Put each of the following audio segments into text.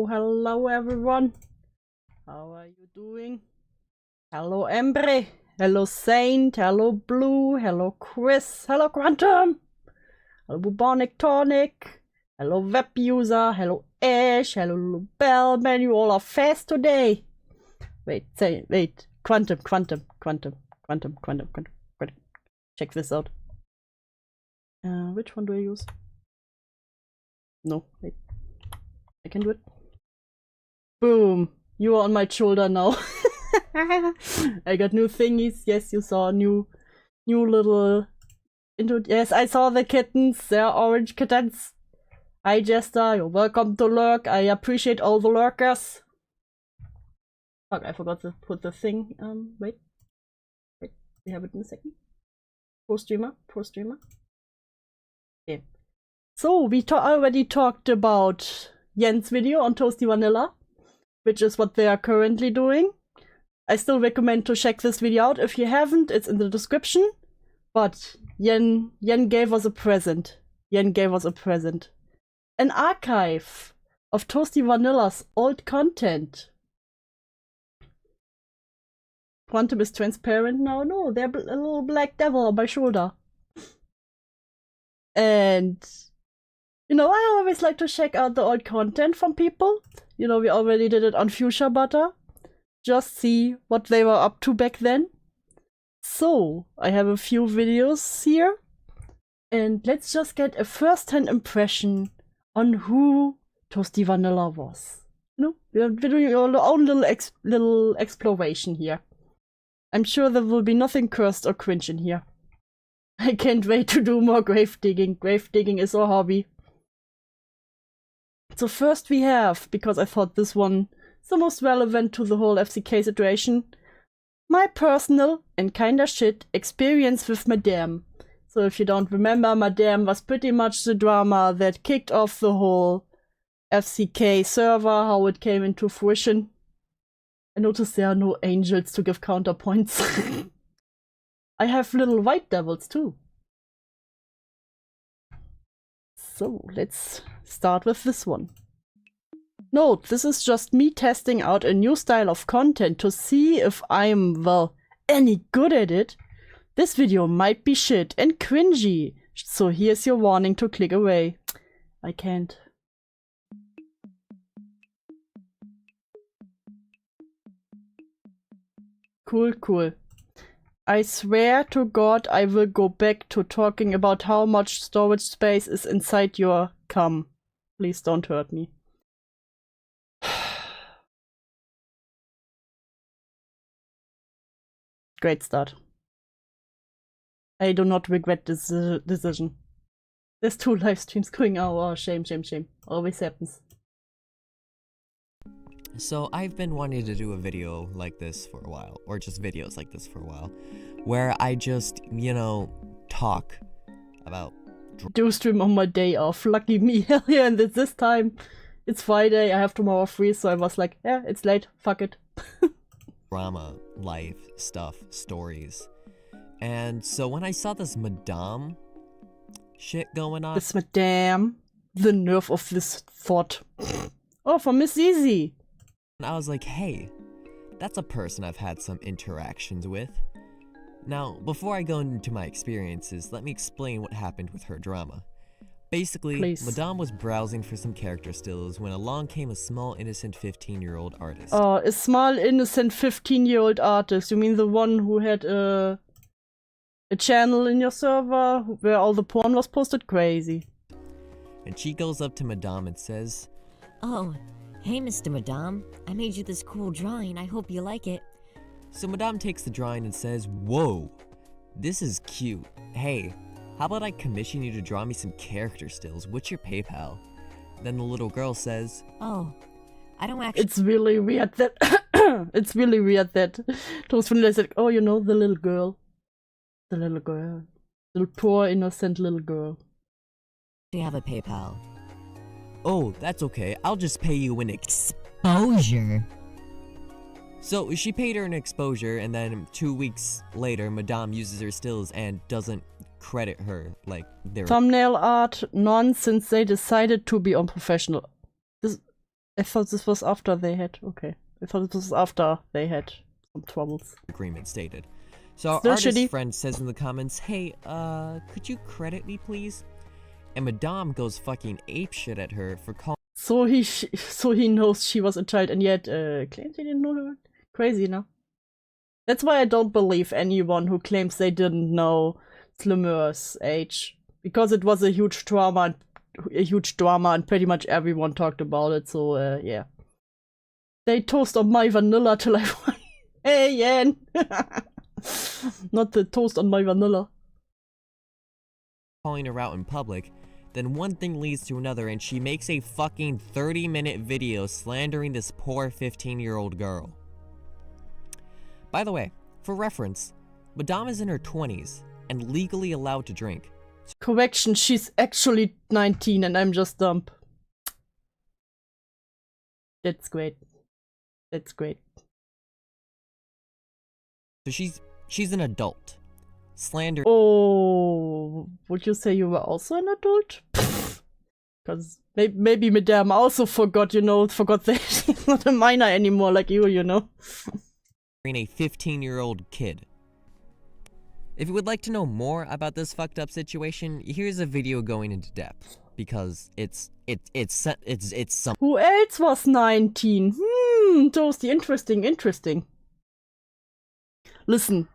Hello everyone. How are you doing? Hello Embre, hello Saint, hello Blue, hello Chris, hello Quantum, hello Bubonic Tonic, hello Web User, hello Ash, hello Bellman. You all are fast today. Wait, Quantum. Check this out. Which one do I use? No, wait. I can do it. Boom! You are on my shoulder now. I got new thingies. Yes, you saw new little. Yes, I saw the kittens. They're orange kittens. Hi, Jester. You're welcome to lurk. I appreciate all the lurkers. Fuck! I forgot to put the thing. Wait. We have it in a second. Pro streamer. Okay. So we already talked about Yen's video on ToastyVanilla, which is what they are currently doing. I still recommend to check this video out. If you haven't, it's in the description. But Yen gave us a present. An archive of ToastyVanilla's old content. Quantum is transparent now. No, they're a little black devil on my shoulder. And you know, I always like to check out the old content from people. You know, we already did it on Fuchsia Butter. Just see what they were up to back then. So, I have a few videos here. And let's just get a first-hand impression on who ToastyVanilla was. You know, we're doing our own little exploration here. I'm sure there will be nothing cursed or cringe in here. I can't wait to do more grave digging. Grave digging is our hobby. So first we have, because I thought this one is the most relevant to the whole FCK situation, my personal and kinda shit experience with Madame. So if you don't remember, Madame was pretty much the drama that kicked off the whole FCK server, how it came into fruition. I noticed there are no angels to give counterpoints. I have little white devils too. So let's start with this one. Note, this is just me testing out a new style of content to see if I'm, well, any good at it. This video might be shit and cringy, so here's your warning to click away. I can't. Cool. I swear to God I will go back to talking about how much storage space is inside your cum. Please don't hurt me. Great start. I do not regret this decision. There's 2 live streams going on. Oh, shame. Always happens. So I've been wanting to do a video like this for a while, or just videos like this for a while, where I just, you know, talk about... Do stream on my day off, lucky me. Hell yeah, and this time, it's Friday, I have tomorrow free, so I was like, yeah, it's late, fuck it. Drama, life, stuff, stories. And so when I saw this Madame shit going on... This Madame, the nerve of this thought. Oh, from Miss Easy. I was like, hey, that's a person I've had some interactions with. Now, before I go into my experiences, let me explain what happened with her drama. Basically, Please. Madame was browsing for some character stills when along came a small innocent 15-year-old artist. Oh, a small innocent 15-year-old artist. You mean the one who had a channel in your server where all the porn was posted? Crazy. And she goes up to Madame and says, "Oh, hey Mr. Madame, I made you this cool drawing, I hope you like it." So Madame takes the drawing and says, "Whoa, this is cute. Hey, how about I commission you to draw me some character stills? What's your PayPal?" Then the little girl says, "Oh, I don't actually. It's really weird that it's really weird that ToastyVanilla said, "Oh, you know the little girl, the poor innocent little girl." Have a PayPal. Oh, that's okay. I'll just pay you an Exposure. So she paid her an exposure, and then 2 weeks later, Madame uses her stills and doesn't credit her like they're Thumbnail art none since they decided to be unprofessional. I thought this was after they had. Okay, I thought this was after they had some troubles. agreement stated. So our Still artist shitty. friend says in the comments, "Hey, could you credit me, please?" And Madame goes fucking apeshit at her for calling. So he knows she was a child and yet claims he didn't know her. Crazy, no? That's why I don't believe anyone who claims they didn't know Slimmer's age, because it was a huge drama and pretty much everyone talked about it. So yeah, they toast on my vanilla till I won. Hey, Yan! Not the toast on my vanilla. Calling her out in public. Then one thing leads to another, and she makes a fucking 30-minute video slandering this poor 15-year-old girl. By the way, for reference, Madame is in her 20s and legally allowed to drink. Correction, she's actually 19 and I'm just dumb. That's great. That's great. So she's an adult. Slander. Oh, would you say you were also an adult? Because maybe Madame also forgot that she's not a minor anymore like you know. A 15-year-old kid. If you would like to know more about this fucked up situation, here's a video going into depth because it's some. Who else was 19? Toasty, interesting. Listen.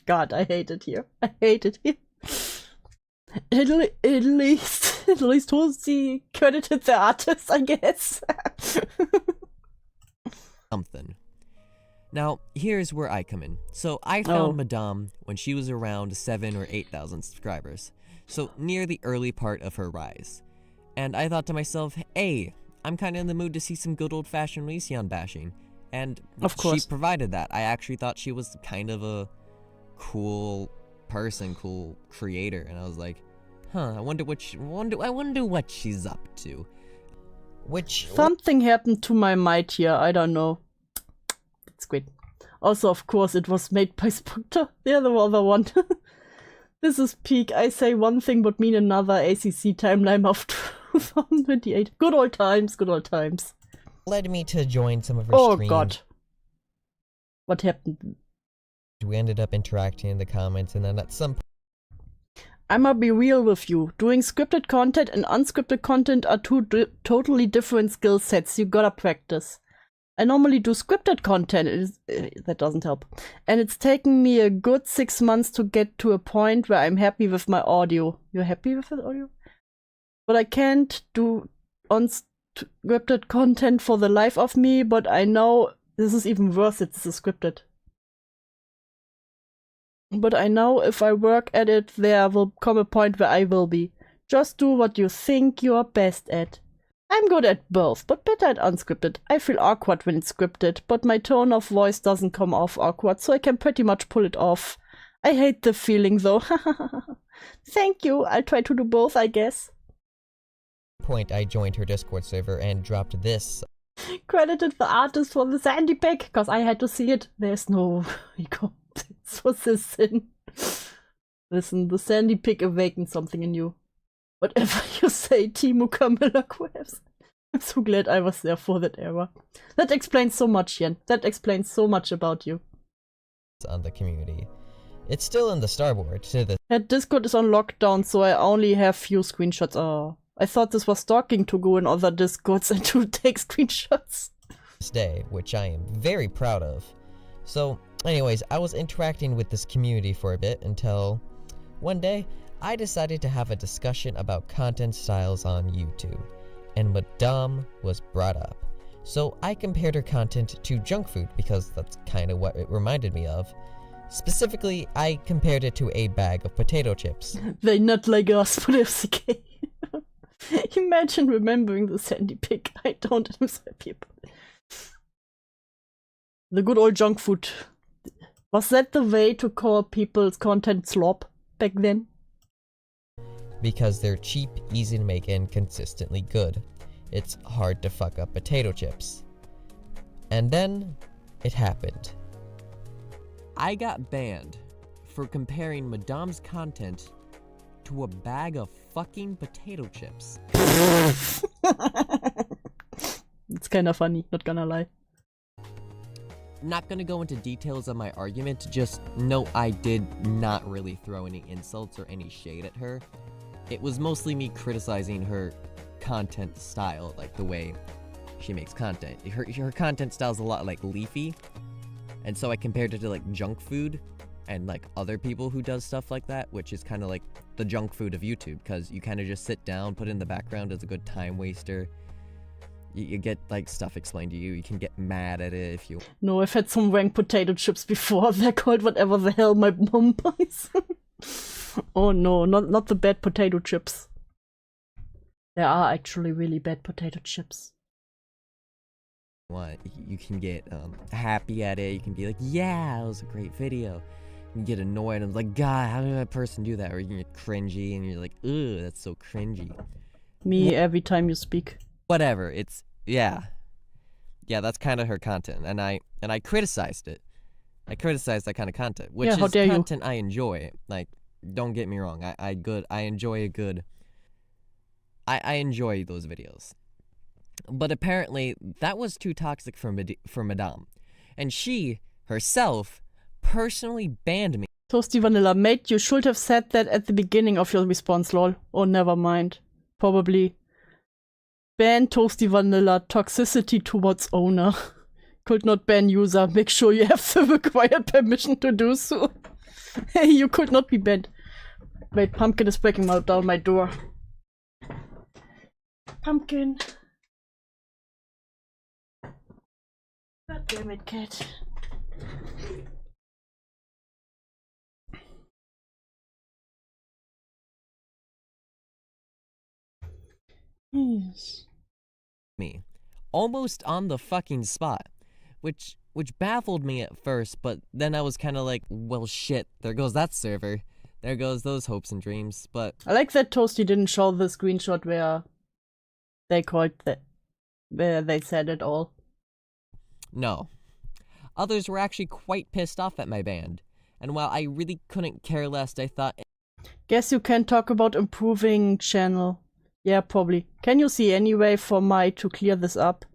God, I hate it here. I hate it here. At least Toasty credited the artist, I guess. Something. Now, here's where I come in. So, I found Madame when she was around 7,000 or 8,000 subscribers. So, near the early part of her rise. And I thought to myself, hey, I'm kind of in the mood to see some good old-fashioned Lycian bashing. And of course, she provided that. I actually thought she was kind of a cool person, cool creator. And I was like, I wonder what she's up to. Something happened to my mic here, I don't know. It's great. Also, of course, it was made by Spectre, the other one. This is peak. I say one thing but mean another. ACC timeline of 2028. Good old times. Led me to join some of her streams. Oh god. What happened? We ended up interacting in the comments, and then at some point, I'ma be real with you. Doing scripted content and unscripted content are two totally different skill sets. You gotta practice. I normally do scripted content. That doesn't help. And it's taken me a good 6 months to get to a point where I'm happy with my audio. You're happy with the audio? But I can't do unscripted content for the life of me, but I know this is even worse. This is scripted. But I know if I work at it, there will come a point where I will be. Just do what you think you're best at. I'm good at both, but better at unscripted. I feel awkward when it's scripted, but my tone of voice doesn't come off awkward, so I can pretty much pull it off. I hate the feeling though. Thank you, I'll try to do both, I guess. Point I joined her Discord server and dropped this. Credited the artist for the sandy pick, cause I had to see it. There's no ego. This was a sin. Listen, the sandy pick awakened something in you. Whatever you say, Timo Camilla Crabs. I'm so glad I was there for that era. That explains so much, Yen. That explains so much about you. On the community. It's still in the starboard to the That Discord is on lockdown, so I only have few screenshots. Oh, I thought this was stalking to go in other Discords and to take screenshots. this day, which I am very proud of. So, anyways, I was interacting with this community for a bit until one day I decided to have a discussion about content styles on YouTube, and Madame was brought up. So I compared her content to junk food because that's kind of what it reminded me of. Specifically, I compared it to a bag of potato chips. They not like us, but it's okay. Imagine remembering the Sandy pic. I don't am so happy about it. The good old junk food. Was that the way to call people's content slop back then? Because they're cheap, easy to make, and consistently good. It's hard to fuck up potato chips. And then, it happened. I got banned for comparing Madame's content to a bag of fucking potato chips. It's kinda funny, not gonna lie. Not gonna go into details of my argument, just know I did not really throw any insults or any shade at her. It was mostly me criticizing her content style, like the way she makes content. Her content style is a lot like leafy, and so I compared it to like junk food and like other people who does stuff like that, which is kind of like the junk food of YouTube, because you kind of just sit down, put it in the background as a good time waster. You get like stuff explained to you. You can get mad at it if you. No, I've had some rank potato chips before. They're called whatever the hell my mom buys. Oh no, not the bad potato chips. There are actually really bad potato chips. Want. You can get happy at it. You can be like, yeah, that was a great video. You can get annoyed and like, God, how did that person do that? Or you can get cringy and you're like, ugh, that's so cringy. Me every time you speak. Whatever, it's, yeah, that's kind of her content, and I criticized it. I criticized that kind of content, which is content I enjoy. Like, don't get me wrong, I enjoy those videos. But apparently, that was too toxic for Madame, and she herself personally banned me. ToastyVanilla, mate, you should have said that at the beginning of your response, lol. Oh, never mind. Probably. Ban ToastyVanilla, toxicity towards owner. Could not ban user, make sure you have the required permission to do so. Hey, you could not be banned. Wait, Pumpkin is breaking down my door. Pumpkin. God damn it, cat. Yes. Me. Almost on the fucking spot. Which baffled me at first, but then I was kind of like, well shit, there goes that server. There goes those hopes and dreams, but... I like that Toasty didn't show the screenshot where they called that, where they said it all. No. Others were actually quite pissed off at my band, and while I really couldn't care less, I thought... Guess you can talk about improving channel. Yeah, probably. Can you see any way for Mai to clear this up?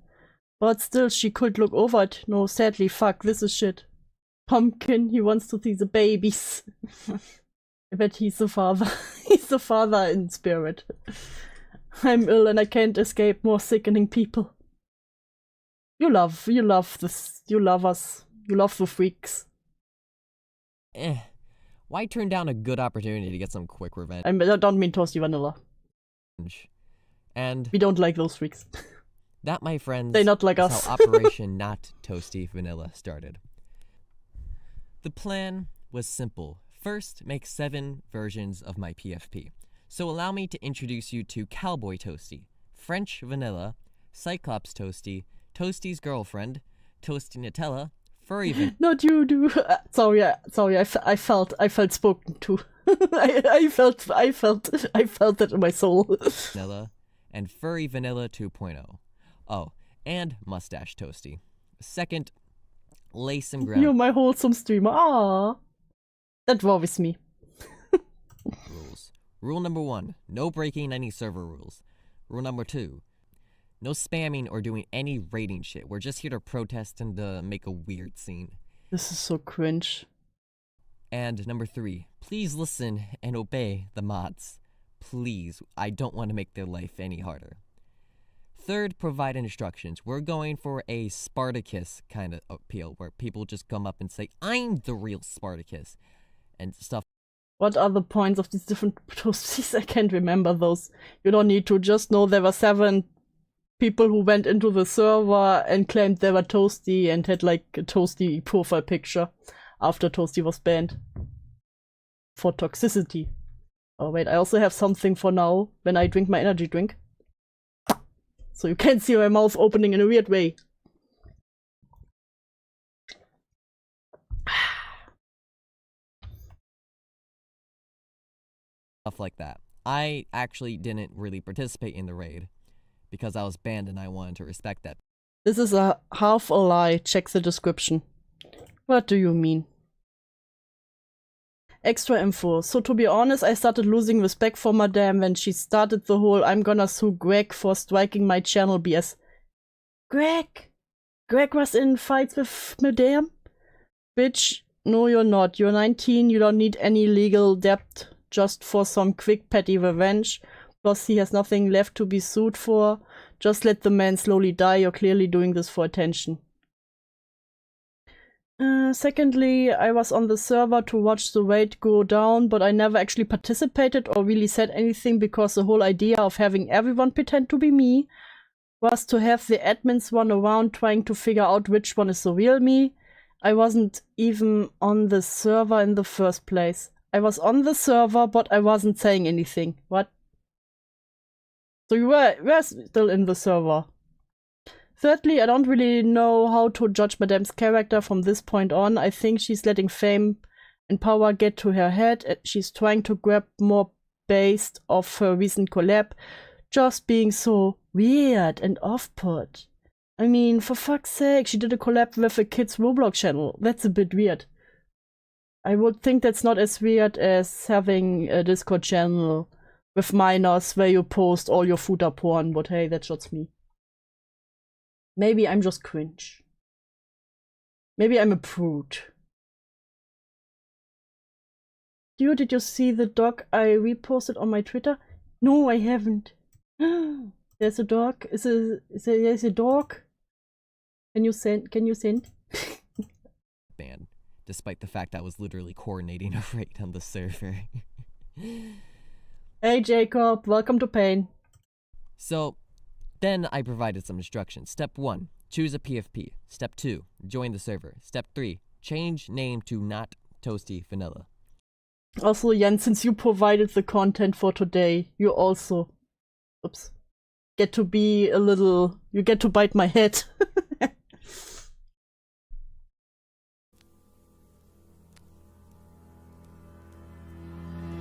But still, she could look over it. No, sadly, fuck, this is shit. Pumpkin, he wants to see the babies. I bet he's the father. He's the father in spirit. I'm ill and I can't escape more sickening people. You love this. You love us. You love the freaks. Why turn down a good opportunity to get some quick revenge? I don't mean ToastyVanilla. And we don't like those freaks. That, my friends, they not like is us. How Operation Not ToastyVanilla started. The plan was simple. First, make 7 versions of my PFP. So allow me to introduce you to Cowboy Toasty, French Vanilla, Cyclops Toasty, Toasty's Girlfriend, Toasty Nutella, Furry Vanilla. Not you, do. Sorry. I felt spoken to. I felt that in my soul. Vanilla and Furry Vanilla 2.0. Oh, and Mustache Toasty. Second, lay some ground. You're my wholesome streamer. Ah, that worries me. Rules. Rule number 1: no breaking any server rules. Rule number 2: no spamming or doing any raiding shit. We're just here to protest and make a weird scene. This is so cringe. And number 3, please listen and obey the mods. Please, I don't want to make their life any harder. Third, provide instructions. We're going for a Spartacus kind of appeal, where people just come up and say, I'm the real Spartacus, and stuff. What are the points of these different toasties? I can't remember those. You don't need to, just know there were 7 people who went into the server and claimed they were Toasty and had like a Toasty profile picture after Toasty was banned. For toxicity. Oh wait, I also have something for now when I drink my energy drink. So you can see my mouth opening in a weird way. Stuff like that. I actually didn't really participate in the raid because I was banned and I wanted to respect that. This is a half a lie. Check the description. What do you mean? Extra info. So to be honest, I started losing respect for Madame when she started the whole I'm gonna sue Greg for striking my channel BS. Greg? Greg was in fights with Madame? Bitch, no you're not. You're 19, you don't need any legal debt just for some quick petty revenge. Plus he has nothing left to be sued for. Just let the man slowly die. You're clearly doing this for attention. Secondly, I was on the server to watch the raid go down, but I never actually participated or really said anything because the whole idea of having everyone pretend to be me was to have the admins run around trying to figure out which one is the real me. I wasn't even on the server in the first place. I was on the server, but I wasn't saying anything. What? So you were still in the server. Thirdly, I don't really know how to judge Madame's character from this point on. I think she's letting fame and power get to her head. She's trying to grab more based off her recent collab, just being so weird and off-put. I mean, for fuck's sake, she did a collab with a kid's Roblox channel. That's a bit weird. I would think that's not as weird as having a Discord channel with minors where you post all your footer porn, but hey, that's just me. Maybe I'm just cringe. Maybe I'm a prude. Dude, did you see the dog I reposted on my Twitter? No, I haven't. There's a dog. There's a dog? Can you send? Banned, despite the fact I was literally coordinating a raid on the server. Hey Jacob, welcome to Pain. So, then I provided some instructions. Step 1, choose a PFP. Step 2, join the server. Step 3, change name to not ToastyVanilla. Also, Jan, since you provided the content for today, you also, oops, get to be a little, you get to bite my head.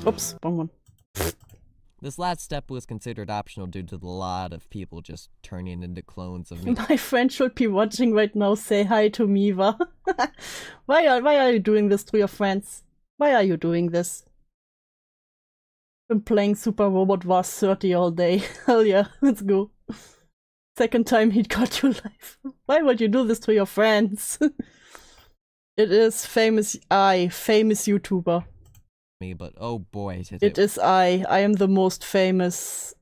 Oops, wrong one. This last step was considered optional due to the lot of people just turning into clones of me. My friend should be watching right now. Say hi to Miva. Why are you doing this to your friends? Why are you doing this? Been playing Super Robot Wars 30 all day. Hell yeah, let's go. Second time he got you live. Why would you do this to your friends? It is famous YouTuber. Me, but oh boy, it is I am the most famous.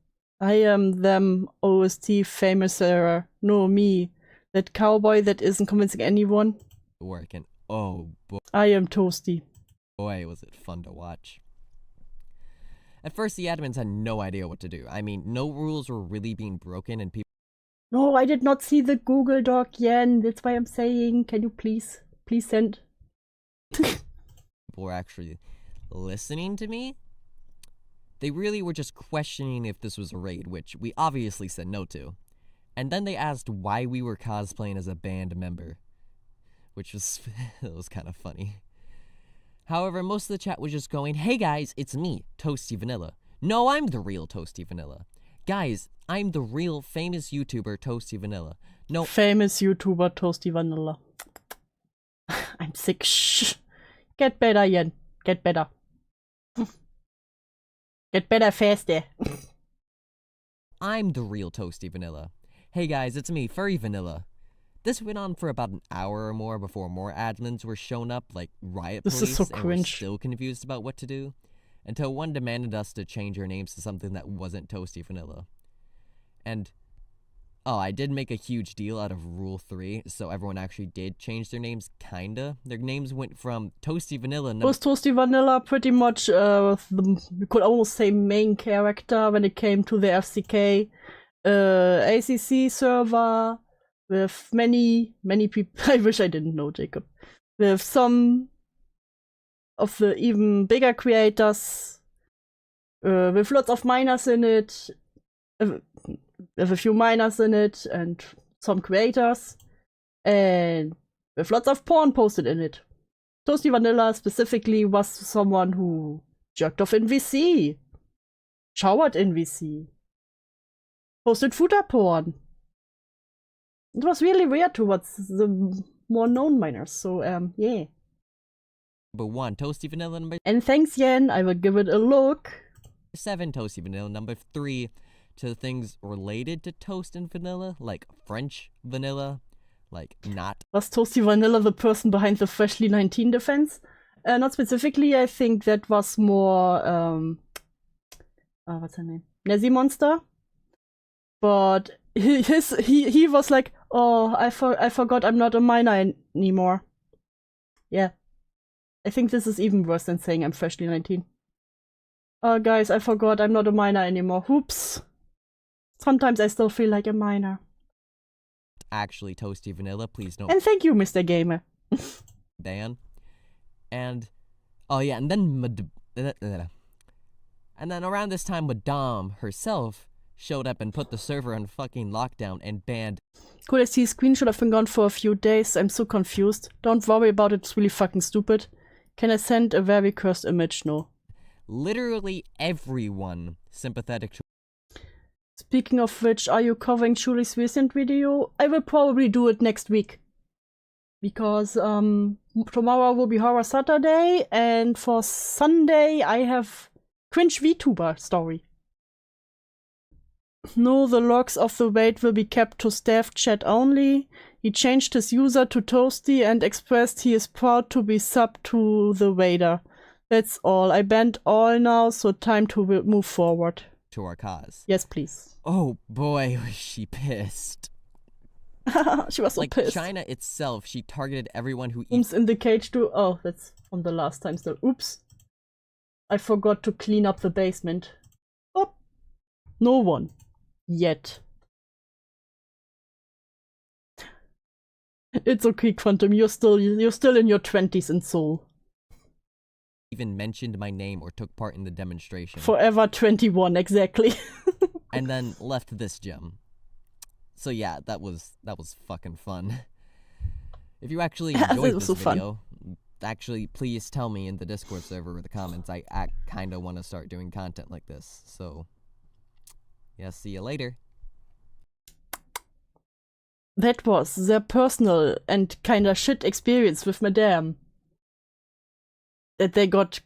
I am them OST famouser. No, me. That cowboy that isn't convincing anyone. Work and oh boy. I am Toasty. Boy, was it fun to watch. At first, the admins had no idea what to do. I mean, no rules were really being broken and people... No, I did not see the Google Doc, Yen. That's why I'm saying, can you please send? People were actually listening to me. They really were just questioning if this was a raid, which we obviously said no to. And then they asked why we were cosplaying as a band member, which was it was kind of funny. However, most of the chat was just going, "Hey guys, it's me, ToastyVanilla. No, I'm the real ToastyVanilla. Guys, I'm the real famous YouTuber ToastyVanilla. No, famous YouTuber ToastyVanilla. I'm sick. Shh. Get better, Yen. Get better. Get better faster. I'm the real ToastyVanilla. Hey guys, it's me, Furry Vanilla." This went on for about an hour or more before more admins were shown up, like riot police, is so and cringe. were still confused about what to do, until one demanded us to change our names to something that wasn't ToastyVanilla. And, oh, I did make a huge deal out of Rule 3, so everyone actually did change their names, kinda. Their names went from ToastyVanilla... Was ToastyVanilla pretty much, you could almost say main character when it came to the FCK ACC server, with many people. I wish I didn't know, Jacob. With some of the even bigger creators. with lots of miners in it, with a few miners in it, and some creators, and with lots of porn posted in it. ToastyVanilla specifically was someone who jerked off in VC, showered in VC, posted footer porn. It was really weird towards the more known miners, so yeah. Number 1, ToastyVanilla. Number And thanks, Yen, I will give it a look. 7, ToastyVanilla. Number 3, to things related to toast and vanilla, like French vanilla, like not. Was ToastyVanilla the person behind the Freshly 19 defense? Not specifically, I think that was more, what's her name? Nezzy Monster. But he was like, oh, I forgot I'm not a minor anymore. Yeah. I think this is even worse than saying I'm Freshly 19. Oh, guys, I forgot I'm not a minor anymore. Oops. Sometimes I still feel like a minor. Actually, ToastyVanilla, please don't. And thank you, Mr. Gamer. Dan. And, oh yeah, and then around this time, Madame herself showed up and put the server on fucking lockdown and banned. Cool, I see a screenshot. I've been gone for a few days. I'm so confused. Don't worry about it. It's really fucking stupid. Can I send a very cursed image? No. Literally everyone sympathetic to. Speaking of which, are you covering Julie's recent video? I will probably do it next week. Because tomorrow will be Horror Saturday, and for Sunday I have Cringe VTuber story. No, the logs of the raid will be kept to staff chat only. He changed his user to Toasty and expressed he is proud to be sub to the raider. That's all. I banned all now, so time to move forward. To our cause. Yes, please. Oh boy, was she pissed. She was so like pissed. China itself, she targeted everyone who Oops, in the cage too. Oh, that's from the last time still. Oops. I forgot to clean up the basement. Oh. No one. Yet. It's okay, Quantum. You're still in your 20s in Seoul. even mentioned my name or took part in the demonstration. Forever 21, exactly. And then left this gem. So yeah, that was fucking fun. If you actually enjoyed this video, actually please tell me in the Discord server or the comments. I kind of want to start doing content like this. So yeah, see you later. That was their personal and kinda shit experience with Madame. That they got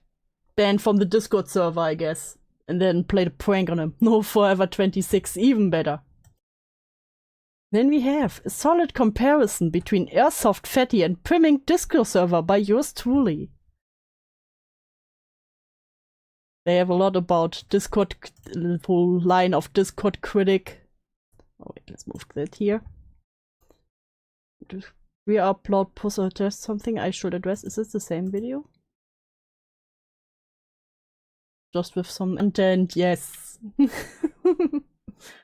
banned from the Discord server, I guess. And then played a prank on him. No, Forever 26, even better. Then we have a solid comparison between Airsoft Fatty and Primming Discord server by yours truly. They have a lot about Discord, the whole line of Discord critic. Oh wait, let's move that here. Re-upload post or test something I should address. Is this the same video? Just with some content, yes.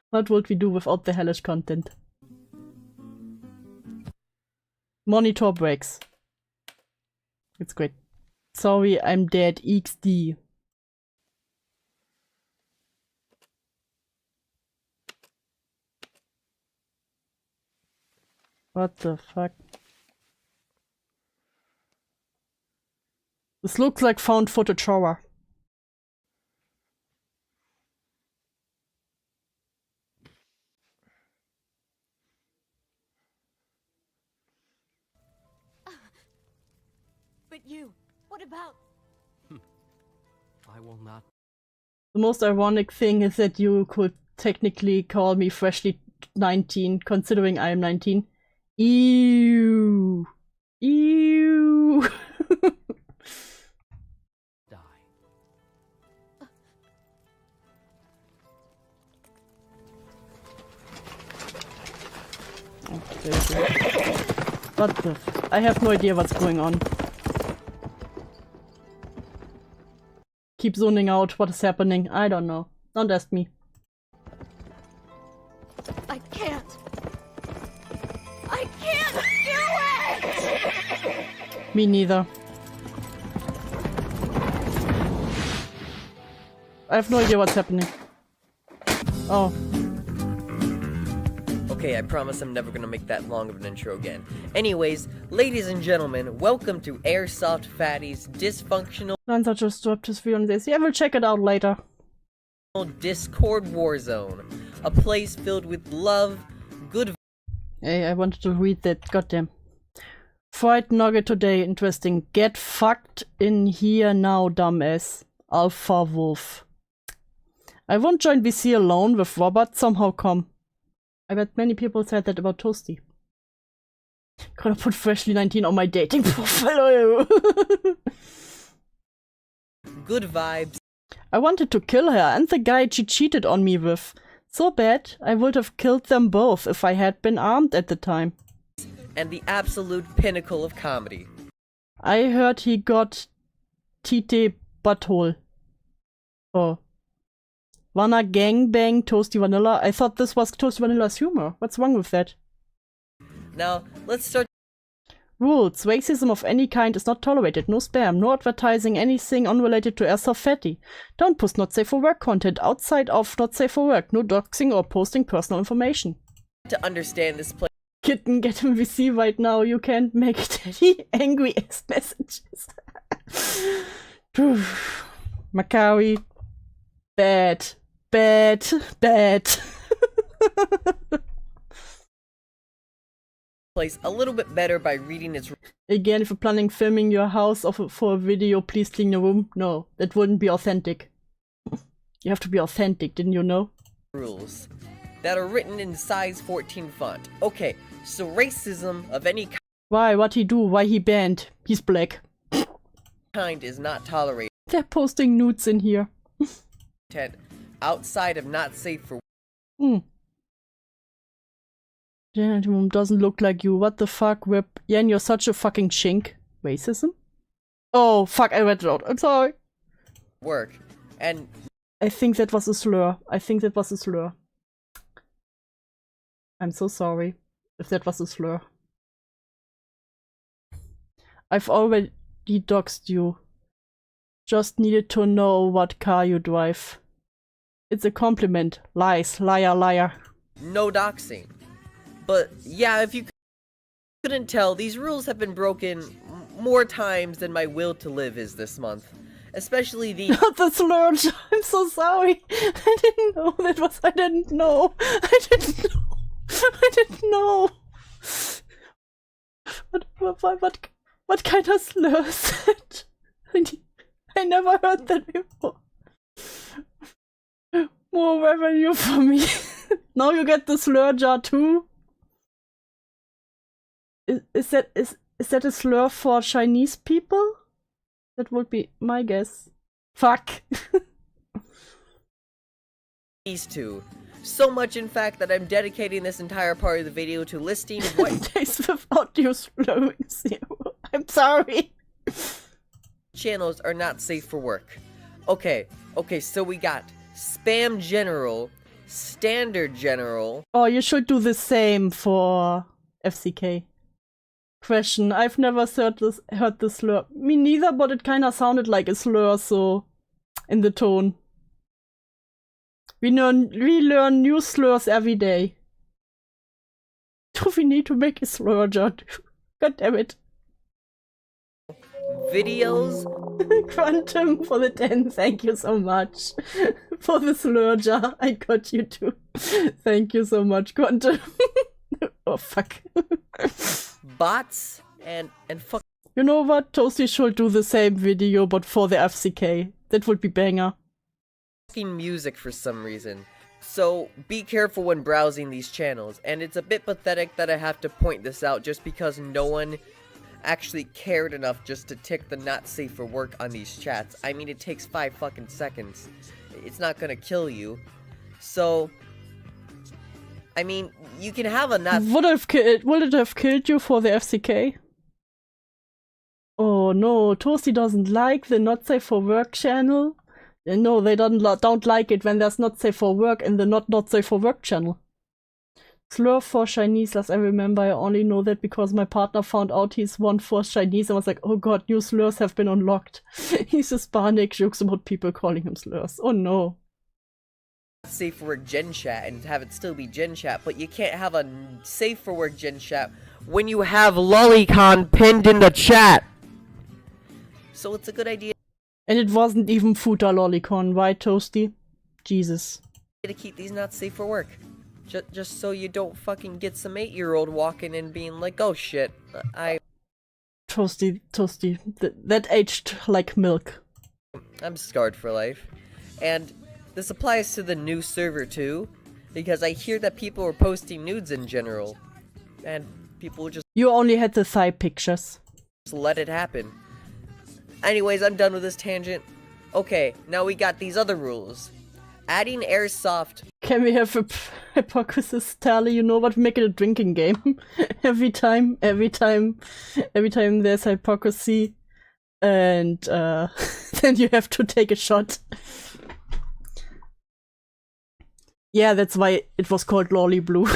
What would we do without the hellish content? Monitor breaks. It's great. Sorry, I'm dead. XD. What the fuck? This looks like found footage horror. But you, what about? I will not. The most ironic thing is that you could technically call me freshly 19, considering I am 19. Ew. Ew. Die. Okay. What the I have no idea what's going on. Keep zoning out what is happening. I don't know. Don't ask me. I can't. I can't do it! Me neither. I have no idea what's happening. Oh. Okay, I promise I'm never gonna make that long of an intro again. Anyways, ladies and gentlemen, welcome to Airsoft Fatty's dysfunctional Lanza just dropped his video on this. Yeah, we'll check it out later. Discord Warzone. A place filled with love, good. Hey, I wanted to read that. Goddamn. Fried nugget today. Interesting. Get fucked in here now, dumbass. Alpha Wolf. I won't join VC alone with Robert. Somehow come. I bet many people said that about Toasty. Gonna put freshly 19 on my dating profile. Good vibes. I wanted to kill her and the guy she cheated on me with. So bad, I would have killed them both if I had been armed at the time. And the absolute pinnacle of comedy. I heard he got TT butthole. Oh. Wanna gangbang ToastyVanilla? I thought this was ToastyVanilla's humor. What's wrong with that? Now, let's start. Rules. Racism of any kind is not tolerated. No spam. No advertising anything unrelated to Airsoft Fatty. Don't post not safe for work content outside of not safe for work. No doxing or posting personal information. To understand this place. Kitten, get him VC right now. You can't make daddy angry ass messages. Macari. Bad. Bad. Bad. Place a little bit better by reading its Again, if you're planning filming your house for a video, please clean your room. No, that wouldn't be authentic. You have to be authentic, didn't you know? rules that are written in size 14 font. Okay, so racism of any Why? What he do? Why he banned? He's black. kind is not tolerated. They're posting nudes in here. Outside of not safe for Gentleman doesn't look like you. What the fuck, Rip? Yen, you're such a fucking chink. Racism? Oh, fuck, I read it out. I'm sorry. work. And I think that was a slur. I think that was a slur. I'm so sorry if that was a slur. I've already doxed you. Just needed to know what car you drive. It's a compliment. Lies. Liar, liar. no doxing. But yeah, if you couldn't tell, these rules have been broken more times than my will to live is this month. Especially the Not the slur. I'm so sorry. I didn't know that was. I didn't know. I didn't know. I didn't know. What kind of slur is that? I never heard that before. More revenue for me. Now you get the slur jar too. Is that a slur for Chinese people? That would be my guess. Fuck. these two. So much, in fact, that I'm dedicating this entire part of the video to listing what Days without you slurring zero. I'm sorry. channels are not safe for work. Okay, so we got Spam General, Standard General. Oh, you should do the same for FCK. Question. I've never heard this slur. Me neither, but it kinda sounded like a slur, so in the tone. We learn new slurs every day. Do we need to make a slur, John? God damn it. Videos, Quantum for the 10, thank you so much. For the slur jar, I got you too. Thank you so much, Quantum. Oh, fuck. bots, and fuck. You know what? Toasty should do the same video, but for the FCK. That would be banger. Music for some reason. So be careful when browsing these channels, and it's a bit pathetic that I have to point this out just because no one actually cared enough just to tick the not safe for work on these chats. I mean, it takes 5 fucking seconds. It's not gonna kill you. So I mean, you can have a not. Would it have killed you for the FCK? Oh no, Toasty doesn't like the not safe for work channel. No, they don't like it when there's not safe for work in the not safe for work channel. Slur for Chinese, as I remember. I only know that because my partner found out he's 1/4 Chinese and was like, oh god, new slurs have been unlocked. He's Hispanic, jokes about people calling him slurs. Oh no. Safe for work Gen Chat and have it still be Gen Chat, but you can't have a safe for work Gen Chat when you have Lolicon pinned in the chat. So it's a good idea And it wasn't even Futa Lolicon, right, Toasty? Jesus. to keep these not safe for work. Just so you don't fucking get some 8-year-old walking in being like, oh shit, Toasty, that aged like milk. I'm scarred for life. And this applies to the new server too, because I hear that people are posting nudes in general, and people just You only had the thigh pictures. let it happen. Anyways, I'm done with this tangent. Okay, now we got these other rules. Adding airsoft. Can we have a hypothesis tally? You know what? Make it a drinking game. every time there's hypocrisy, and then you have to take a shot. Yeah, that's why it was called Lolly Blue.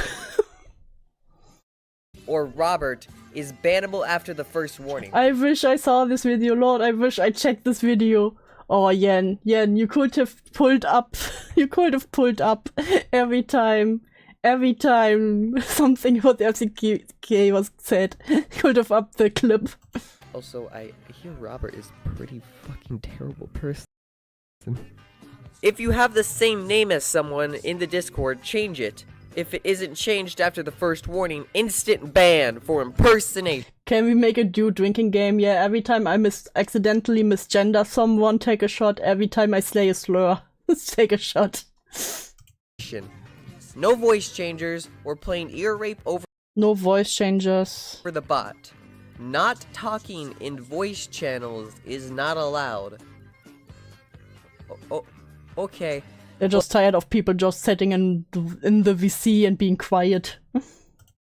Or Robert is bannable after the first warning. I wish I saw this video, Lord. I wish I checked this video. Oh, Yen, you could have pulled up. You could have pulled up every time something about the FCK was said. You could have upped the clip. Also, I hear Robert is a pretty fucking terrible person. If you have the same name as someone in the Discord, change it. If it isn't changed after the first warning, instant ban for impersonation. Can we make a dude drinking game? Yeah, every time I accidentally misgender someone, take a shot. Every time I slay a slur, take a shot. No voice changers or playing ear rape over No voice changers. the bot. Not talking in voice channels is not allowed. Okay. They're just tired of people just sitting in the VC and being quiet.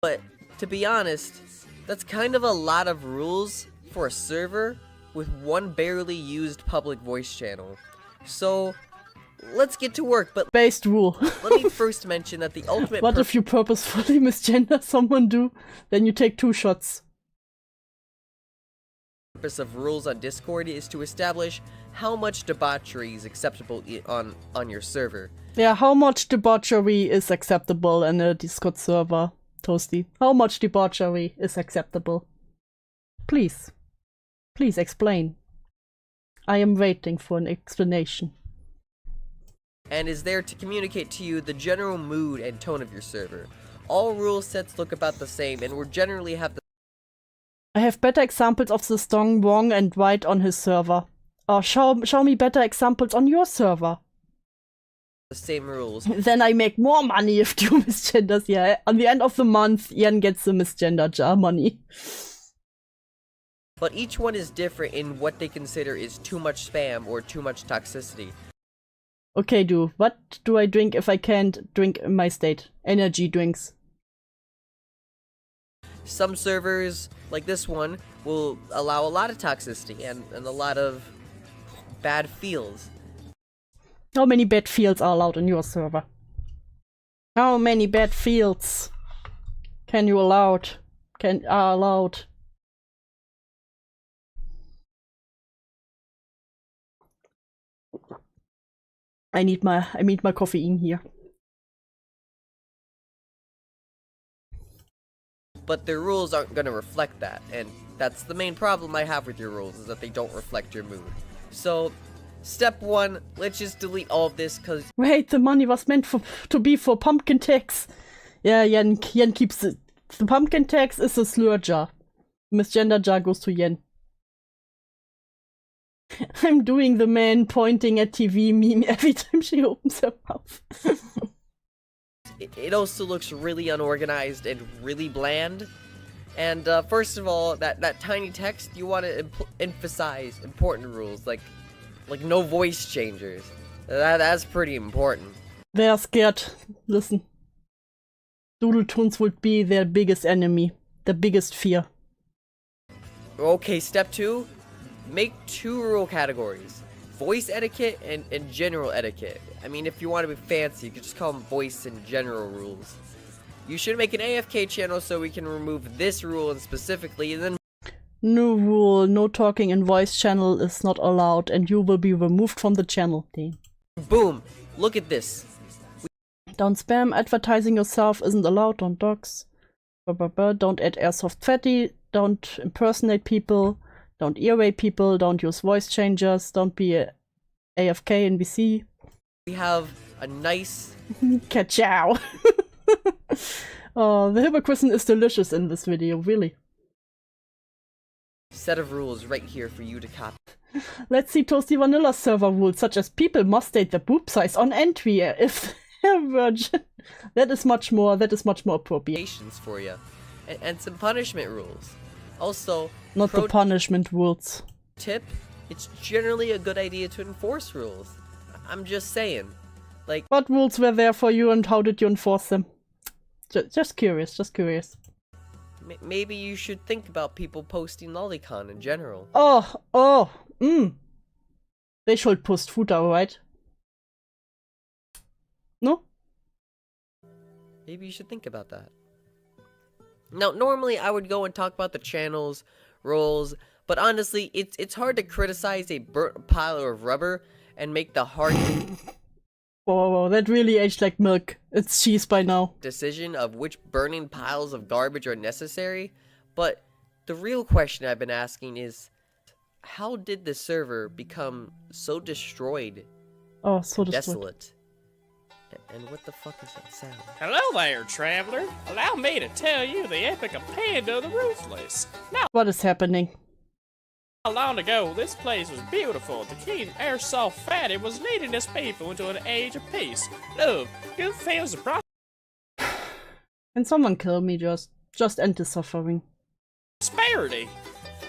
But to be honest, that's kind of a lot of rules for a server with one barely used public voice channel. So let's get to work, but Based rule. let me first mention that the ultimate What if you purposefully misgender someone, do? Then you take 2 shots. purpose of rules on Discord is to establish how much debauchery is acceptable on your server. Yeah, how much debauchery is acceptable in a Discord server, Toasty? How much debauchery is acceptable? Please. Please explain. I am waiting for an explanation. And is there to communicate to you the general mood and tone of your server. All rule sets look about the same and will generally have the I have better examples of the strong, wrong, and right on his server. Or show me better examples on your server. same rules. Then I make more money if you misgenders. Yeah, on the end of the month, Ian gets the misgender jar money. But each one is different in what they consider is too much spam or too much toxicity. Okay, what do I drink if I can't drink in my state? Energy drinks. Some servers, like this one, will allow a lot of toxicity and a lot of bad feels. How many bad fields are allowed in your server? How many bad fields are allowed? I need my caffeine here. But their rules aren't going to reflect that, and that's the main problem I have with your rules, is that they don't reflect your mood. So, step 1, let's just delete all of this, cause Wait, the money was meant to be for pumpkin tax. Yeah, Yen keeps it. The pumpkin tax is a slur jar. Misgender jar goes to Yen. I'm doing the man pointing at TV meme every time she opens her mouth. it also looks really unorganized and really bland. And first of all, that tiny text, you want to emphasize important rules, like no voice changers. That's pretty important. They are scared. Listen. Doodle Toons would be their biggest enemy. The biggest fear. Okay, step 2. Make 2 rule categories. Voice etiquette and general etiquette. I mean, if you want to be fancy, you could just call them voice and general rules. You should make an AFK channel so we can remove this rule and specifically, and then New rule, no talking in voice channel is not allowed and you will be removed from the channel. Damn. boom, look at this. Don't spam, advertising yourself isn't allowed, don't dox. Don't add airsoft fatty, don't impersonate people, don't earway people, don't use voice changers, don't be a AFK in VC. We have a nice Ka-chow! Oh, the Hibberquissen is delicious in this video, really. set of rules right here for you to copy. Let's see ToastyVanilla server rules, such as people must state their boob size on entry if they're virgin. That is much more appropriate. For you, and some punishment rules. Also, Not the punishment rules. tip, it's generally a good idea to enforce rules. I'm just saying. Like, What rules were there for you and how did you enforce them? Just curious. maybe you should think about people posting lolicon in general. They should post footer, right? No? Maybe you should think about that. Now, normally I would go and talk about the channels, roles, but honestly, it's hard to criticize a burnt pile of rubber and make the hard Whoa, that really aged like milk. It's cheese by now. decision of which burning piles of garbage are necessary, but the real question I've been asking is, how did the server become so destroyed, Oh, so destroyed. desolate? And what the fuck is that sound? Hello there, traveler. Allow me to tell you the epic of Panda the Ruthless. Not What is happening? long ago, this place was beautiful. The king Airsoft Fatty was leading his people into an age of peace, love, good feelings, and Can someone kill me just end the suffering? prosperity.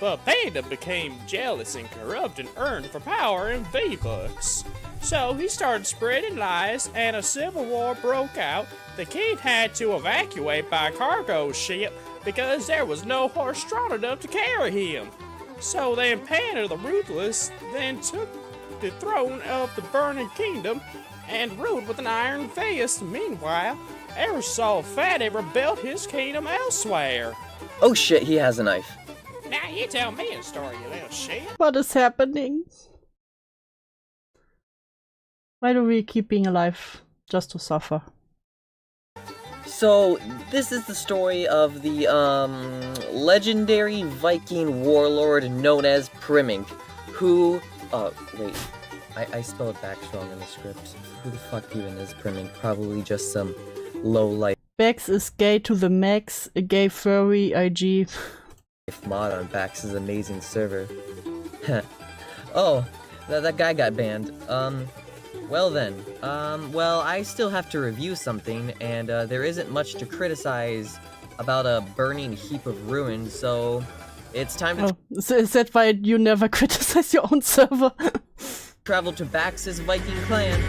But Panda became jealous and corrupt and earned for power in V-Bucks. So he started spreading lies and a civil war broke out. The king had to evacuate by cargo ship because there was no horse strong enough to carry him. So then Panda the Ruthless then took the throne of the Burning Kingdom and ruled with an iron fist. Meanwhile, Aerosol Fatty rebuilt his kingdom elsewhere. Oh shit, he has a knife. Now you tell me a story, you little shit. What is happening? Why do we keep being alive? Just to suffer. So, this is the story of the, legendary Viking warlord known as Primink, who, wait, I spelled Bax wrong in the script. Who the fuck even is Primink? Probably just some low-life Bex is gay to the max, a gay furry IG. mod on Bax's amazing server. Oh, that guy got banned. Well then, well, I still have to review something, and there isn't much to criticize about a burning heap of ruins, so it's time to Oh, so is that why you never criticize your own server? travel to Bax's Viking clan.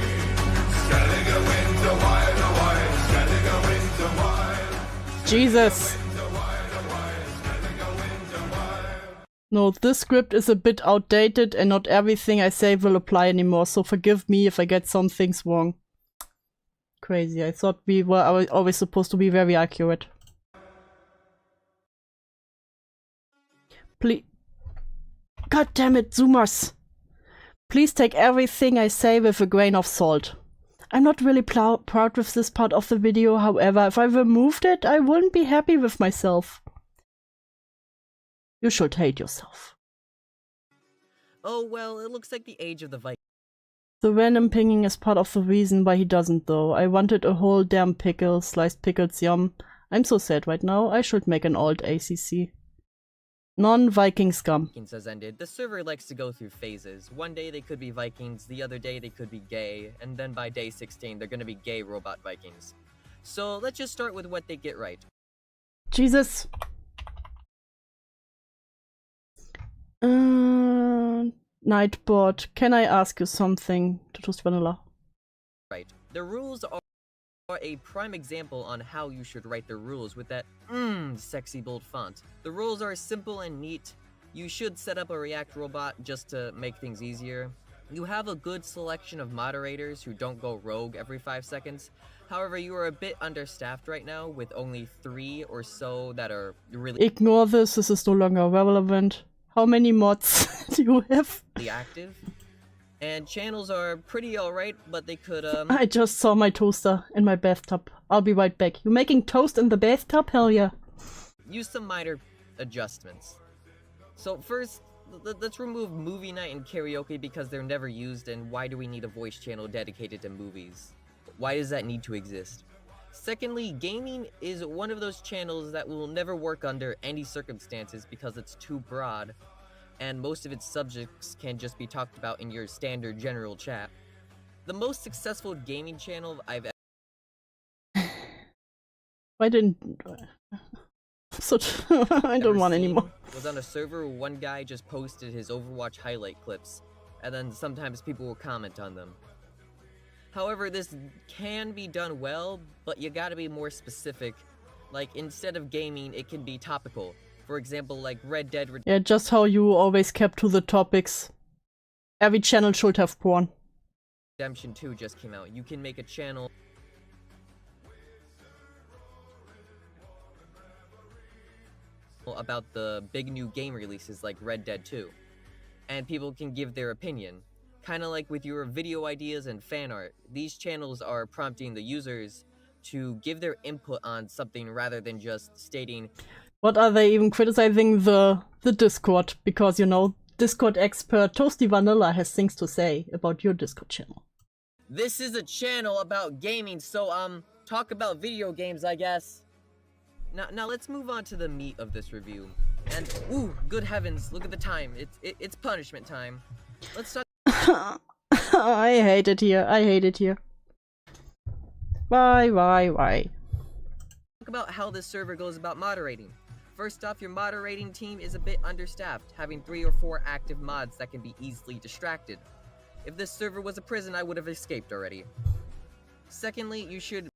Jesus. No, this script is a bit outdated and not everything I say will apply anymore, so forgive me if I get some things wrong. Crazy, I thought we were always supposed to be very accurate. Please. God damn it, Zoomers! Please take everything I say with a grain of salt. I'm not really proud with this part of the video, however, if I removed it, I wouldn't be happy with myself. You should hate yourself. Oh, well, it looks like the age of the Viking. The random pinging is part of the reason why he doesn't though. I wanted a whole damn pickle, sliced pickles, yum. I'm so sad right now, I should make an alt ACC. Non-Viking scum. Has ended. The server likes to go through phases. One day they could be Vikings, the other day they could be gay, and then by day 16 they're gonna be gay robot Vikings. So let's just start with what they get right. Jesus. Nightbot, can I ask you something? To ToastyVanilla. Right. The rules are a prime example on how you should write the rules with that sexy bold font. The rules are simple and neat. You should set up a React robot just to make things easier. You have a good selection of moderators who don't go rogue every 5 seconds. However, you are a bit understaffed right now with only 3 or so that are really Ignore this. This is no longer relevant. How many mods do you have? active. And channels are pretty alright, but they could, I just saw my toaster in my bathtub. I'll be right back. You making toast in the bathtub? Hell yeah. use some minor adjustments. So first, let's remove movie night and karaoke because they're never used, and why do we need a voice channel dedicated to movies? Why does that need to exist? Secondly, gaming is one of those channels that will never work under any circumstances because it's too broad, and most of its subjects can just be talked about in your standard general chat. The most successful gaming channel I've Why didn't... So I don't want any more. was on a server where one guy just posted his Overwatch highlight clips, and then sometimes people will comment on them. However, this can be done well, but you gotta be more specific. Like, instead of gaming, it can be topical. For example, like Red Dead Yeah, just how you always kept to the topics. Every channel should have porn. Redemption 2 just came out. You can make a channel about the big new game releases like Red Dead 2, and people can give their opinion. Kinda like with your video ideas and fan art, these channels are prompting the users to give their input on something rather than just stating, What are they even criticizing the Discord? Because, you know, Discord expert ToastyVanilla has things to say about your Discord channel. this is a channel about gaming, so talk about video games, I guess. Now let's move on to the meat of this review. And ooh, good heavens, look at the time. It's punishment time. Let's talk I hate it here. I hate it here. Why? Talk about how this server goes about moderating. First off, your moderating team is a bit understaffed, having 3 or 4 active mods that can be easily distracted. If this server was a prison, I would have escaped already. Secondly, you should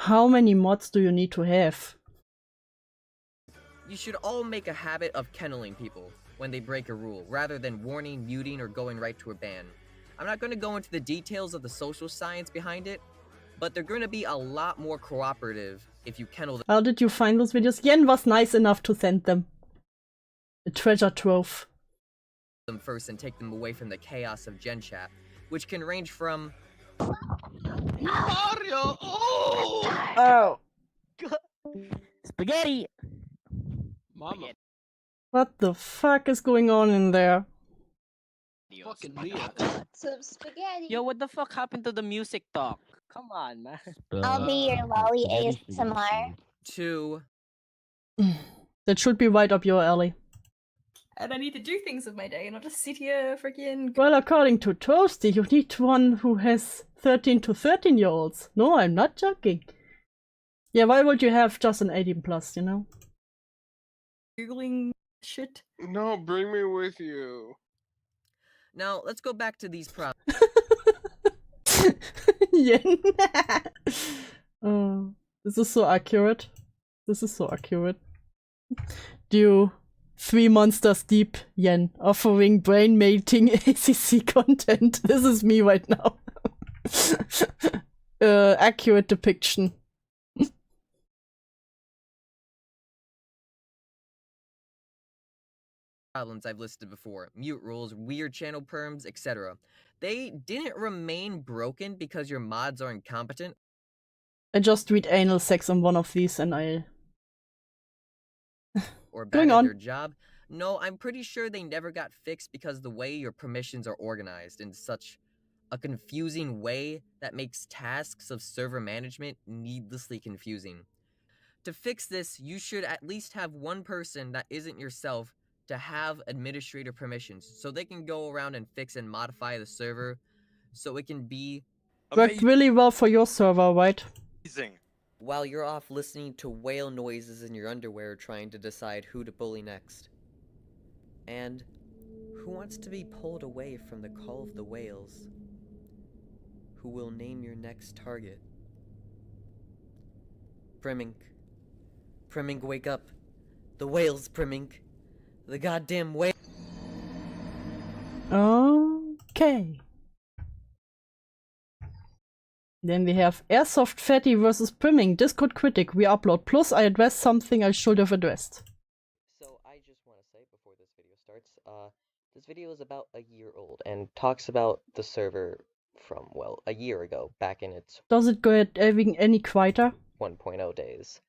How many mods do you need to have? all make a habit of kenneling people when they break a rule, rather than warning, muting, or going right to a ban. I'm not going to go into the details of the social science behind it, but they're going to be a lot more cooperative if you kennel How did you find those videos? Yen was nice enough to send them. A treasure trove. them first and take them away from the chaos of Gen Chat, which can range from Mario! Oh! Oh. Spaghetti! Mama. What the fuck is going on in there? Fucking Leah. Some spaghetti. Yo, what the fuck happened to the music talk? Come on, man. I'll be your lolly ASMR. 2. That should be right up your alley. And I need to do things with my day, not just sit here freaking. Well, according to Toasty, you need one who has 13 to 13-year-olds. No, I'm not joking. Yeah, why would you have just an 18 plus, you know? Googling shit. No, bring me with you. Now, let's go back to these problems. Yen. Oh, this is so accurate. This is so accurate. Do 3 monsters deep, Yen, offering brain mating ACC content. This is me right now. Accurate depiction. Problems I've listed before. Mute rules, weird channel perms, etc. They didn't remain broken because your mods are incompetent. I just read anal sex on one of these and I... or bad Going at on. their job. No, I'm pretty sure they never got fixed because the way your permissions are organized in such a confusing way that makes tasks of server management needlessly confusing. To fix this, you should at least have one person that isn't yourself to have administrator permissions, so they can go around and fix and modify the server, so it can be Worked really well for your server, right? Amazing. while you're off listening to whale noises in your underwear trying to decide who to bully next. And who wants to be pulled away from the call of the whales? Who will name your next target? Primink. Primink, wake up. The whales, Primink. The goddamn whale. Okay. Yay! Then we have Airsoft Fatty versus Primming, Discord Critic, we upload. Plus I addressed something I should have addressed. So I just want to say before this video starts, this video is about a year old and talks about the server from, well, a year ago, back in its Does it get any quieter? 1.0 days.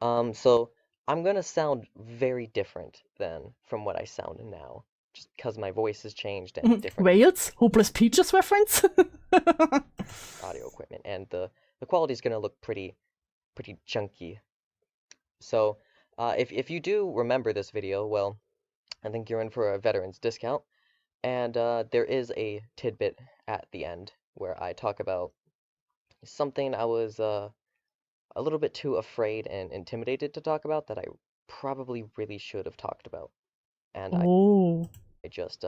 So I'm gonna sound very different than from what I sound now, just because my voice has changed and different Wales? Hopeless Peaches reference? audio equipment, and the quality is gonna look pretty chunky. So if you do remember this video, well, I think you're in for a veteran's discount, and there is a tidbit at the end where I talk about something I was a little bit too afraid and intimidated to talk about that I probably really should have talked about. And Oh. I just,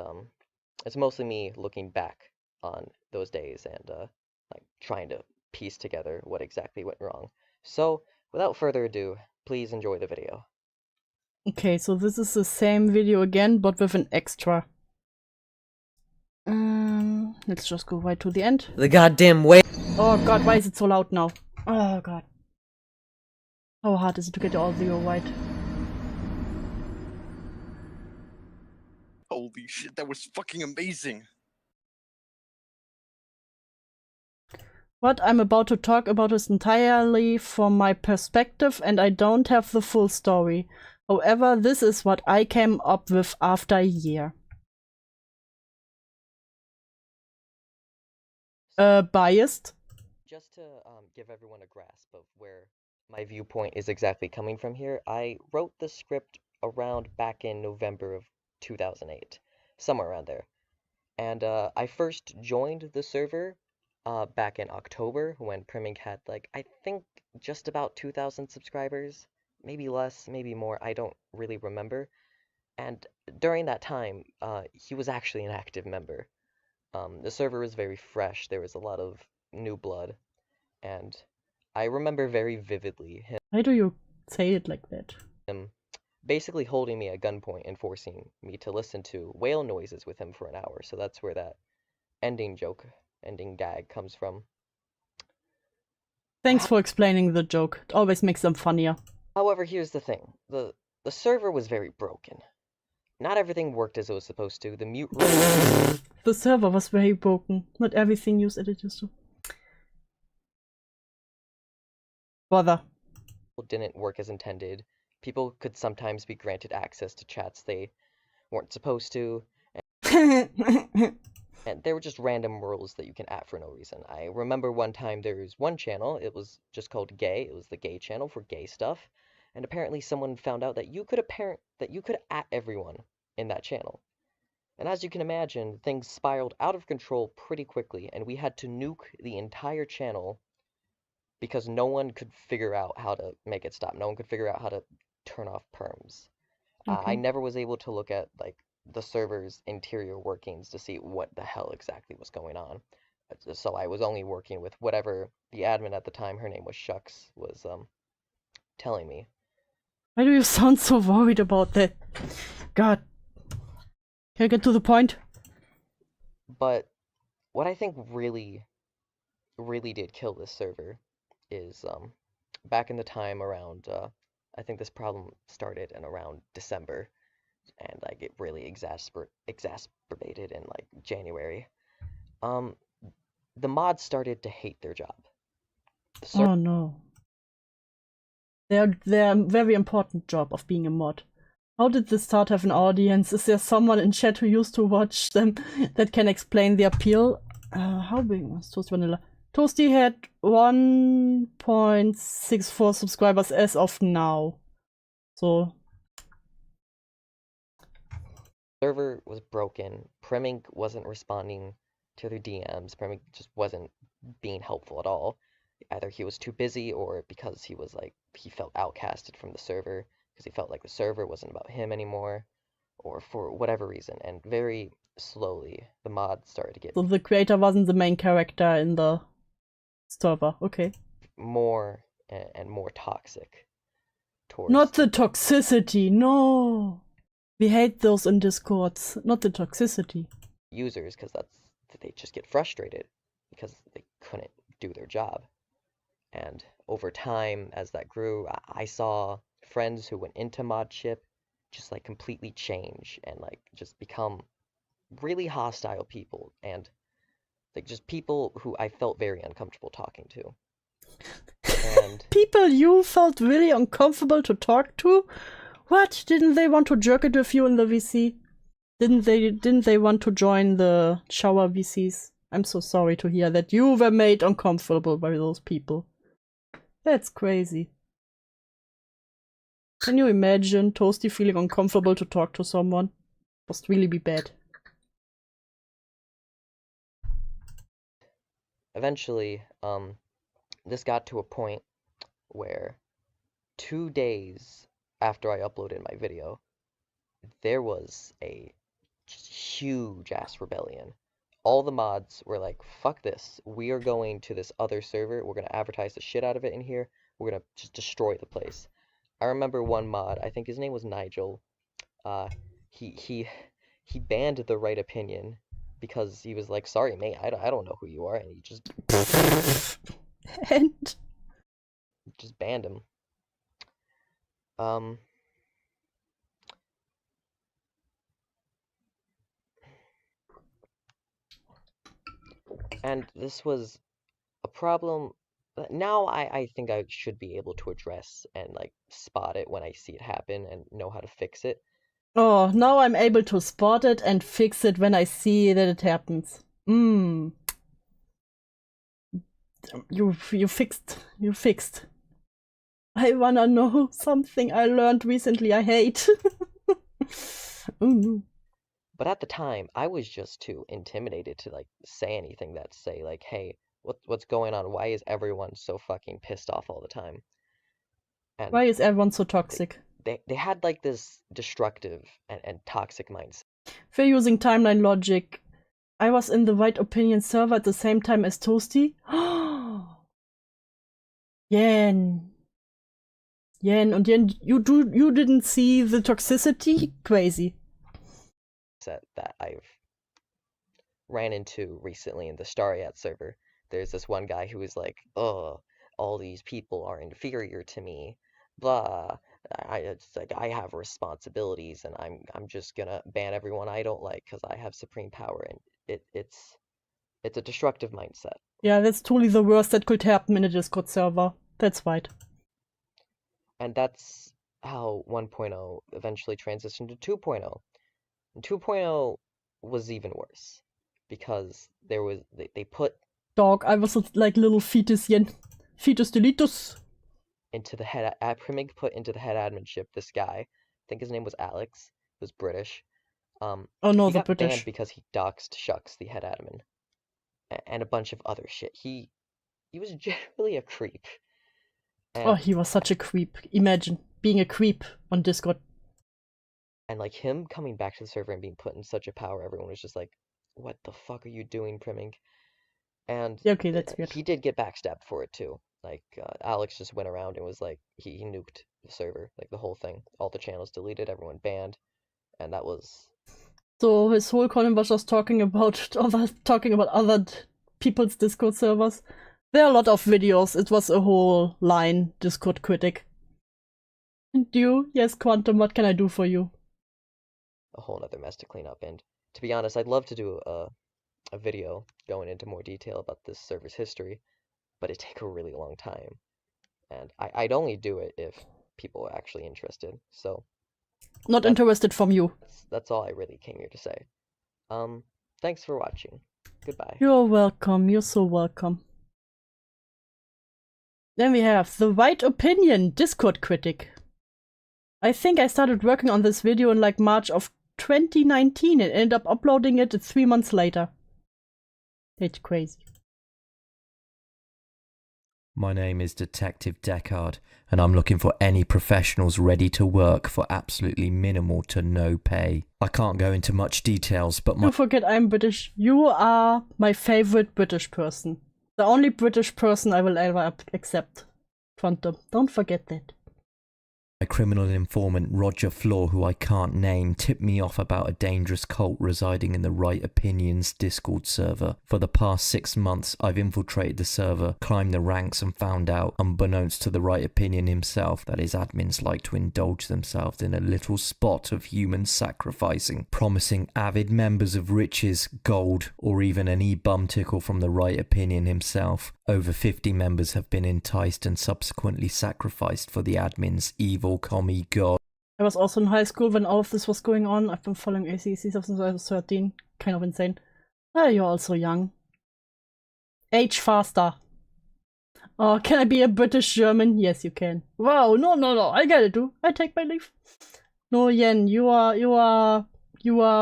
it's mostly me looking back on those days and, like, trying to piece together what exactly went wrong. So, without further ado, please enjoy the video. Okay, so this is the same video again, but with an extra. Let's just go right to the end. The goddamn way. Oh god, why is it so loud now? Oh god. How hard is it to get the audio right? Holy shit, that was fucking amazing. What I'm about to talk about is entirely from my perspective and I don't have the full story. However, this is what I came up with after a year. Biased? Just to give everyone a grasp of where my viewpoint is exactly coming from here, I wrote the script around back in November of 2008, somewhere around there. And I first joined the server back in October when Primming had, like, I think just about 2,000 subscribers, maybe less, maybe more, I don't really remember. And during that time, he was actually an active member. The server was very fresh, there was a lot of new blood, and I remember very vividly Why do you say it like that? him basically holding me at gunpoint and forcing me to listen to whale noises with him for an hour. So that's where that ending gag comes from. Thanks for explaining the joke. It always makes them funnier. However, here's the thing. The server was very broken. Not everything worked as it was supposed to. The mute The server was very broken. Not everything used it used to. Bother. didn't work as intended. People could sometimes be granted access to chats they weren't supposed to. And there were just random rules that you can add for no reason. I remember one time there was one channel, it was just called Gay. It was the gay channel for gay stuff. And apparently someone found out that you could at everyone in that channel. And as you can imagine, things spiraled out of control pretty quickly, and we had to nuke the entire channel because no one could figure out how to make it stop. No one could figure out how to turn off perms. Okay. I never was able to look at, like, the server's interior workings to see what the hell exactly was going on. So I was only working with whatever the admin at the time, her name was Shucks, was telling me. Why do you sound so worried about that? God. Can I get to the point? But what I think really did kill this server is back in the time around, I think this problem started in around December, and like it really exacerbated in like January. The mods started to hate their job. Oh no. Their very important job of being a mod. How did this start have an audience? Is there someone in chat who used to watch them that can explain the appeal? How big was ToastyVanilla? Toasty had 1.64 subscribers as of now. So server was broken. Primming wasn't responding to their DMs. Primming just wasn't being helpful at all. Either he was too busy or because he was like, he felt outcasted from the server because he felt like the server wasn't about him anymore, or for whatever reason. And very slowly the mods started to get the creator wasn't the main character in the server. Okay. more and more toxic towards Not the toxicity, no. We hate those in Discords, not the toxicity. users, because that's they just get frustrated because they couldn't do their job. And over time, as that grew, I saw friends who went into modship just like completely change and like just become really hostile people, and like just people who I felt very uncomfortable talking to. And People you felt really uncomfortable to talk to? What? Didn't they want to jerk it with you in the VC? Didn't they want to join the shower VCs? I'm so sorry to hear that you were made uncomfortable by those people. That's crazy. Can you imagine Toasty feeling uncomfortable to talk to someone? Must really be bad. eventually, this got to a point where 2 days after I uploaded my video, there was a huge ass rebellion. All the mods were like, fuck this, we are going to this other server, we're going to advertise the shit out of it in here, we're going to just destroy the place. I remember one mod, I think his name was Nigel, he banned the right opinion because he was like, sorry mate, I don't know who you are, and he just And just banned him. And this was a problem that now I think I should be able to address and like spot it when I see it happen and know how to fix it. oh, now I'm able to spot it and fix it when I see that it happens. You fixed. I wanna know something I learned recently I hate. Oh no. But at the time, I was just too intimidated to like say anything that say like, hey, what's going on? Why is everyone so fucking pissed off all the time? And Why is everyone so toxic? they had like this destructive and toxic mindset. If you're using timeline logic, I was in the right opinion server at the same time as Toasty. Yen, and Yen, you didn't see the toxicity? Crazy. That I've ran into recently in the Stariat server. There's this one guy who was like, oh, all these people are inferior to me, blah. It's like I have responsibilities and I'm just gonna ban everyone I don't like because I have supreme power, and it's a destructive mindset. Yeah, that's totally the worst that could happen in a Discord server. That's right. And that's how 1.0 eventually transitioned to 2.0. And 2.0 was even worse because there was they put Dog, I was like little fetus Yen. Fetus deletus. into the head Primig put into the head adminship this guy. I think his name was Alex. He was British. Oh no, he the got British. banned because he doxed Shucks, the head admin, and a bunch of other shit. He was generally a creep. And, oh, he was such a creep. Imagine being a creep on Discord. And like him coming back to the server and being put in such a power, everyone was just like, what the fuck are you doing, Primig? And Yeah, okay, that's weird. He did get backstabbed for it too. Like Alex just went around and was like, he nuked the server, like the whole thing. All the channels deleted, everyone banned, and that was. So his whole content was just talking about other people's Discord servers. There are a lot of videos. It was a whole line, Discord critic. And you? Yes, Quantum, what can I do for you? A whole nother mess to clean up, and to be honest, I'd love to do a video going into more detail about this server's history, but it'd take a really long time, and I'd only do it if people are actually interested, so... Not interested from you. That's all I really came here to say. Thanks for watching. Goodbye. You're welcome, you're so welcome. Then we have the Right Opinion Discord critic. I think I started working on this video in like March of 2019 and ended up uploading it 3 months later. It's crazy. My name is Detective Deckard, and I'm looking for any professionals ready to work for absolutely minimal to no pay. I can't go into much details, but Don't forget I'm British. You are my favorite British person. The only British person I will ever accept. Quantum. Don't forget that. A criminal informant, Roger Floor, who I can't name, tipped me off about a dangerous cult residing in the Right Opinions Discord server. For the past 6 months, I've infiltrated the server, climbed the ranks, and found out, unbeknownst to the Right Opinion himself, that his admins like to indulge themselves in a little spot of human sacrificing, promising avid members of riches, gold, or even an e-bum tickle from the Right Opinion himself. Over 50 members have been enticed and subsequently sacrificed for the admin's evil commie god. I was also in high school when all of this was going on. I've been following ACC since I was 13. Kind of insane. Ah, you're also young. Age faster. Oh, can I be a British German? Yes, you can. Wow, no, I get it, too. I take my leave. No, Yen, you are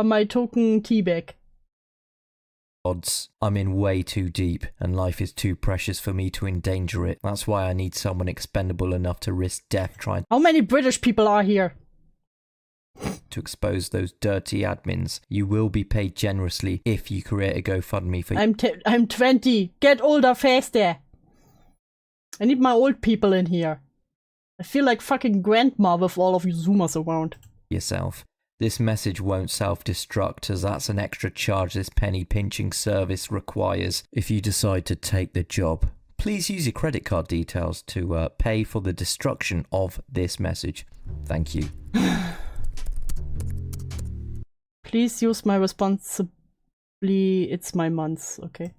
my token teabag. Odds. I'm in way too deep, and life is too precious for me to endanger it. That's why I need someone expendable enough to risk death trying How many British people are here? to expose those dirty admins. You will be paid generously if you create a GoFundMe for I'm 20. Get older faster. I need my old people in here. I feel like fucking grandma with all of you Zoomers around. yourself. This message won't self-destruct, as that's an extra charge this penny-pinching service requires if you decide to take the job. Please use your credit card details to pay for the destruction of this message. Thank you. Please use my responsibly. It's my months, okay?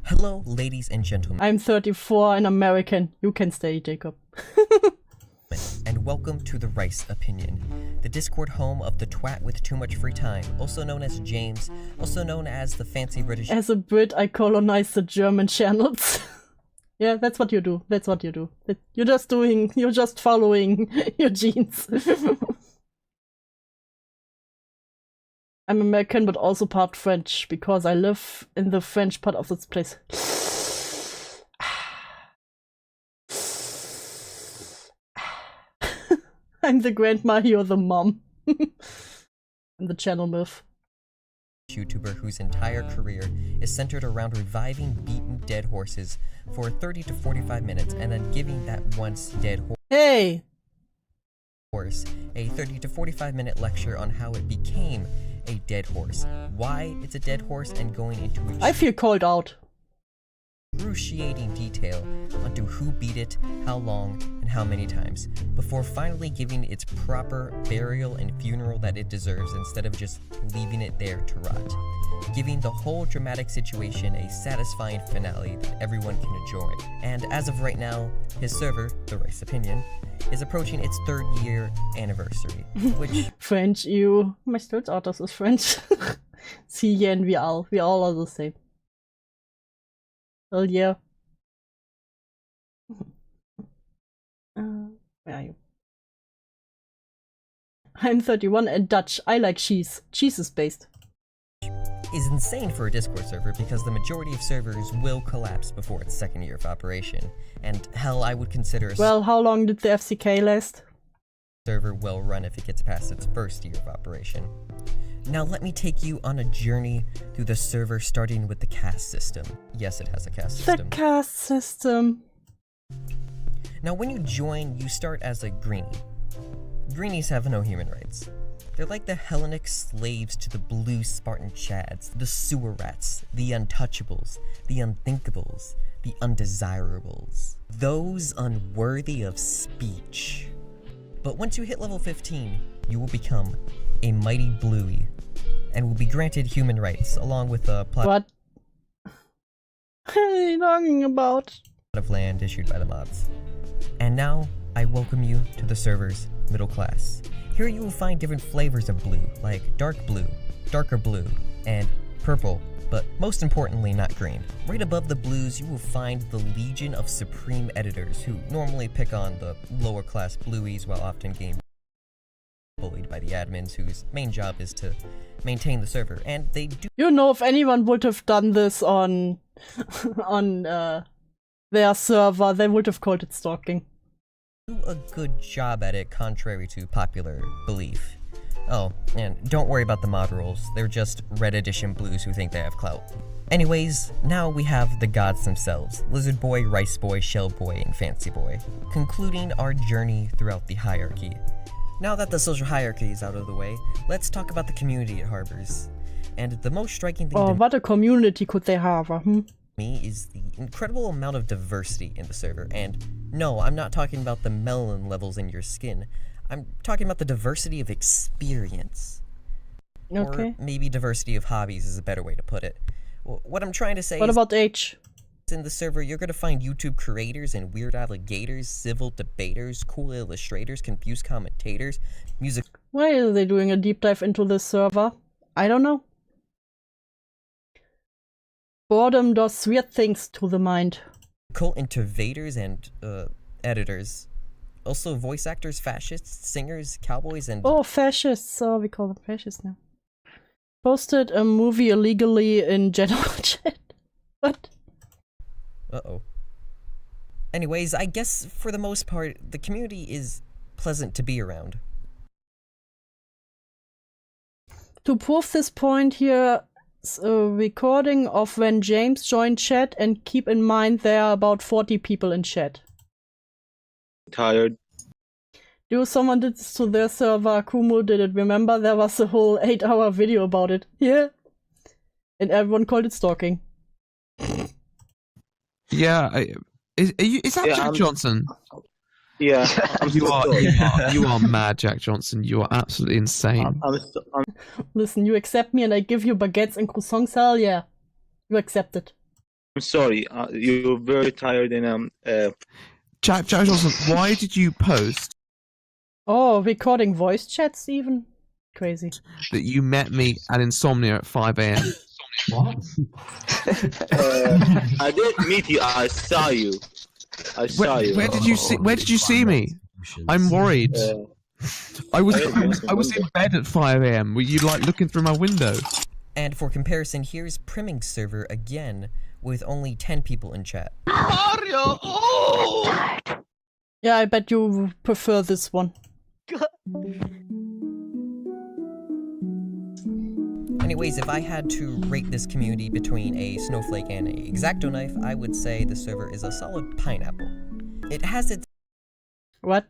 Hello, ladies and gentlemen. I'm 34 and American. You can stay, Jacob. And welcome to the Rice Opinion, the Discord home of the twat with too much free time, also known as James, also known as the fancy British. As a Brit, I colonize the German channels. Yeah, that's what you do. That's what you do. You're just following your genes. I'm American, but also part French, because I live in the French part of this place. I'm the grandma, you're the mom. I'm the channel myth. YouTuber whose entire career is centered around reviving beaten dead horses for 30 to 45 minutes and then giving that once dead horse a 30 to 45 minute lecture on how it became a dead horse, why it's a dead horse, and going into I feel called out. Excruciating detail onto who beat it, how long, and how many times, before finally giving its proper burial and funeral that it deserves instead of just leaving it there to rot, giving the whole dramatic situation a satisfying finale that everyone can enjoy. And as of right now, his server, The Rice Opinion, is approaching its 3rd year anniversary, which... French, you. My third artist is French. See, Yen, we all are the same. Hell yeah. Where are you? I'm 31 and Dutch. I like cheese. Cheese is based. Is insane for a Discord server because the majority of servers will collapse before its 2nd year of operation. And hell, I would consider well, how long did the FCK last? Server well run if it gets past its 1st year of operation. Now let me take you on a journey through the server, starting with the caste system. Yes, it has a caste system. The caste system. Now when you join, you start as a greenie. Greenies have no human rights. They're like the Hellenic slaves to the blue Spartan chads, the sewer rats, the untouchables, the unthinkables, the undesirables. Those unworthy of speech. But once you hit level 15, you will become a mighty bluey, and will be granted human rights, along with a plot what are you talking about? of land issued by the mods. And now, I welcome you to the server's middle class. Here you will find different flavors of blue, like dark blue, darker blue, and purple, but most importantly not green. Right above the blues, you will find the legion of supreme editors who normally pick on the lower class blueies while often getting bullied by the admins whose main job is to maintain the server, and they do. You know, if anyone would have done this on their server, they would have called it stalking. Do a good job at it, contrary to popular belief. Oh, and don't worry about the mod rules. They're just Red Edition blues who think they have clout. Anyways, now we have the gods themselves, Lizard Boy, Rice Boy, Shell Boy, and Fancy Boy, concluding our journey throughout the hierarchy. Now that the social hierarchy is out of the way, let's talk about the community it harbors. And the most striking thing to what a community could they have, me is the incredible amount of diversity in the server. And no, I'm not talking about the melanin levels in your skin. I'm talking about the diversity of experience. Okay. Or maybe diversity of hobbies is a better way to put it. What I'm trying to say What is, about age? in the server, you're gonna find YouTube creators and weird alligators, civil debaters, cool illustrators, confused commentators, music. Why are they doing a deep dive into this server? I don't know. Boredom does weird things to the mind. Cult intervaders and editors. Also voice actors, fascists, singers, cowboys, and Oh, fascists. Oh, we call them fascists now. Posted a movie illegally in general chat. What? uh-oh. Anyways, I guess for the most part, the community is pleasant to be around. To prove this point here, a recording of when James joined chat, and keep in mind there are about 40 people in chat. Tired. Someone did this to their server, Kumu did it, remember? There was a whole 8-hour video about it. Yeah. And everyone called it stalking. Yeah, is that Yeah, Jack Johnson? Yeah, you are mad, Jack Johnson. You are absolutely insane. Listen, you accept me and I give you baguettes and croissants, hell yeah. You accept it. I'm sorry, you're very tired and Jack Johnson, why did you post Oh, recording voice chats even? Crazy. that you met me at Insomnia at 5 AM? What? I didn't meet you. I saw you. Where did you see me? I'm worried. I was in bed at 5 AM. Were you like looking through my window? And for comparison, here's Primming's server again, with only 10 people in chat. Mario! Oh! Yeah, I bet you prefer this one. Anyways, if I had to rate this community between a snowflake and a X-Acto knife, I would say the server is a solid pineapple. It has its What?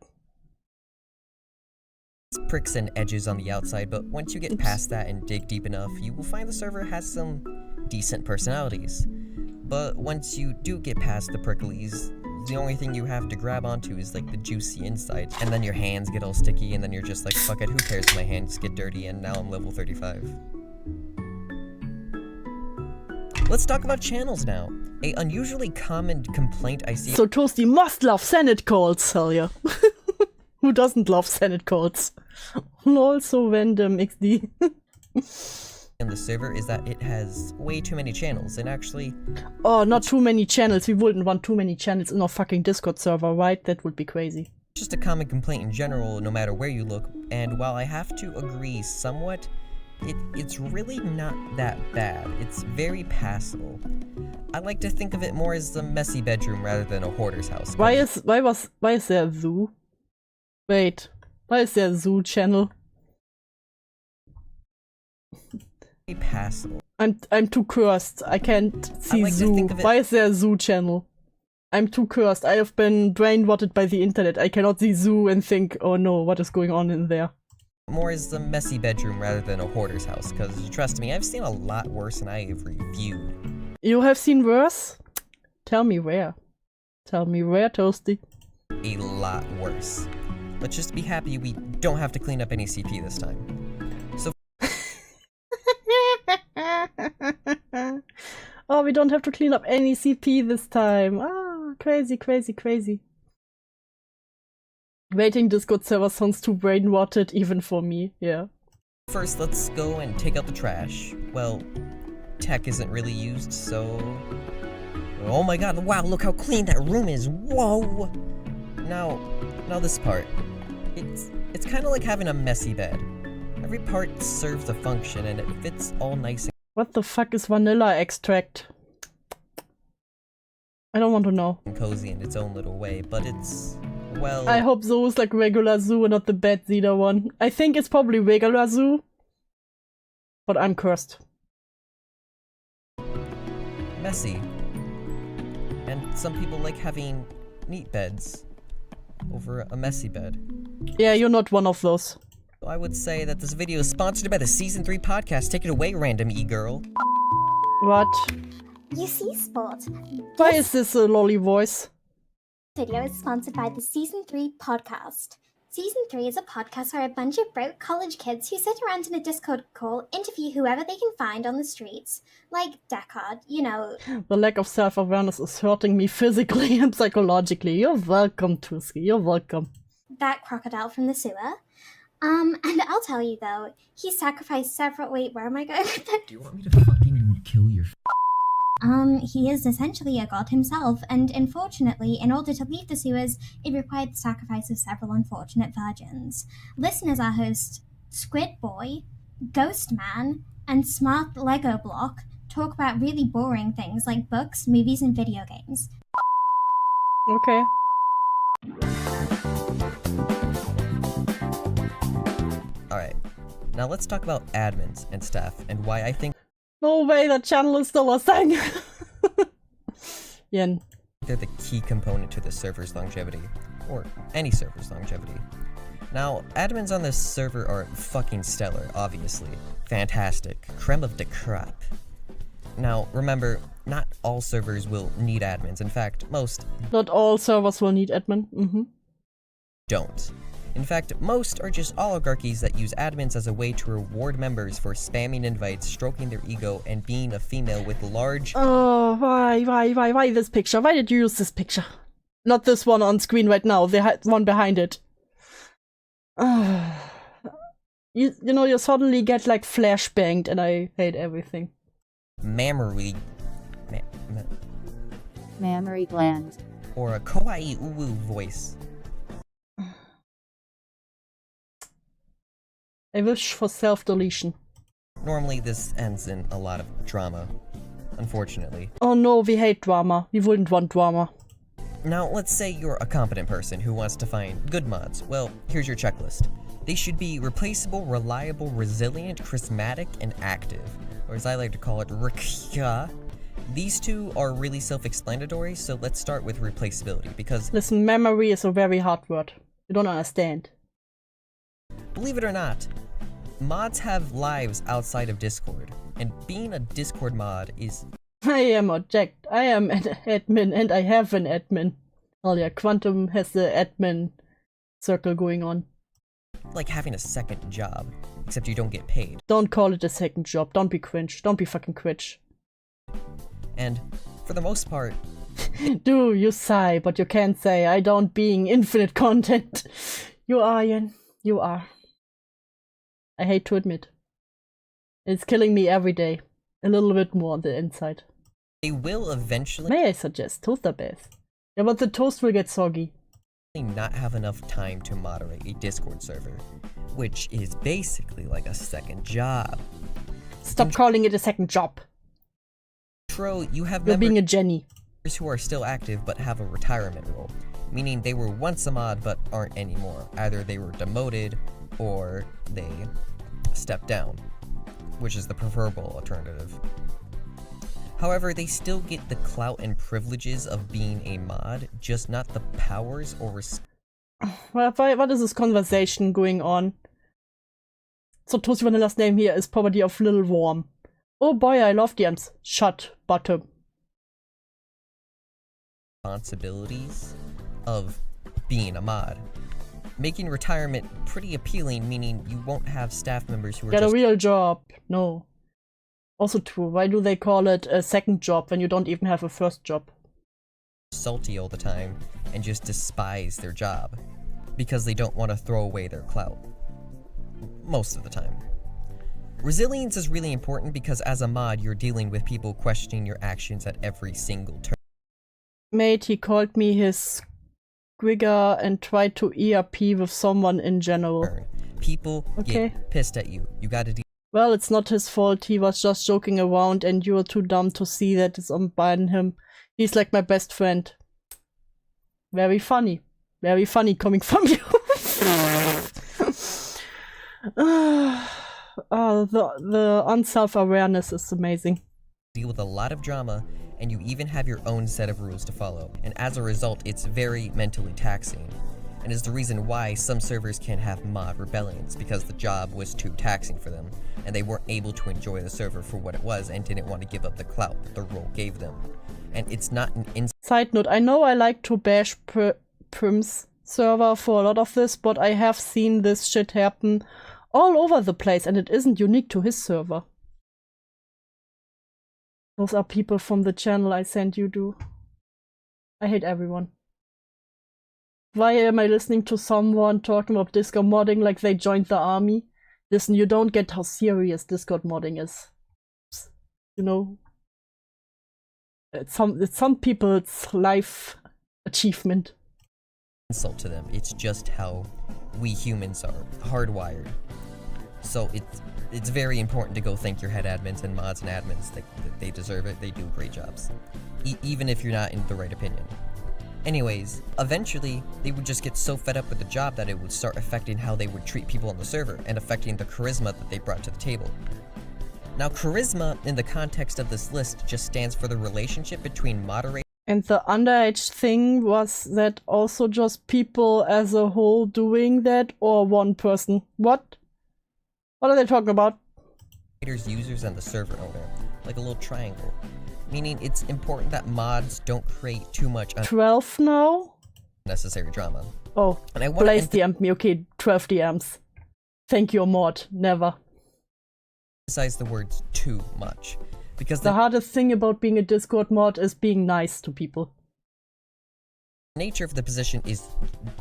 pricks and edges on the outside, but once you get past that and dig deep enough, you will find the server has some decent personalities. But once you do get past the pricklies, the only thing you have to grab onto is like the juicy inside, and then your hands get all sticky, and then you're just like, fuck it, who cares if my hands get dirty, and now I'm level 35. Let's talk about channels now. A unusually common complaint I see— So Toasty must love Senate calls, hell yeah. Who doesn't love Senate calls? Also random XD. in the server is that it has way too many channels, and actually— Oh, not too many channels. We wouldn't want too many channels in our fucking Discord server, right? That would be crazy. just a common complaint in general, no matter where you look, and while I have to agree somewhat, it's really not that bad. It's very passable. I like to think of it more as a messy bedroom rather than a hoarder's house. Why is there a zoo? Wait, why is there a zoo channel? Passable. I'm too cursed. I can't see like zoo. Why is there a zoo channel? I'm too cursed. I have been brainwashed by the internet. I cannot see zoo and think, oh no, what is going on in there? More as a messy bedroom rather than a hoarder's house, because trust me, I've seen a lot worse and I have reviewed. You have seen worse? Tell me where. Tell me where, Toasty. A lot worse. Let's just be happy we don't have to clean up any CP this time. So oh, we don't have to clean up any CP this time. Ah, crazy, crazy, crazy. Waiting Discord server sounds too brainwashed even for me, yeah. first, let's go and take out the trash. Well, tech isn't really used, so... Oh my god, wow, look how clean that room is, whoa! Now this part. It's kind of like having a messy bed. Every part serves a function and it fits all nice and what the fuck is vanilla extract? I don't want to know. cozy in its own little way, but it's Well, I hope Zoo is like regular Zoo and not the bad Zeta one. I think it's probably regular Zoo, but I'm cursed. messy. And some people like having neat beds over a messy bed. Yeah, you're not one of those. So I would say that this video is sponsored by the Season 3 podcast. Take it away, random e-girl. What? You see, Sport. Why is this a lolly voice? This video is sponsored by the Season 3 podcast. Season 3 is a podcast where a bunch of broke college kids who sit around in a Discord call interview whoever they can find on the streets. Like Deckard, you know. The lack of self-awareness is hurting me physically and psychologically. You're welcome, Tusky. You're welcome. That crocodile from the sewer. And I'll tell you though, he sacrificed several— wait, where am I going with this? Do you want me to fucking kill your He is essentially a god himself, and unfortunately, in order to leave the sewers, it required the sacrifice of several unfortunate virgins. Listen as our host, Squid Boy, Ghost Man, and Smart Lego Block talk about really boring things like books, movies, and video games. Okay. Alright, now let's talk about admins and stuff and why I think No way, that channel is still a thing. Yen. they're the key component to the server's longevity, or any server's longevity. Now, admins on this server are fucking stellar, obviously. Fantastic. Creme of the crop. Now, remember, not all servers will need admins. In fact, most Not all servers will need admin. don't. In fact, most are just oligarchies that use admins as a way to reward members for spamming invites, stroking their ego, and being a female with large— Oh, why this picture? Why did you use this picture? Not this one on screen right now, the one behind it. You know, you suddenly get like flashbanged and I hate everything. mammary Mammary gland. or a kawaii uwu voice. I wish for self-deletion. Normally this ends in a lot of drama, unfortunately. Oh no, we hate drama. We wouldn't want drama. Now, let's say you're a competent person who wants to find good mods. Well, here's your checklist. They should be replaceable, reliable, resilient, charismatic, and active. Or as I like to call it, RKA. These two are really self-explanatory, so let's start with replaceability, because— Listen, memory is a very hard word. You don't understand. believe it or not, mods have lives outside of Discord, and being a Discord mod is— I am object. I am an admin and I have an admin. Oh yeah, Quantum has the admin circle going on. like having a second job, except you don't get paid. Don't call it a second job. Don't be cringe. Don't be fucking cringe. And for the most part— Do you sigh, but you can't say I don't being infinite content. You are, Yen. You are. I hate to admit. It's killing me every day. A little bit more on the inside. they will eventually— May I suggest toaster bath? Yeah, but the toast will get soggy. not have enough time to moderate a Discord server, which is basically like a second job. Stop calling it a second job. Intro, you have You're being a members Jenny. who are still active but have a retirement role, meaning they were once a mod but aren't anymore. Either they were demoted or they stepped down, which is the preferable alternative. However, they still get the clout and privileges of being a mod, just not the powers or What is this conversation going on? So ToastyVanilla's name here is property of Little Worm. Oh boy, I love DMs. Shut, bottom. responsibilities of being a mod, making retirement pretty appealing, meaning you won't have staff members who are Get a just real job. No. Also true, why do they call it a second job when you don't even have a first job? salty all the time and just despise their job because they don't want to throw away their clout. Most of the time. Resilience is really important because as a mod, you're dealing with people questioning your actions at every single turn. Mate, he called me his squigger and tried to ERP with someone in general. People get pissed at you. You gotta deal. Well, it's not his fault. He was just joking around and you're too dumb to see that it's on him. He's like my best friend. Very funny. Very funny coming from you. The unself-awareness is amazing. Deal with a lot of drama, and you even have your own set of rules to follow, and as a result, it's very mentally taxing, and is the reason why some servers can have mod rebellions, because the job was too taxing for them, and they weren't able to enjoy the server for what it was, and didn't want to give up the clout that the role gave them. And it's not an Side note, I know I like to bash Prim's server for a lot of this, but I have seen this shit happen all over the place, and it isn't unique to his server. Those are people from the channel I sent you to. I hate everyone. Why am I listening to someone talking about Discord modding like they joined the army? Listen, you don't get how serious Discord modding is. You know? It's some people's life achievement. Insult to them. It's just how we humans are hardwired. So it's very important to go thank your head admins and mods and admins. They deserve it. They do great jobs. Even if you're not in the right opinion. Anyways, eventually, they would just get so fed up with the job that it would start affecting how they would treat people on the server and affecting the charisma that they brought to the table. Now, charisma, in the context of this list, just stands for the relationship between moderators. And the underage thing, was that also just people as a whole doing that, or one person? What? What are they talking about? Users, and the server owner, like a little triangle. Meaning it's important that mods don't create too much 12 now? unnecessary drama. Oh, and I Blaze DM'd me. Okay, 12 DMs. Thank you, mod. Never. Emphasize the words too much. Because the hardest thing about being a Discord mod is being nice to people. The nature of the position is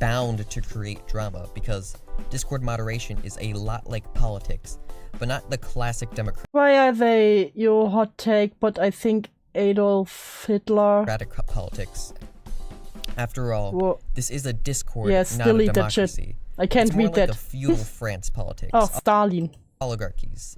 bound to create drama, because Discord moderation is a lot like politics, but not the classic democratic. Why are they your hot take, but I think Adolf Hitler? Politics. After all, whoa. This is a Discord, yes, not a delete democracy. That shit. I can't read that. It's more like a feudal France politics. Oh, Stalin. Oligarchies,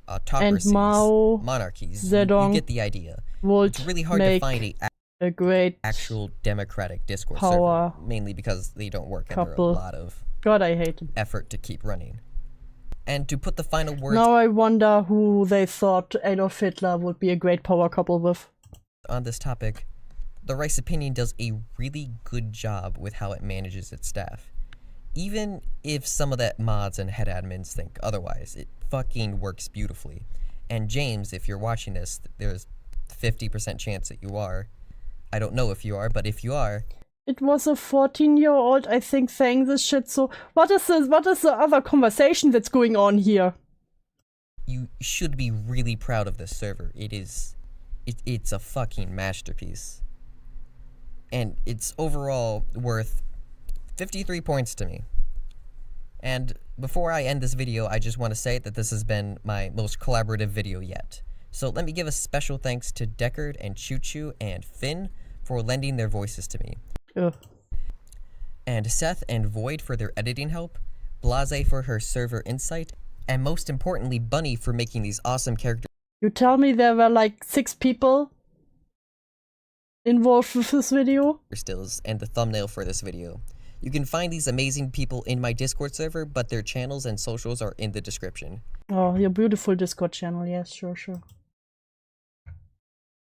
autocracies, and Mao, monarchies. Zedong, you get the idea. Would it's really hard to find a great actual democratic Discord power server, mainly because they don't work under a lot of I hate them. effort to keep running. And to put the final words now I wonder who they thought Adolf Hitler would be a great power couple with. On this topic, the Rice Opinion does a really good job with how it manages its staff. Even if some of that mods and head admins think otherwise, it fucking works beautifully. And James, if you're watching this, there's 50% chance that you are. I don't know if you are, but if you are... It was a 14-year-old, I think, saying this shit, so what is the other conversation that's going on here? You should be really proud of this server. It's a fucking masterpiece. And it's overall worth 53 points to me. And before I end this video, I just want to say that this has been my most collaborative video yet. So let me give a special thanks to Deckard and Choo Choo and Finn for lending their voices to me. Ugh. And Seth and Void for their editing help, Blase for her server insight, and most importantly Bunny for making these awesome characters. You tell me there were like 6 people involved with this video? Stills and the thumbnail for this video. You can find these amazing people in my Discord server, but their channels and socials are in the description. Oh, your beautiful Discord channel, yes, sure.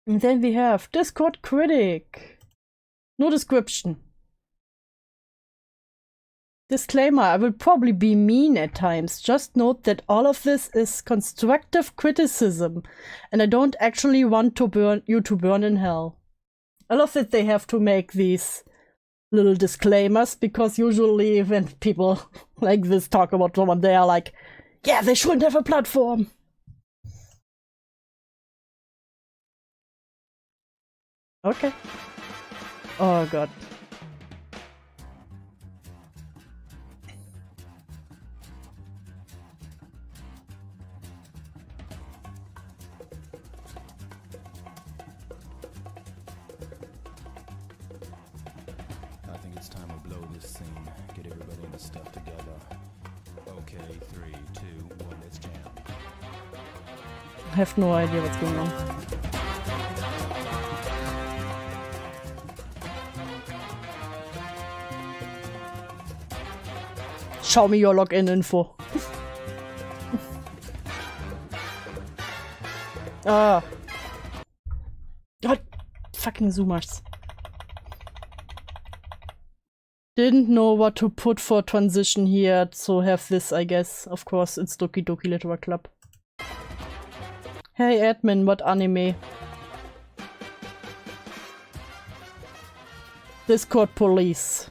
And then we have Discord Critic. No description. Disclaimer, I will probably be mean at times. Just note that all of this is constructive criticism, and I don't actually want to burn in hell. I love that they have to make these little disclaimers, because usually when people like this talk about someone, they are like, yeah, they shouldn't have a platform. Okay. Oh god. I think it's time to blow this scene. Get everybody in the stuff together. Okay, 3, 2, 1, let's jam. I have no idea what's going on. Show me your login info. Ah. God, fucking Zoomers. Didn't know what to put for transition here, so have this, I guess. Of course, it's Doki Doki Literature Club. Hey admin, what anime? Discord police.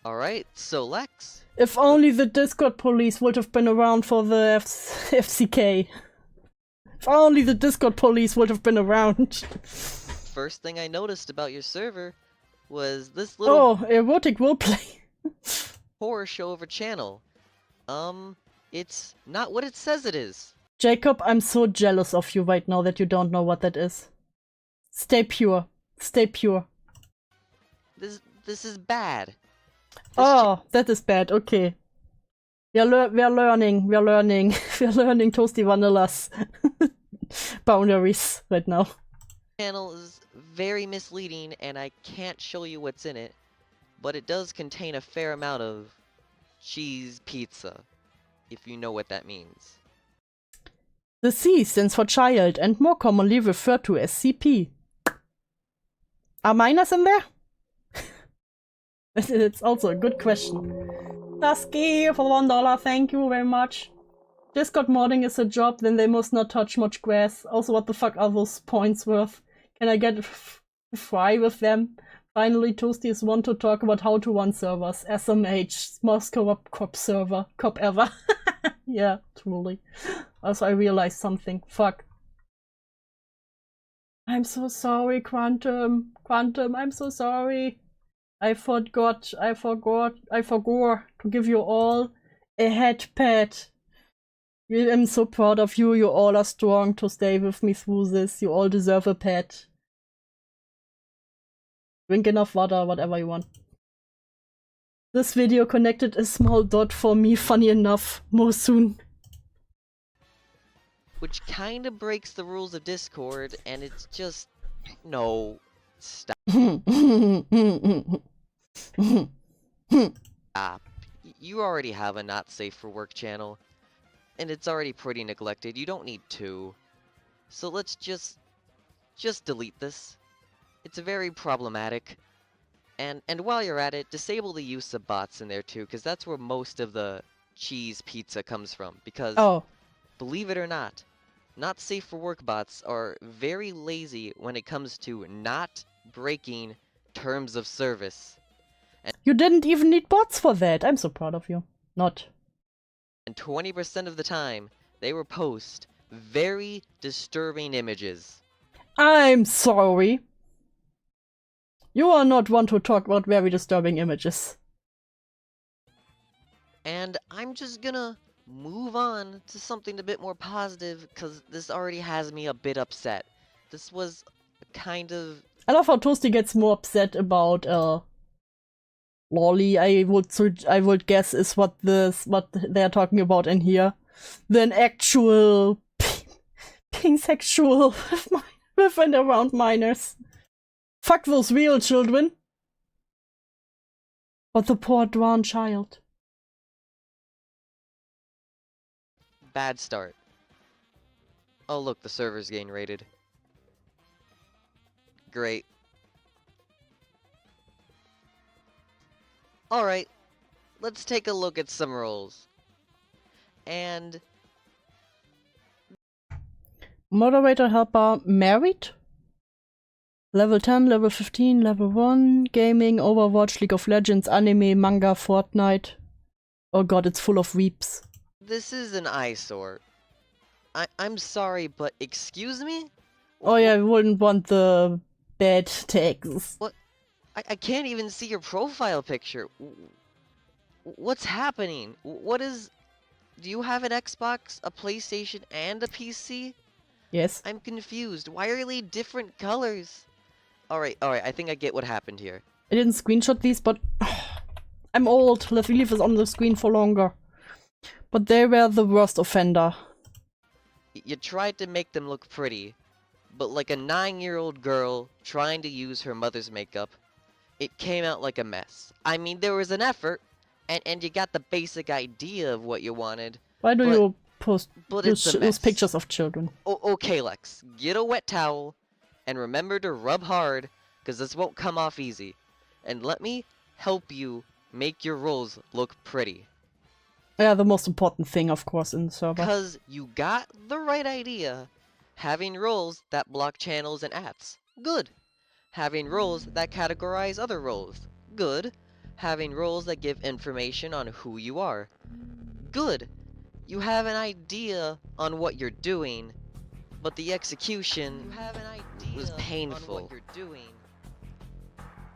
Alright, so Lex. If only the Discord police would have been around for the FCK. If only the Discord police would have been around. First thing I noticed about your server was this little erotic roleplay. horror show of a channel. It's not what it says it is. Jacob, I'm so jealous of you right now that you don't know what that is. Stay pure. Stay pure. This is bad. That is bad. Okay. We're learning. We're learning ToastyVanilla's boundaries right now. Channel is very misleading and I can't show you what's in it, but it does contain a fair amount of cheese pizza, if you know what that means. The C stands for child and more commonly referred to as CP. Are minors in there? It's also a good question. Dusky for $1, thank you very much. Discord modding is a job, then they must not touch much grass. Also, what the fuck are those points worth? Can I get fry with them? Finally, Toasties want to talk about how to run servers. SMH, most corrupt cop server. Cop ever. Yeah, truly. Also, I realized something. Fuck. I'm so sorry, Quantum. Quantum, I'm so sorry. I forgot to give you all a head pat. I'm so proud of you. You all are strong to stay with me through this. You all deserve a pat. Drink enough water, whatever you want. This video connected a small dot for me, funny enough. More soon. Which kinda breaks the rules of Discord, and it's just... No. Stop. Stop. You already have a not safe for work channel. And it's already pretty neglected. You don't need two. So let's just delete this. It's very problematic. And while you're at it, disable the use of bots in there too, because that's where most of the cheese pizza comes from. Because, believe it or not safe for work bots are very lazy when it comes to not breaking terms of service. And you didn't even need bots for that. I'm so proud of you. Not. And 20% of the time, they will post very disturbing images. I'm sorry. You are not one to talk about very disturbing images. And I'm just gonna move on to something a bit more positive, because this already has me a bit upset. This was kind of... I love how Toasty gets more upset about, lolly, I would guess is what they're talking about in here, than actual being sexual with and around minors. Fuck those real children. But the poor drowned child. Bad start. Oh look, the server's getting raided. Great. Alright, let's take a look at some roles. And... Moderator helper married? Level 10, level 15, level 1, gaming, Overwatch, League of Legends, anime, manga, Fortnite. Oh god, it's full of weeps. This is an eyesore. I'm sorry, but excuse me? Oh yeah, I wouldn't want the bad tags. What? I can't even see your profile picture. What's happening? What is... Do you have an Xbox, a PlayStation, and a PC? Yes. I'm confused. Why are they different colors? Alright, I think I get what happened here. I didn't screenshot these, but... I'm old. Let's leave this on the screen for longer. But they were the worst offender. You tried to make them look pretty, but like a 9-year-old girl trying to use her mother's makeup, it came out like a mess. I mean, there was an effort, and you got the basic idea of what you wanted. Why do you post it's a those pictures of children? Okay, Lex, get a wet towel, and remember to rub hard, because this won't come off easy. And let me help you make your rolls look pretty. Yeah, the most important thing, of course, in the server. Because you got the right idea. Having roles that block channels and apps. Good. Having roles that categorize other roles. Good. Having roles that give information on who you are. Good. You have an idea on what you're doing, but the execution was painful.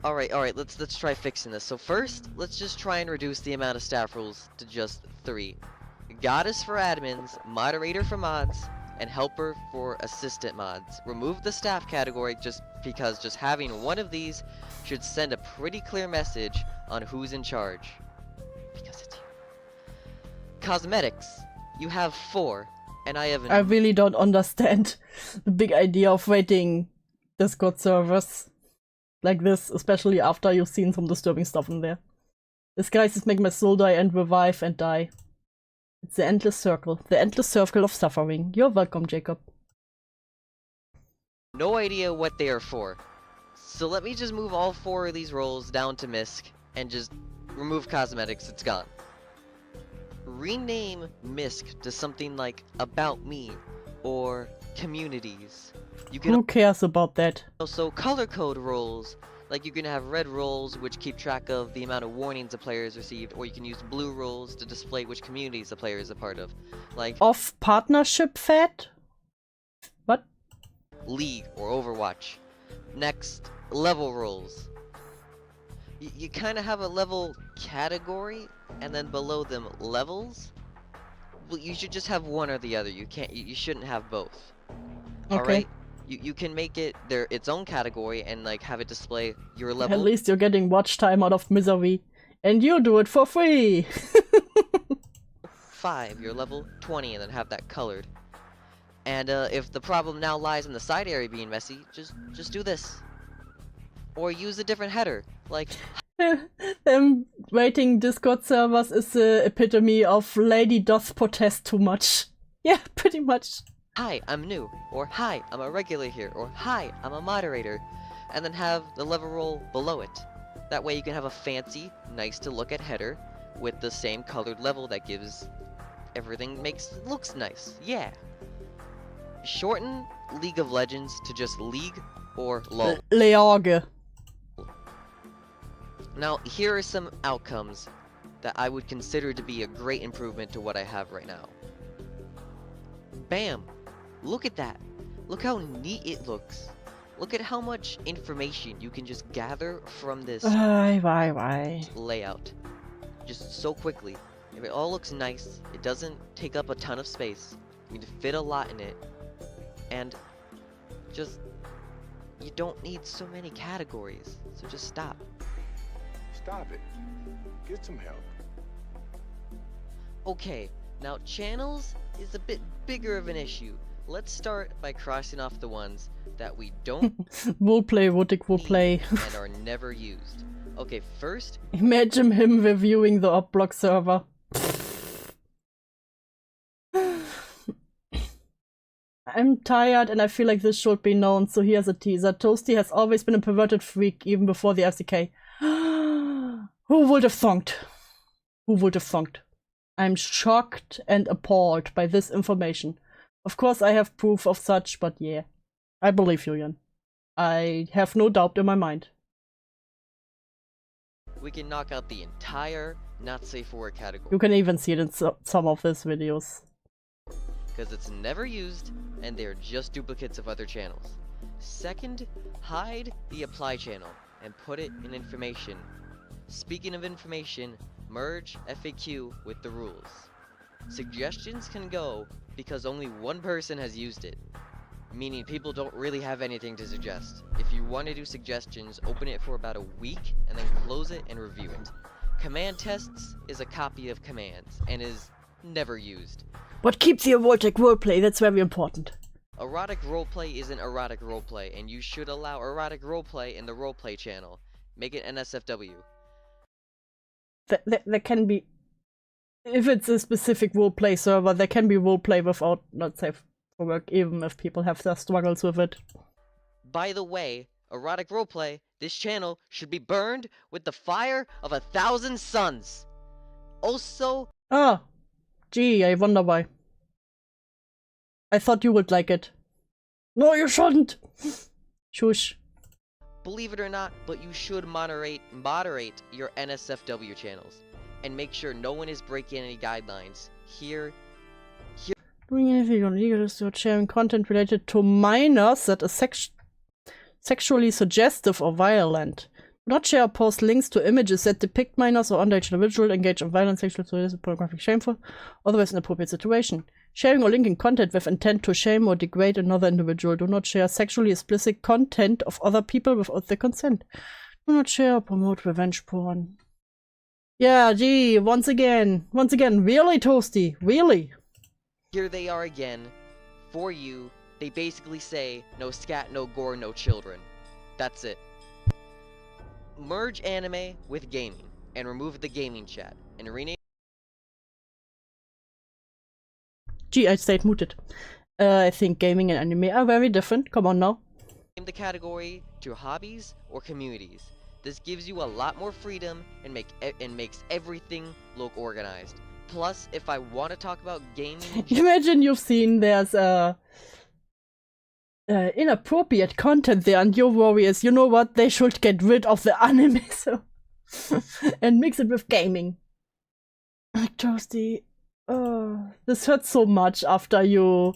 Alright, let's try fixing this. So first, let's just try and reduce the amount of staff roles to just 3. Goddess for admins, moderator for mods, and helper for assistant mods. Remove the staff category just because just having one of these should send a pretty clear message on who's in charge. Because it's you. Cosmetics. You have 4, and I have I really don't understand the big idea of rating Discord servers like this, especially after you've seen some disturbing stuff in there. This guy is making my soul die and revive and die. It's the endless circle. The endless circle of suffering. You're welcome, Jacob. No idea what they are for. So let me just move all 4 of these roles down to Misk and just remove cosmetics. It's gone. Rename Misk to something like About Me or Communities. You can Who cares about that? also color code roles. Like you can have red roles which keep track of the amount of warnings a player has received, or you can use blue roles to display which communities the player is a part of. Like Off partnership fed? What? League or Overwatch. Next, level roles. You kind of have a level category, and then below them levels. Well, you should just have one or the other. You shouldn't have both. Okay. Alright? You can make it its own category and like have it display your level. At least you're getting watch time out of misery. And you do it for free! 5, your level 20, and then have that colored. And if the problem now lies in the side area being messy, just do this. Or use a different header, like... Them rating Discord servers is the epitome of lady doth protest too much. Yeah, pretty much. Hi, I'm new, or hi, I'm a regular here, or hi, I'm a moderator. And then have the level role below it. That way you can have a fancy, nice to look at header with the same colored level that gives everything looks nice. Yeah. Shorten League of Legends to just League or LOL. Leorge. Now, here are some outcomes that I would consider to be a great improvement to what I have right now. Bam! Look at that! Look how neat it looks. Look at how much information you can just gather from this layout. Just so quickly. It all looks nice. It doesn't take up a ton of space. You can fit a lot in it. And just... you don't need so many categories. So just stop. Stop it. Get some help. Okay, now channels is a bit bigger of an issue. Let's start by crossing off the ones that we don't Roleplay, Rotic roleplay. and are never used. Okay, first... Imagine him reviewing the Upblock server. I'm tired and I feel like this should be known, so here's a teaser. Toasty has always been a perverted freak, even before the FCK. Who would have thought? Who would have thought? I'm shocked and appalled by this information. Of course I have proof of such, but yeah. I believe you, Jan. I have no doubt in my mind. We can knock out the entire not safe for work category. You can even see it in some of these videos. Because it's never used, and they're just duplicates of other channels. Second, hide the apply channel and put it in information. Speaking of information, merge FAQ with the rules. Suggestions can go because only one person has used it, meaning people don't really have anything to suggest. If you want to do suggestions, open it for about a week and then close it and review it. Command tests is a copy of commands and is never used. But keep the erotic roleplay, that's very important. Erotic roleplay isn't erotic roleplay, and you should allow erotic roleplay in the roleplay channel. Make it NSFW. There can be, if it's a specific roleplay server, there can be roleplay without not safe for work, even if people have their struggles with it. By the way, erotic roleplay, this channel should be burned with the fire of 1,000 suns. Also... Ah, gee, I wonder why. I thought you would like it. No, you shouldn't! Shush. Believe it or not, but you should moderate your NSFW channels. And make sure no one is breaking any guidelines. Here... Doing anything illegal is not sharing content related to minors that is sexually suggestive or violent. Do not share or post links to images that depict minors or underage individuals engaged in violent, sexual, pornographic, shameful, otherwise inappropriate situation. Sharing or linking content with intent to shame or degrade another individual. Do not share sexually explicit content of other people without their consent. Do not share or promote revenge porn. Yeah, gee, once again, really, Toasty, really? Here they are again. For you, they basically say, no scat, no gore, no children. That's it. Merge anime with gaming, and remove the gaming chat, and rename... Gee, I stayed muted. I think gaming and anime are very different. Come on now. Name the category to hobbies or communities. This gives you a lot more freedom and makes everything look organized. Plus, if I want to talk about gaming... Imagine you've seen there's inappropriate content there, and your worry is, you know what, they should get rid of the anime so and mix it with gaming. Toasty, this hurts so much after you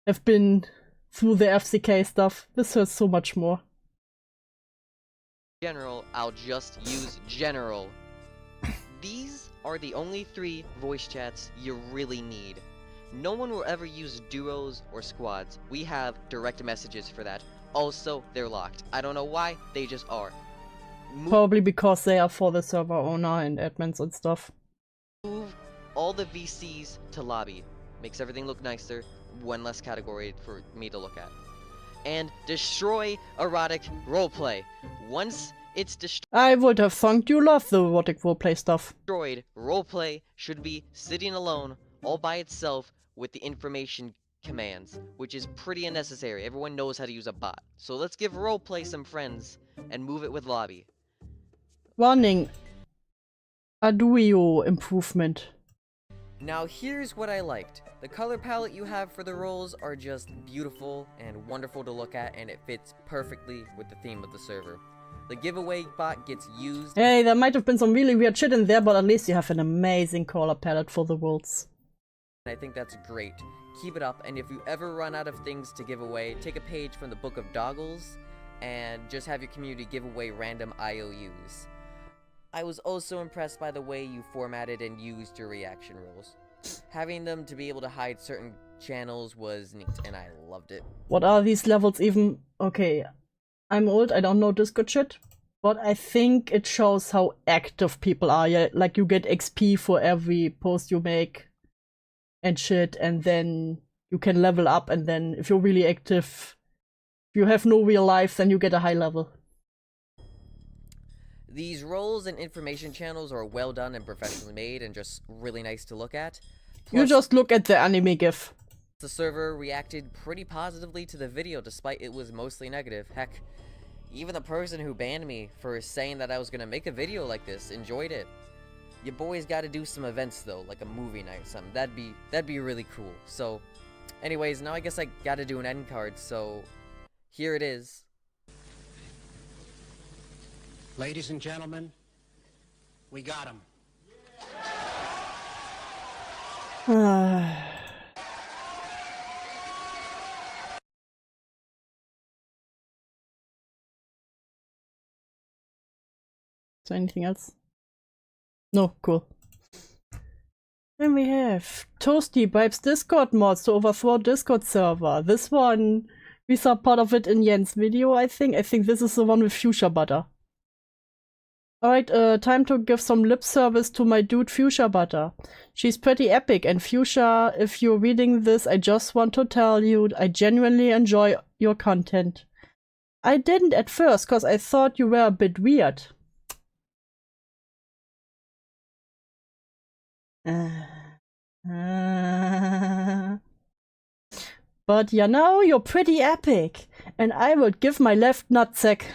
have been through the FCK stuff. This hurts so much more. General, I'll just use general. These are the only 3 voice chats you really need. No one will ever use duos or squads. We have direct messages for that. Also, they're locked. I don't know why, they just are. Probably because they are for the server owner and admins and stuff. Move all the VCs to lobby. Makes everything look nicer. One less category for me to look at. And destroy erotic roleplay. Once it's destroyed... I would have thought you loved the erotic roleplay stuff. Roleplay should be sitting alone, all by itself, with the information commands, which is pretty unnecessary. Everyone knows how to use a bot. So let's give roleplay some friends, and move it with lobby. Warning. Aduio improvement. Now here's what I liked. The color palette you have for the roles are just beautiful and wonderful to look at, and it fits perfectly with the theme of the server. The giveaway bot gets used... Hey, there might have been some really weird shit in there, but at least you have an amazing color palette for the roles. I think that's great. Keep it up, and if you ever run out of things to give away, take a page from the Book of Doggles, and just have your community give away random IOUs. I was also impressed by the way you formatted and used your reaction rules. Having them to be able to hide certain channels was neat, and I loved it. What are these levels even? Okay, I'm old, I don't know Discord shit, but I think it shows how active people are. Yeah, like you get XP for every post you make and shit, and then you can level up, and then if you're really active, if you have no real life, then you get a high level. These roles and information channels are well done and professionally made and just really nice to look at. Plus, you just look at the anime gif. The server reacted pretty positively to the video despite it was mostly negative. Heck, even the person who banned me for saying that I was gonna make a video like this enjoyed it. Your boys gotta do some events though, like a movie night or something. That'd be really cool. So, anyways, now I guess I gotta do an end card, so here it is. Ladies and gentlemen, we got him. Is there anything else? No, cool. Then we have Toasty bribes Discord mods to overthrow Discord server. This one, we saw part of it in Jens' video, I think. I think this is the one with Fuchsia Butter. Alright, time to give some lip service to my dude Fuchsia Butter. She's pretty epic, and Fuchsia, if you're reading this, I just want to tell you, I genuinely enjoy your content. I didn't at first, cause I thought you were a bit weird. But you know, you're pretty epic, and I would give my left nutsack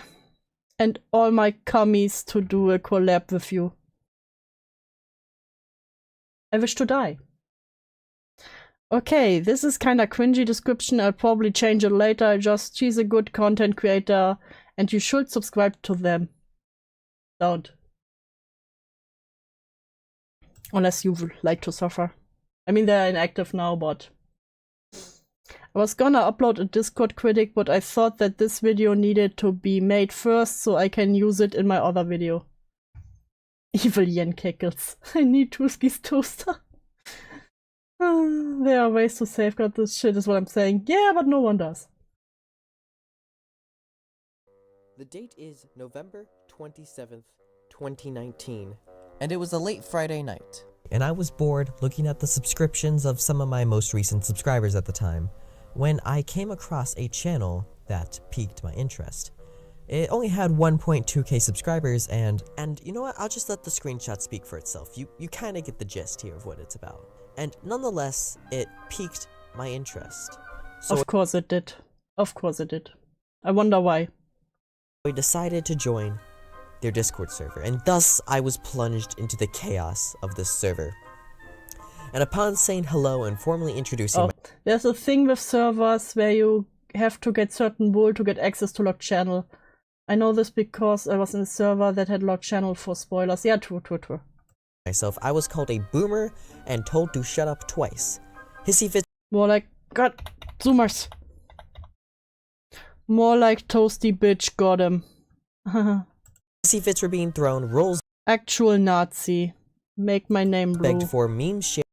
and all my commies to do a collab with you. I wish to die. Okay, this is kinda cringy description, I'll probably change it later, she's a good content creator, and you should subscribe to them. Don't. Unless you would like to suffer. I mean, they're inactive now, but... I was gonna upload a Discord critic, but I thought that this video needed to be made first so I can use it in my other video. Evil Yen Keckles. I need Tooskie's toaster. There are ways to safeguard this shit is what I'm saying. Yeah, but no one does. The date is November 27th, 2019, and it was a late Friday night. And I was bored looking at the subscriptions of some of my most recent subscribers at the time, when I came across a channel that piqued my interest. It only had 1.2k subscribers, and you know what, I'll just let the screenshot speak for itself. You kinda get the gist here of what it's about. And nonetheless, it piqued my interest. So of course it did. Of course it did. I wonder why. I decided to join their Discord server, and thus I was plunged into the chaos of this server. And upon saying hello and formally introducing there's a thing with servers where you have to get certain wool to get access to locked channel. I know this because I was in a server that had locked channel for spoilers. Yeah, true. myself, I was called a boomer and told to shut up twice. Hissy fits. More like, God, zoomers. More like toasty bitch got him. Hissy fits were being thrown, rolls. Actual Nazi. Make my name blue. Begged for meme share.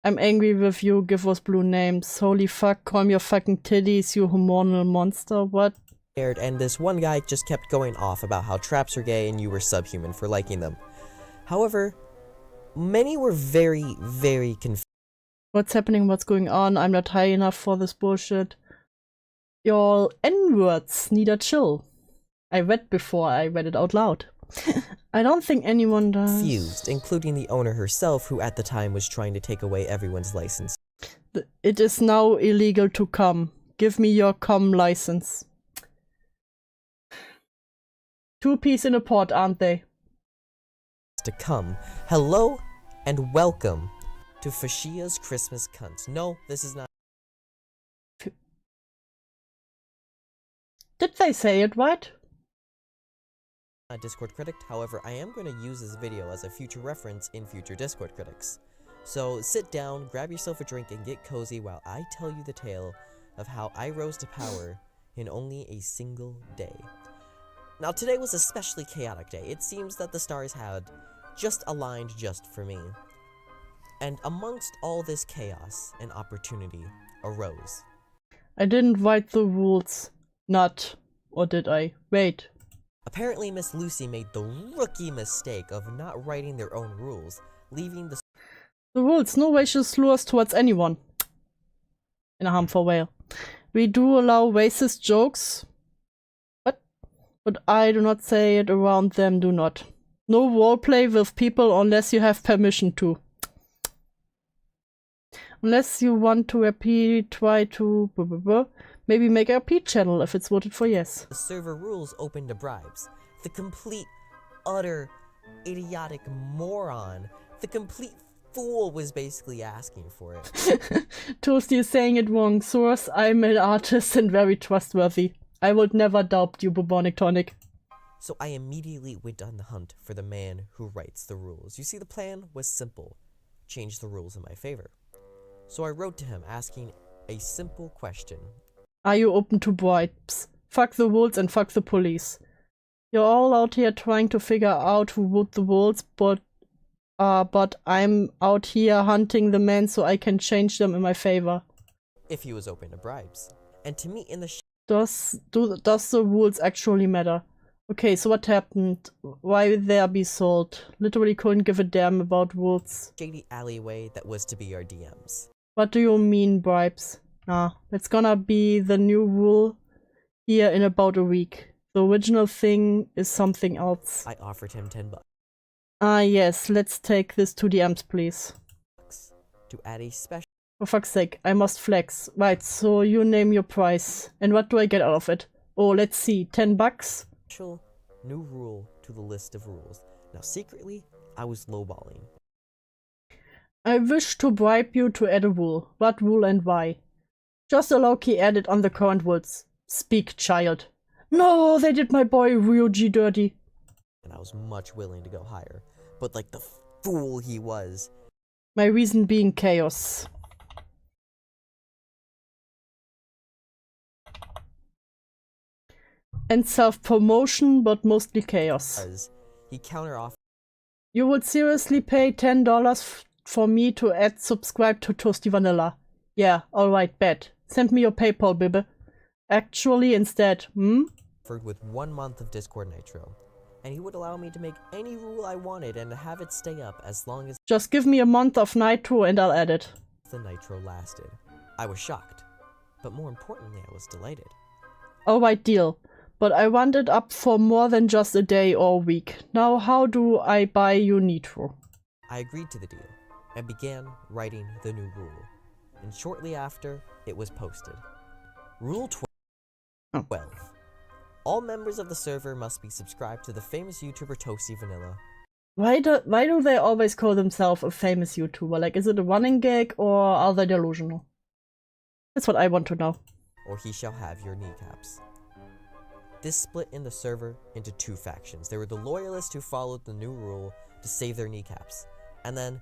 I'm angry with you, give us blue names. Holy fuck, call me your fucking titties, you hormonal monster, what? And this one guy just kept going off about how traps are gay and you were subhuman for liking them. However, many were very, very confused. What's happening, what's going on? I'm not high enough for this bullshit. Your N-words need a chill. I read before I read it out loud. I don't think anyone does. Confused, including the owner herself, who at the time was trying to take away everyone's license. It is now illegal to come. Give me your com license. Two peas in a pod, aren't they? To come. Hello and welcome to Fashia's Christmas Cunt. No, this is not. Did they say it right? A Discord critic, however, I am going to use this video as a future reference in future Discord critics. So sit down, grab yourself a drink, and get cozy while I tell you the tale of how I rose to power in only a single day. Now today was a especially chaotic day. It seems that the stars had just aligned just for me. And amongst all this chaos, an opportunity arose. I didn't write the rules. Not. Or did I? Wait. Apparently Miss Lucy made the rookie mistake of not writing their own rules, leaving the rules, no racial slurs towards anyone. In a harmful way. We do allow racist jokes. What? But I do not say it around them, do not. No roleplay with people unless you have permission to. Unless you want to repeat, try to... blah, blah, blah. Maybe make a repeat channel if it's voted for yes. The server rules open to bribes. The complete, utter, idiotic moron, the complete fool was basically asking for it. Toasty is saying it wrong. Source, I'm an artist and very trustworthy. I would never doubt you, bubonic tonic. So I immediately went on the hunt for the man who writes the rules. You see, the plan was simple. Change the rules in my favor. So I wrote to him asking a simple question. Are you open to bribes? Fuck the rules and fuck the police. You're all out here trying to figure out who wrote the rules, but I'm out here hunting the men so I can change them in my favor. If he was open to bribes. And to meet in the does the rules actually matter? Okay, so what happened? Why would there be sold? Literally couldn't give a damn about rules. Shady alleyway that was to be our DMs. What do you mean bribes? Nah, it's gonna be the new rule. Here in about a week. The original thing is something else. I offered him $10 Ah yes, let's take this to the amps, please. to add a special For fuck's sake, I must flex. Right, so you name your price. And what do I get out of it? Oh, let's see, $10? new rule to the list of rules. Now secretly, I was lowballing. I wish to bribe you to add a rule. What rule and why? Just a low-key edit on the current rules. Speak, child. No, they did my boy Ryuji dirty. And I was much willing to go higher. But like the fool he was. My reason being chaos. And self-promotion, but mostly chaos. He counteroffered. You would seriously pay $10 for me to add subscribe to ToastyVanilla? Yeah, alright, bet. Send me your PayPal, baby. Actually, instead, with 1 month of Discord Nitro. And he would allow me to make any rule I wanted and have it stay up as long as just give me a month of Nitro and I'll add it. The Nitro lasted. I was shocked. But more importantly, I was delighted. Alright, deal. But I want it up for more than just a day or a week. Now how do I buy you Nitro? I agreed to the deal and began writing the new rule. And shortly after, it was posted. Rule 12. All members of the server must be subscribed to the famous YouTuber ToastyVanilla. Why do they always call themselves a famous YouTuber? Like, is it a running gag or are they delusional? That's what I want to know. Or he shall have your kneecaps. This split in the server into two factions. There were the loyalists who followed the new rule to save their kneecaps. And then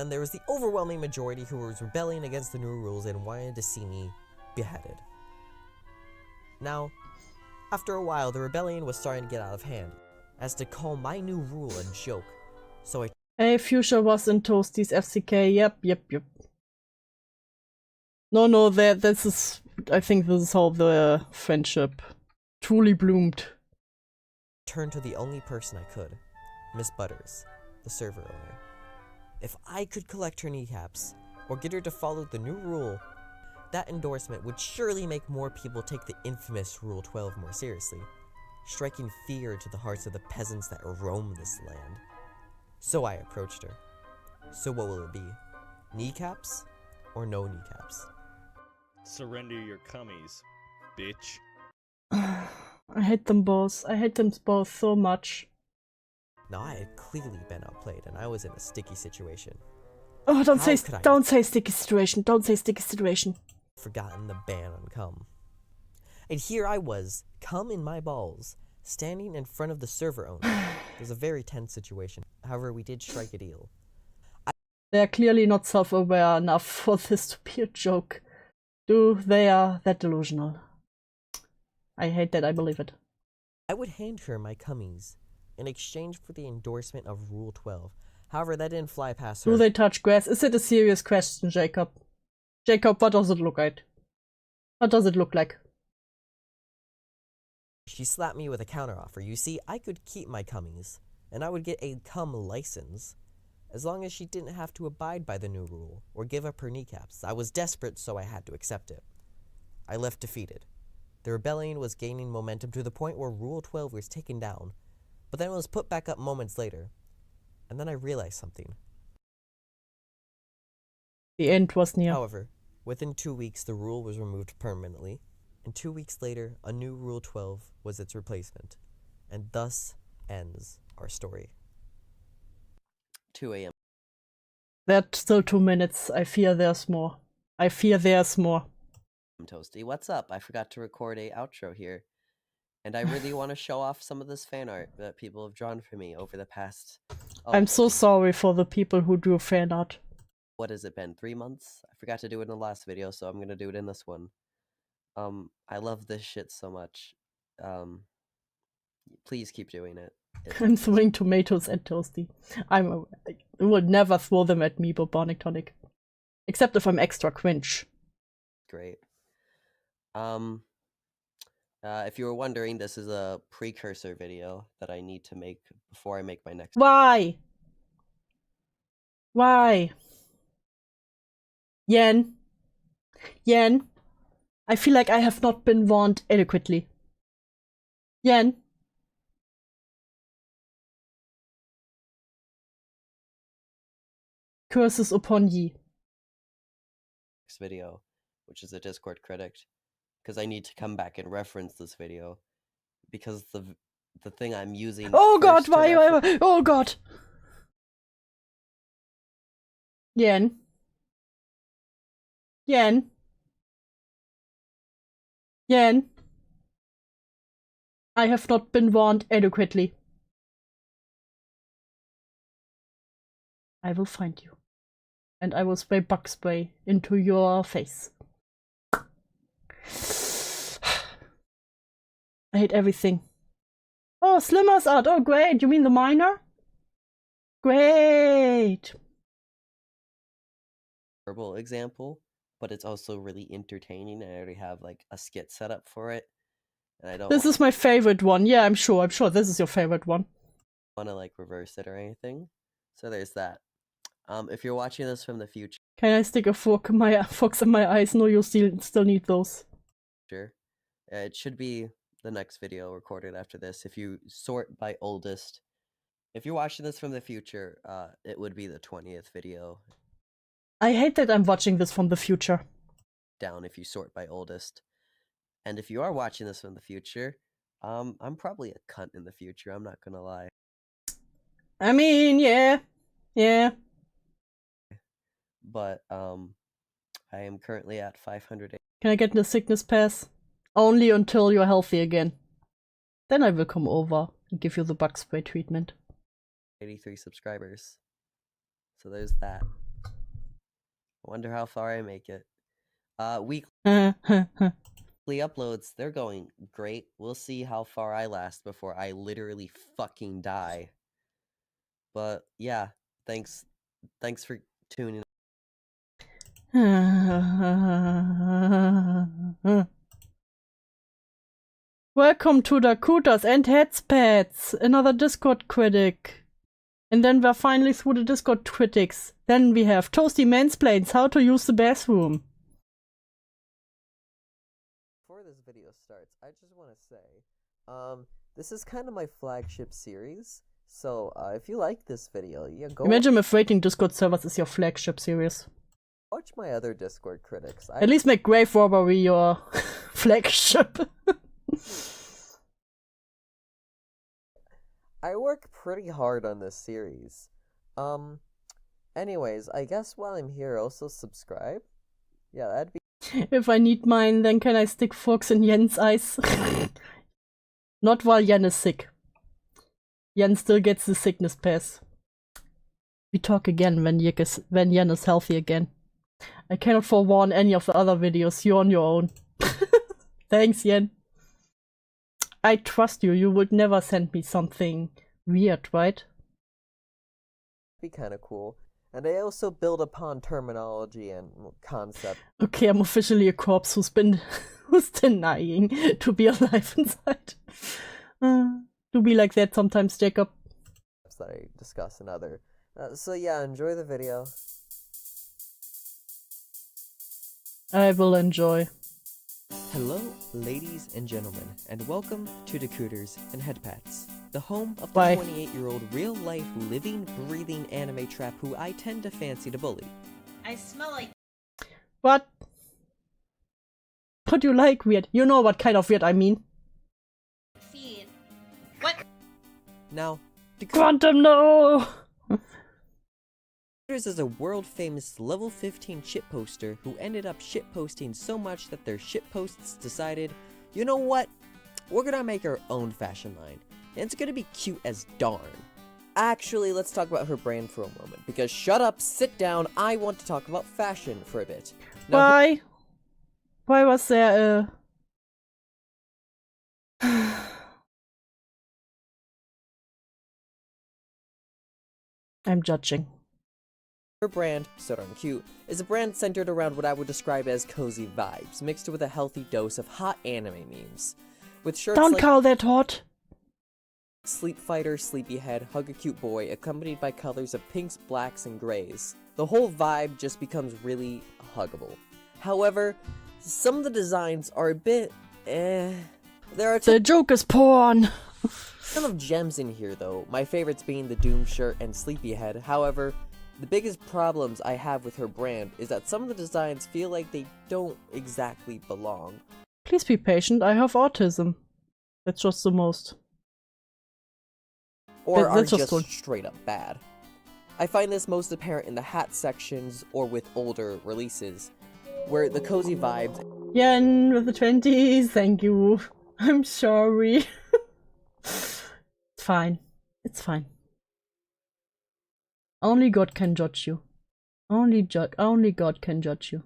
there was the overwhelming majority who was rebelling against the new rules and wanted to see me beheaded. Now, after a while, the rebellion was starting to get out of hand, as to call my new rule a joke. So Hey, Fuchsia was in Toasty's FCK. Yep. No, this is. I think this is how the friendship truly bloomed. Turned to the only person I could, Miss Butters, the server owner. If I could collect her kneecaps, or get her to follow the new rule, that endorsement would surely make more people take the infamous Rule 12 more seriously, striking fear to the hearts of the peasants that roam this land. So I approached her. So what will it be? Kneecaps or no kneecaps? Surrender your cummies, bitch. I hate them both. I hate them both so much. Now I had clearly been outplayed and I was in a sticky situation. Oh, don't say sticky situation. Don't say sticky situation. Forgotten the ban on cum. And here I was, cum in my balls, standing in front of the server owner. It was a very tense situation. However, we did strike a deal. They're clearly not self-aware enough for this to be a joke. They are that delusional. I hate that, I believe it. I would hand her my cummies in exchange for the endorsement of Rule 12. However, that didn't fly past her. Do they touch grass? Is it a serious question, Jacob? Jacob, what does it look like? What does it look like? She slapped me with a counteroffer. You see, I could keep my cummies, and I would get a cum license, as long as she didn't have to abide by the new rule, or give up her kneecaps. I was desperate, so I had to accept it. I left defeated. The rebellion was gaining momentum to the point where Rule 12 was taken down, but then it was put back up moments later. And then I realized something. The end was near. However, within 2 weeks, the rule was removed permanently, and 2 weeks later, a new Rule 12 was its replacement. And thus ends our story. 2 a.m. That's still 2 minutes. I fear there's more. Toasty, what's up? I forgot to record a outro here. And I really want to show off some of this fan art that people have drawn for me over the past... I'm so sorry for the people who drew fan art. What has it been, 3 months? I forgot to do it in the last video, so I'm gonna do it in this one. I love this shit so much. Please keep doing it. I'm throwing tomatoes at Toasty. I would never throw them at me, Bubonic Tonic. Except if I'm extra cringe. Great. If you were wondering, this is a precursor video that I need to make before I make my next. Why? Yen, I feel like I have not been warned adequately. Yen. Curses upon ye. Next video, which is a Discord critic, because I need to come back and reference this video, because the thing I'm using. Oh God! first to Why? refer- Oh God! Yen. Yen. Yen. I have not been warned adequately. I will find you. And I will spray bug spray into your face. I hate everything. Oh, Slimmer's art! Oh, great! You mean the miner? Great! Verbal example, but it's also really entertaining. I already have like a skit set up for it, and I don't. This is my favorite one. Yeah, I'm sure this is your favorite one. Want to like reverse it or anything. So there's that. If you're watching this from the future, can I stick a fork in my eyes? No, you still need those. Sure. It should be the next video recorded after this. If you sort by oldest, if you're watching this from the future, it would be the 20th video. I hate that I'm watching this from the future. Down if you sort by oldest. And if you are watching this from the future, I'm probably a cunt in the future, I'm not gonna lie. I mean, yeah. But, I am currently at 500. Can I get the sickness pass? Only until you're healthy again. Then I will come over and give you the bug spray treatment. 83 subscribers. So there's that. I wonder how far I make it. Weekly uploads, they're going great. We'll see how far I last before I literally fucking die. But yeah, thanks for tuning in. Welcome to the Cooters and Headspads, another Discord critic. And then we're finally through the Discord critics. Then we have Toasty Mansplains how to use the bathroom. Before this video starts, I just want to say, this is kind of my flagship series. So, if you like this video, yeah, go Imagine if rating Discord servers is your flagship series. watch my other Discord critics. At least make Grave Robbery your flagship. I work pretty hard on this series. Anyways, I guess while I'm here, also subscribe. Yeah, that'd be... If I need mine, then can I stick forks in Jen's eyes? Not while Jen is sick. Jen still gets the sickness pass. We talk again when Jen is healthy again. I cannot forewarn any of the other videos. You're on your own. Thanks, Jen. I trust you. You would never send me something weird, right? Be kind of cool. And I also build upon terminology and concept. Okay, I'm officially a corpse who's denying to be alive inside. Do be like that sometimes, Jacob. That I discuss in other. So yeah, enjoy the video. I will enjoy. Hello, ladies and gentlemen, and welcome to Decooters and Headpats, the home of the Bye. 28-year-old real-life, living, breathing anime trap who I tend to fancy to bully. I smell like... What? What do you like weird? You know what kind of weird I mean. feed. What? Now, Quantum, no! Decooters is a world-famous level 15 shitposter who ended up shitposting so much that their shitposts decided, you know what? We're gonna make our own fashion line, and it's gonna be cute as darn. Actually, let's talk about her brand for a moment, because shut up, sit down, I want to talk about fashion for a bit. Now, Why? Why was there I'm judging. Her brand, so darn cute, is a brand centered around what I would describe as cozy vibes, mixed with a healthy dose of hot anime memes. With shirts Don't like call that hot. Sleep Fighter, Sleepyhead, Hug a Cute Boy, accompanied by colors of pinks, blacks, and grays. The whole vibe just becomes really huggable. However, some of the designs are a bit There are The joke is porn! ton of gems in here though, my favorites being the Doom shirt and Sleepyhead. However, the biggest problems I have with her brand is that some of the designs feel like they don't exactly belong. Please be patient, I have autism. That's just the most. Or are That's just good. straight up bad. I find this most apparent in the hat sections or with older releases, where the cozy vibes Yen with the 20s, thank you. I'm sorry. It's fine. It's fine. Only God can judge you. Only God can judge you.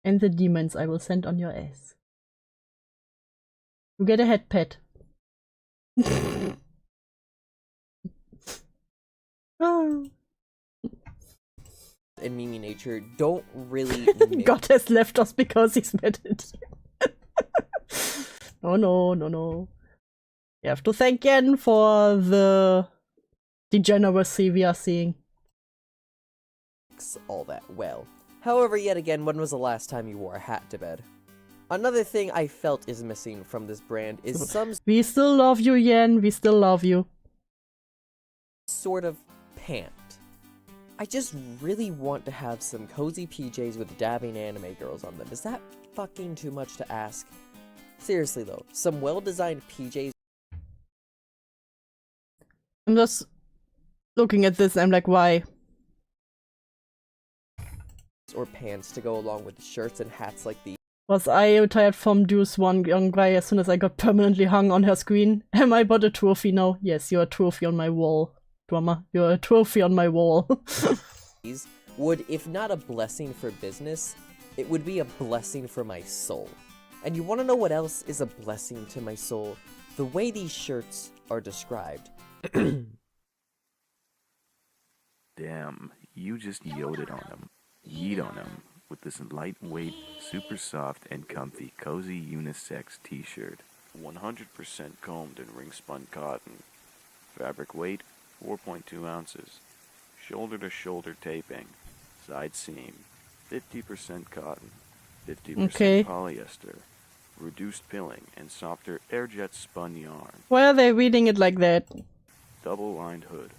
And the demons I will send on your ass. You get a head pet. Oh. in Mimi nature don't really God has left us because he's mad at you. No. You have to thank Yen for the degeneracy we are seeing. all that well. However, yet again, when was the last time you wore a hat to bed? Another thing I felt is missing from this brand is some We still love you, Yen. We still love you. sort of pant. I just really want to have some cozy PJs with dabbing anime girls on them. Is that fucking too much to ask? Seriously though, some well-designed PJs I'm just looking at this and I'm like, why? or pants to go along with shirts and hats like these. Was I retired from Dew's one young guy as soon as I got permanently hung on her screen? Am I but a trophy now? Yes, you're a trophy on my wall. Drummer, you're a trophy on my wall. Would, if not a blessing for business, it would be a blessing for my soul. And you want to know what else is a blessing to my soul? The way these shirts are described. Damn, you just yoted on them. Yeet on them with this lightweight, super soft and comfy, cozy unisex t-shirt. 100% combed and ring-spun cotton. Fabric weight, 4.2 ounces. Shoulder-to-shoulder taping. Side seam, 50% cotton, 50% Okay. polyester. Reduced pilling and softer airjet spun yarn. Why are they reading it like that? Double-lined hood.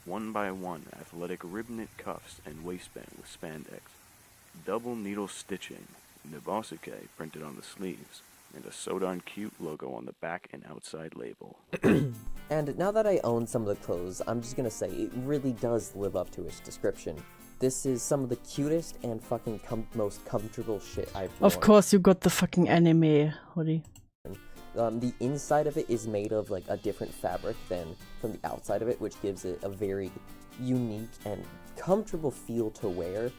1x1 athletic rib knit cuffs and waistband with spandex. Double needle stitching. Nabosike printed on the sleeves. And a so darn cute logo on the back and outside label. And now that I own some of the clothes, I'm just gonna say it really does live up to its description. This is some of the cutest and fucking most comfortable shit I've worn. Of course you got the fucking anime hoodie. The inside of it is made of like a different fabric than from the outside of it, which gives it a very unique and comfortable feel to wear.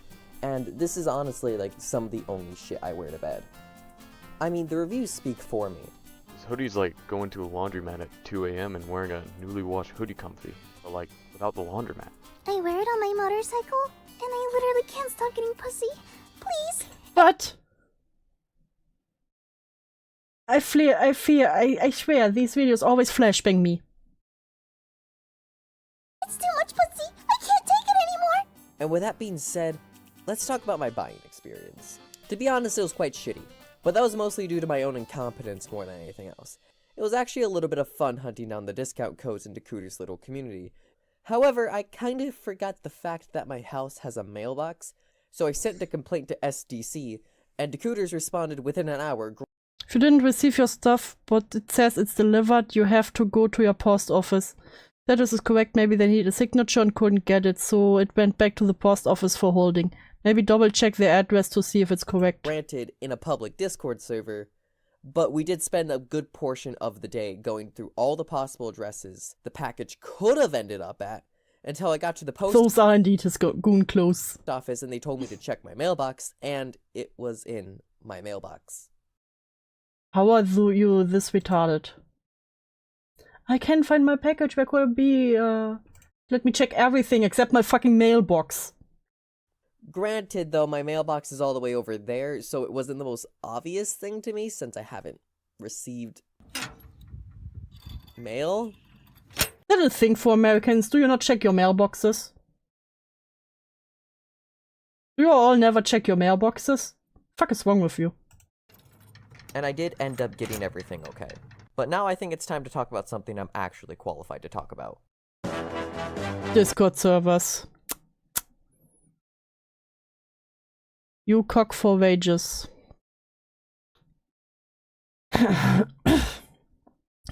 And this is honestly like some of the only shit I wear to bed. I mean, the reviews speak for me. This hoodie's like going to a laundromat at 2 a.m. and wearing a newly washed hoodie comfy, but like without the laundromat. I wear it on my motorcycle, and I literally can't stop getting pussy. Please. But I swear, these videos always flashbang me. It's too much pussy. I can't take it anymore. And with that being said, let's talk about my buying experience. To be honest, it was quite shitty, but that was mostly due to my own incompetence more than anything else. It was actually a little bit of fun hunting down the discount codes in Dakuda's little community. However, I kind of forgot the fact that my house has a mailbox, so I sent a complaint to SDC, and Dakuda's responded within an hour. If you didn't receive your stuff, but it says it's delivered, you have to go to your post office. That is correct, maybe they need a signature and couldn't get it, so it went back to the post office for holding. Maybe double check their address to see if it's correct. Granted, in a public Discord server, but we did spend a good portion of the day going through all the possible addresses the package could have ended up at, until I got to the post Those are indeed his goon close. office and they told me to check my mailbox, and it was in my mailbox. How are you this retarded? I can't find my package, where could it be? Let me check everything except my fucking mailbox. Granted, though, my mailbox is all the way over there, so it wasn't the most obvious thing to me since I haven't received mail. Little thing for Americans, do you not check your mailboxes? Do you all never check your mailboxes? Fuck is wrong with you? and I did end up getting everything okay. But now I think it's time to talk about something I'm actually qualified to talk about. Discord servers. You cock for wages.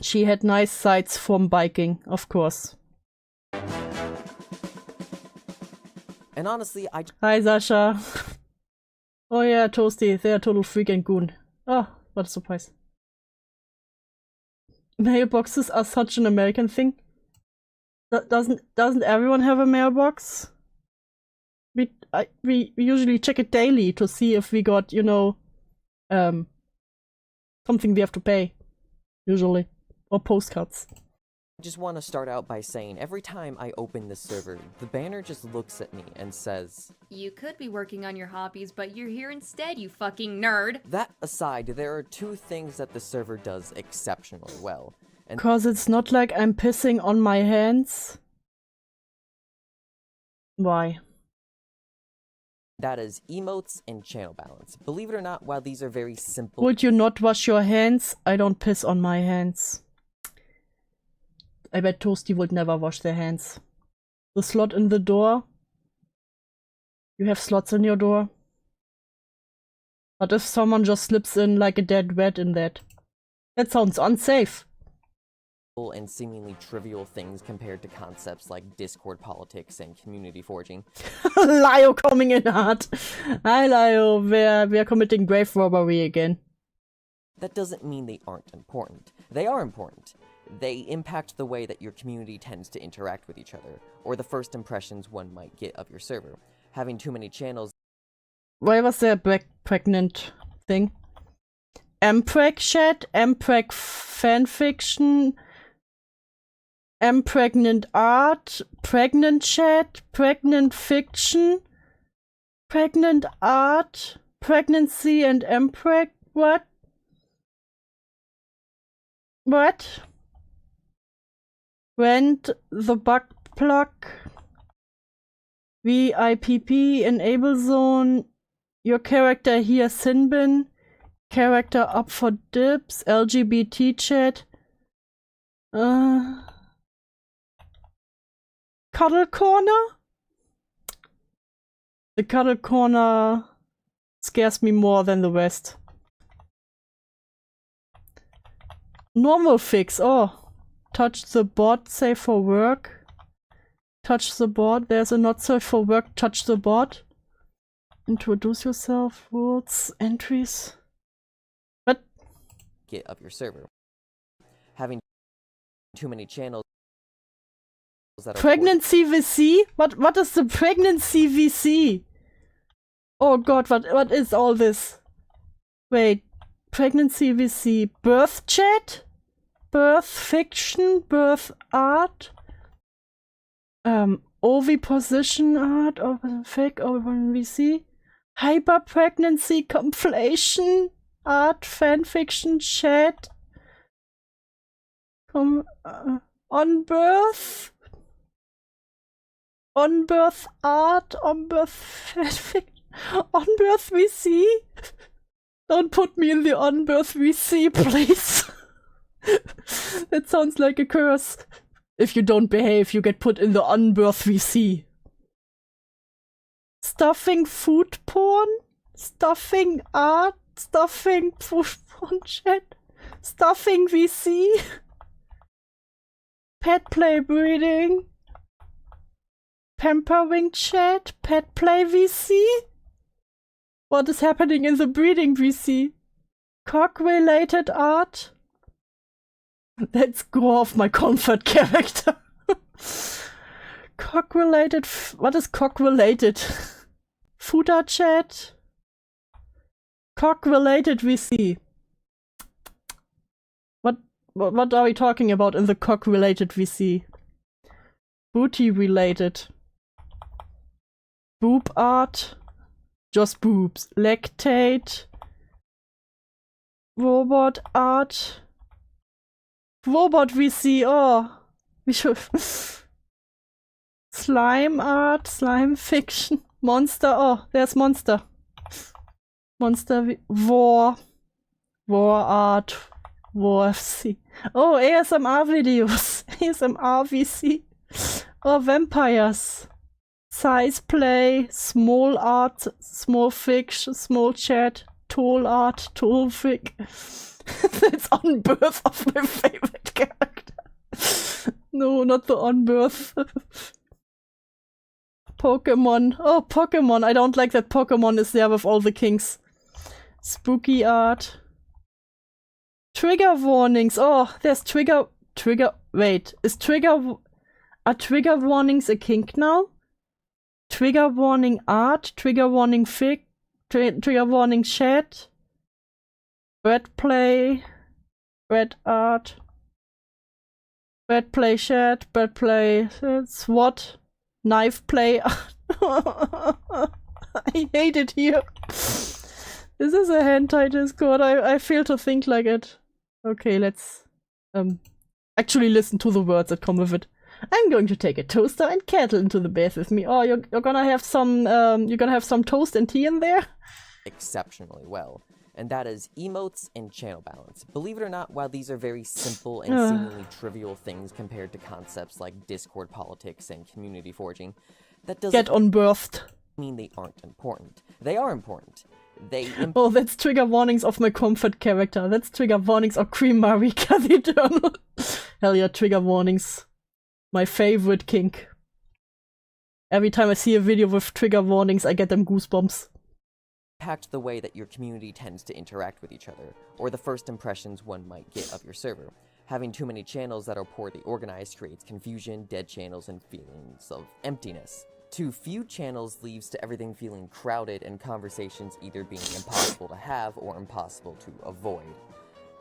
She had nice sights from biking, of course. And honestly, Hi, Sasha. Oh yeah, Toasty, they're a total freak and goon. Oh, what a surprise. Mailboxes are such an American thing. Doesn't everyone have a mailbox? We usually check it daily to see if we got, you know, something we have to pay, usually, or postcards. I just want to start out by saying every time I open this server, the banner just looks at me and says, "You could be working on your hobbies, but you're here instead, you fucking nerd." That aside, there are two things that the server does exceptionally well. And 'cause it's not like I'm pissing on my hands. Why? That is emotes and channel balance. Believe it or not, while these are very simple... Would you not wash your hands? I don't piss on my hands. I bet Toasty would never wash their hands. The slot in the door. You have slots in your door. What if someone just slips in like a dead rat in that? That sounds unsafe. And seemingly trivial things compared to concepts like Discord politics and community forging. Lio coming in hard. Hi Lio, we're committing grave robbery again. That doesn't mean they aren't important. They are important. They impact the way that your community tends to interact with each other, or the first impressions one might get of your server. Having too many channels... Why was there a pregnant thing? Mpreg chat, Mpreg fanfiction, Pregnant art, pregnant chat, pregnant fiction, pregnant art, pregnancy and Mpreg. What? What? Rent the bug plug. VIPP enable zone. Your character here Sinbin. Character up for dibs. LGBT chat. Cuddle corner? The cuddle corner scares me more than the rest. Normal fix. Oh. Touch the bot, save for work. Touch the bot. There's a not safe for work. Touch the bot. Introduce yourself. Rules. Entries. What? Get of your server. Having too many channels. Pregnancy VC? What is the pregnancy VC? Oh god, what is all this? Wait, pregnancy VC, birth chat? Birth fiction, birth art? OV position art, open fake, open VC? Hyper pregnancy compilation art, fanfiction chat? On birth? On birth art, on birth fanfic, on birth VC? Don't put me in the on birth VC, please. That sounds like a curse. If you don't behave, you get put in the on birth VC. Stuffing food porn? Stuffing art? Stuffing food porn chat? Stuffing VC? Pet play breeding? Pampering chat? Pet play VC? What is happening in the breeding VC? Cock-related art? Let's go off my comfort character. Cock-related... What is cock-related? Fooder chat? Cock-related VC. What are we talking about in the cock-related VC? Booty-related. Boob art. Just boobs. Lactate. Robot art. Robot VC. Oh. We should. Slime art. Slime fiction. Monster. Oh, there's monster. Monster war. War art. War FC. Oh, ASMR videos. ASMR VC. Oh, vampires. Size play. Small art. Small fiction. Small chat. Tall art. Tall fic. It's on birth of my favorite character. No, not the on birth. Pokemon. Oh, Pokemon. I don't like that Pokemon is there with all the kings. Spooky art. Trigger warnings. Oh, there's trigger. Wait, is are trigger warnings a kink now? Trigger warning art. Trigger warning fic. Trigger warning chat. Red play. Red art. Red play chat. Red play SWAT. Knife play. I hate it here. This is a hentai Discord. I fail to think like it. Okay, let's actually listen to the words that come with it. I'm going to take a toaster and kettle into the bath with me. Oh, you're gonna have some toast and tea in there? Exceptionally well. And that is emotes and channel balance. Believe it or not, while these are very simple and seemingly trivial things compared to concepts like Discord politics and community forging, that doesn't mean they aren't important. They are important. Oh, that's trigger warnings of my comfort character. That's trigger warnings of Cream Marika the Eternal. Hell yeah, trigger warnings. My favorite kink. Every time I see a video with trigger warnings, I get them goosebumps. Impact the way that your community tends to interact with each other, or the first impressions one might get of your server. Having too many channels that are poorly organized creates confusion, dead channels, and feelings of emptiness. Too few channels leads to everything feeling crowded and conversations either being impossible to have or impossible to avoid.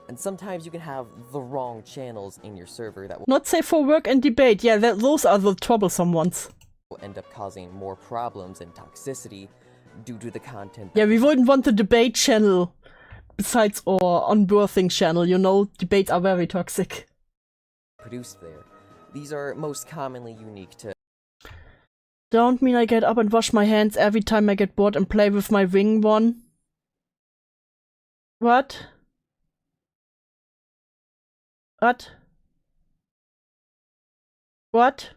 And sometimes you can have the wrong channels in your server that will not safe for work and debate. Yeah, those are the troublesome ones. Will end up causing more problems and toxicity due to the content. Yeah, we wouldn't want the debate channel besides our unbirthing channel, you know, debates are very toxic. Produced there. These are most commonly unique to. Don't mean I get up and wash my hands every time I get bored and play with my wing one. What? What? What?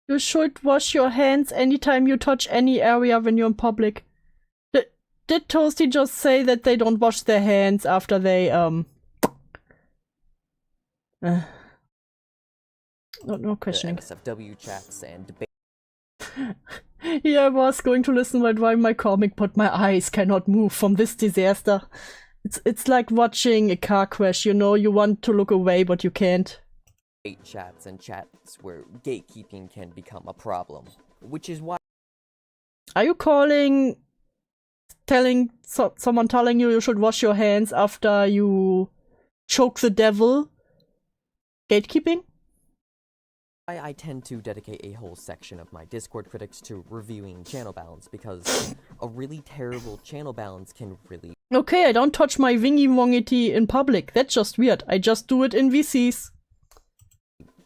You should wash your hands anytime you touch any area when you're in public. Did Toasty just say that they don't wash their hands after they, no questioning. SFW chats and debate. Yeah, I was going to listen while drawing my comic, but my eyes cannot move from this disaster. It's like watching a car crash, you know, you want to look away, but you can't. Chats and chats where gatekeeping can become a problem, which is why. Are you calling, someone telling you should wash your hands after you choke the devil? Gatekeeping? I tend to dedicate a whole section of my Discord critics to reviewing channel balance, because a really terrible channel balance can really. Okay, I don't touch my wingy wongity in public. That's just weird. I just do it in VCs.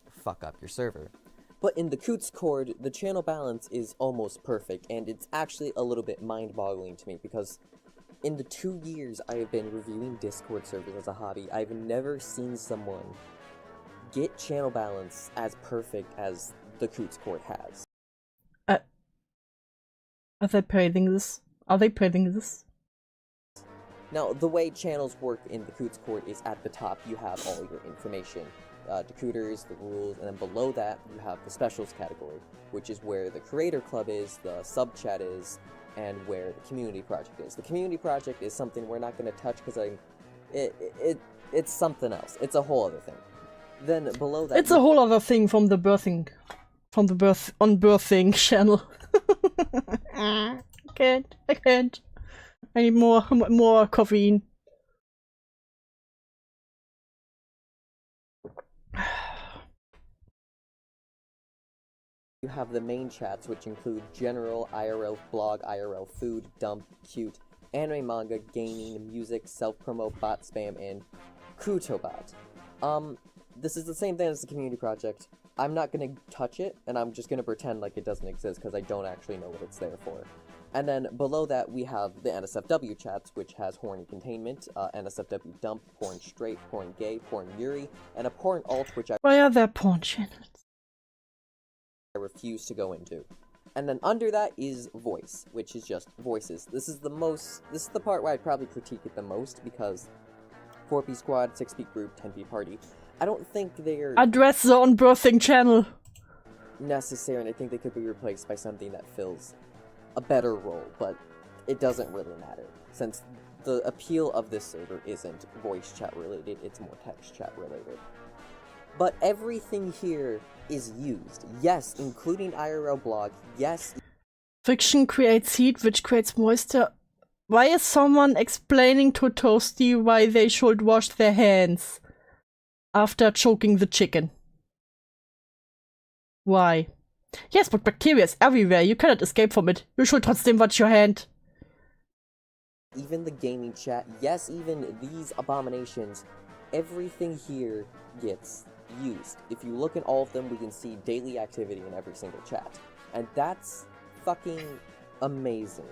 Fuck up your server. But in the Coots Cord, the channel balance is almost perfect, and it's actually a little bit mind-boggling to me, because in the 2 years I have been reviewing Discord servers as a hobby, I've never seen someone get channel balance as perfect as the Coots Cord has. Are they padding this? Are they padding this? Now, the way channels work in the Coots Cord is at the top you have all your information. Decoders, the rules, and then below that you have the specials category, which is where the creator club is, the sub chat is, and where the community project is. The community project is something we're not going to touch because it's something else. It's a whole other thing. Then below that, it's a whole other thing from the unbirthing channel. I can't. I need more caffeine. You have the main chats, which include general, IRL, blog, IRL, food, dump, cute, anime, manga, gaming, music, self-promo, bot spam, and Kutobot. This is the same thing as the community project. I'm not gonna touch it, and I'm just gonna pretend like it doesn't exist, because I don't actually know what it's there for. And then below that, we have the NSFW chats, which has horny containment, NSFW dump, porn straight, porn gay, porn Yuri, and a porn alt, which Why are there porn channels? I refuse to go into. And then under that is voice, which is just voices. This is the part where I'd probably critique it the most, because 4P squad, 6P group, 10P party, I don't think they're Address the unbirthing channel. necessary, and I think they could be replaced by something that fills a better role, but it doesn't really matter, since the appeal of this server isn't voice chat related, it's more text chat related. But everything here is used. Yes, including IRL blog, yes. Friction creates heat, which creates moisture. Why is someone explaining to Toasty why they should wash their hands after choking the chicken? Why? Yes, but bacteria is everywhere. You cannot escape from it. You should trotzdem wash your hand. Even the gaming chat, yes, even these abominations, everything here gets used. If you look at all of them, we can see daily activity in every single chat. And that's fucking amazing.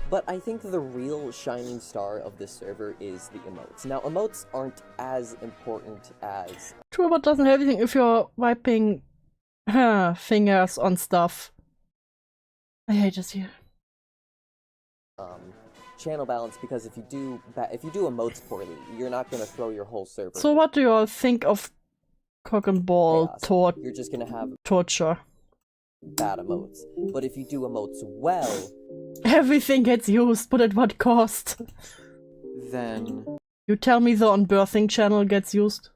But I think the real shining star of this server is the emotes. Now, emotes aren't as important as... True, but doesn't have anything if you're wiping fingers on stuff. I hate this here. Channel balance, because if you do emotes poorly, you're not gonna throw your whole server. So what do you all think of cock and ball You're just gonna have torture? Bad emotes. But if you do emotes well, everything gets used, but at what cost? Then you tell me the unbirthing channel gets used?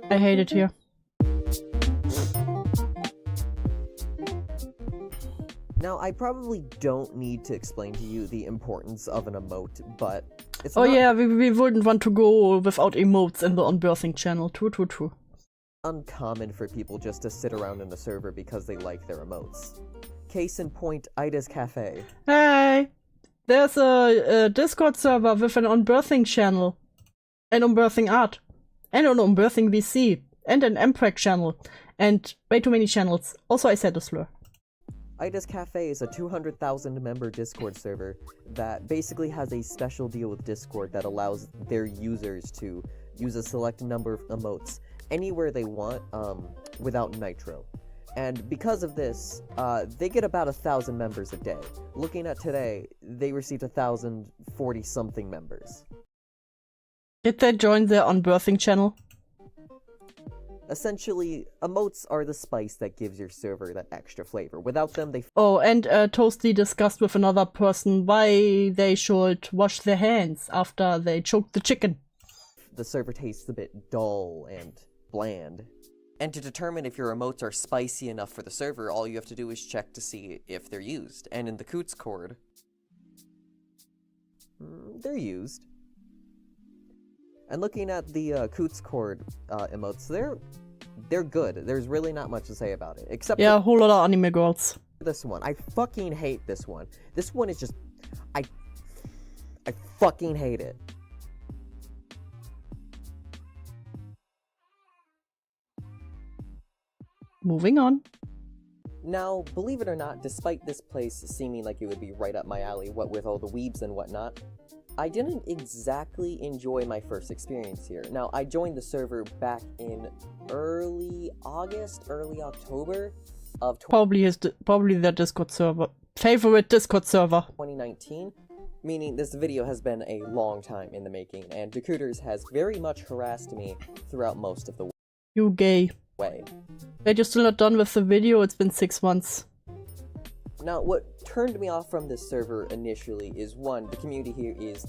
I hate it here. Now, I probably don't need to explain to you the importance of an emote, but it's oh not yeah, we wouldn't want to go without emotes in the unbirthing channel. True. uncommon for people just to sit around in the server because they like their emotes. Case in point, Ida's Cafe. Hey! There's a Discord server with an unbirthing channel. An unbirthing art. And an unbirthing VC. And an MPreg channel. And way too many channels. Also, I said a slur. Ida's Cafe is a 200,000 member Discord server that basically has a special deal with Discord that allows their users to use a select number of emotes anywhere they want without Nitro. And because of this, they get about 1,000 members a day. Looking at today, they received 1,040 something members. Did they join their unbirthing channel? Essentially, emotes are the spice that gives your server that extra flavor. Without them, they... Oh, and Toasty discussed with another person why they should wash their hands after they choked the chicken. The server tastes a bit dull and bland. And to determine if your emotes are spicy enough for the server, all you have to do is check to see if they're used. And in the Coots Cord, they're used. And looking at the Coots Cord emotes, they're good. There's really not much to say about it. Except yeah, a whole lot of anime girls. This one. I fucking hate this one. This one is just... I fucking hate it. Moving on. Now, believe it or not, despite this place seeming like it would be right up my alley, what with all the weebs and whatnot, I didn't exactly enjoy my first experience here. Now, I joined the server back in early August, early October of... Probably their Discord server. Favorite Discord server. 2019, meaning this video has been a long time in the making, and Decoders has very much harassed me throughout most of the You gay. way. Wait, you're still not done with the video? It's been 6 months. Now, what turned me off from this server initially is, one, the community here is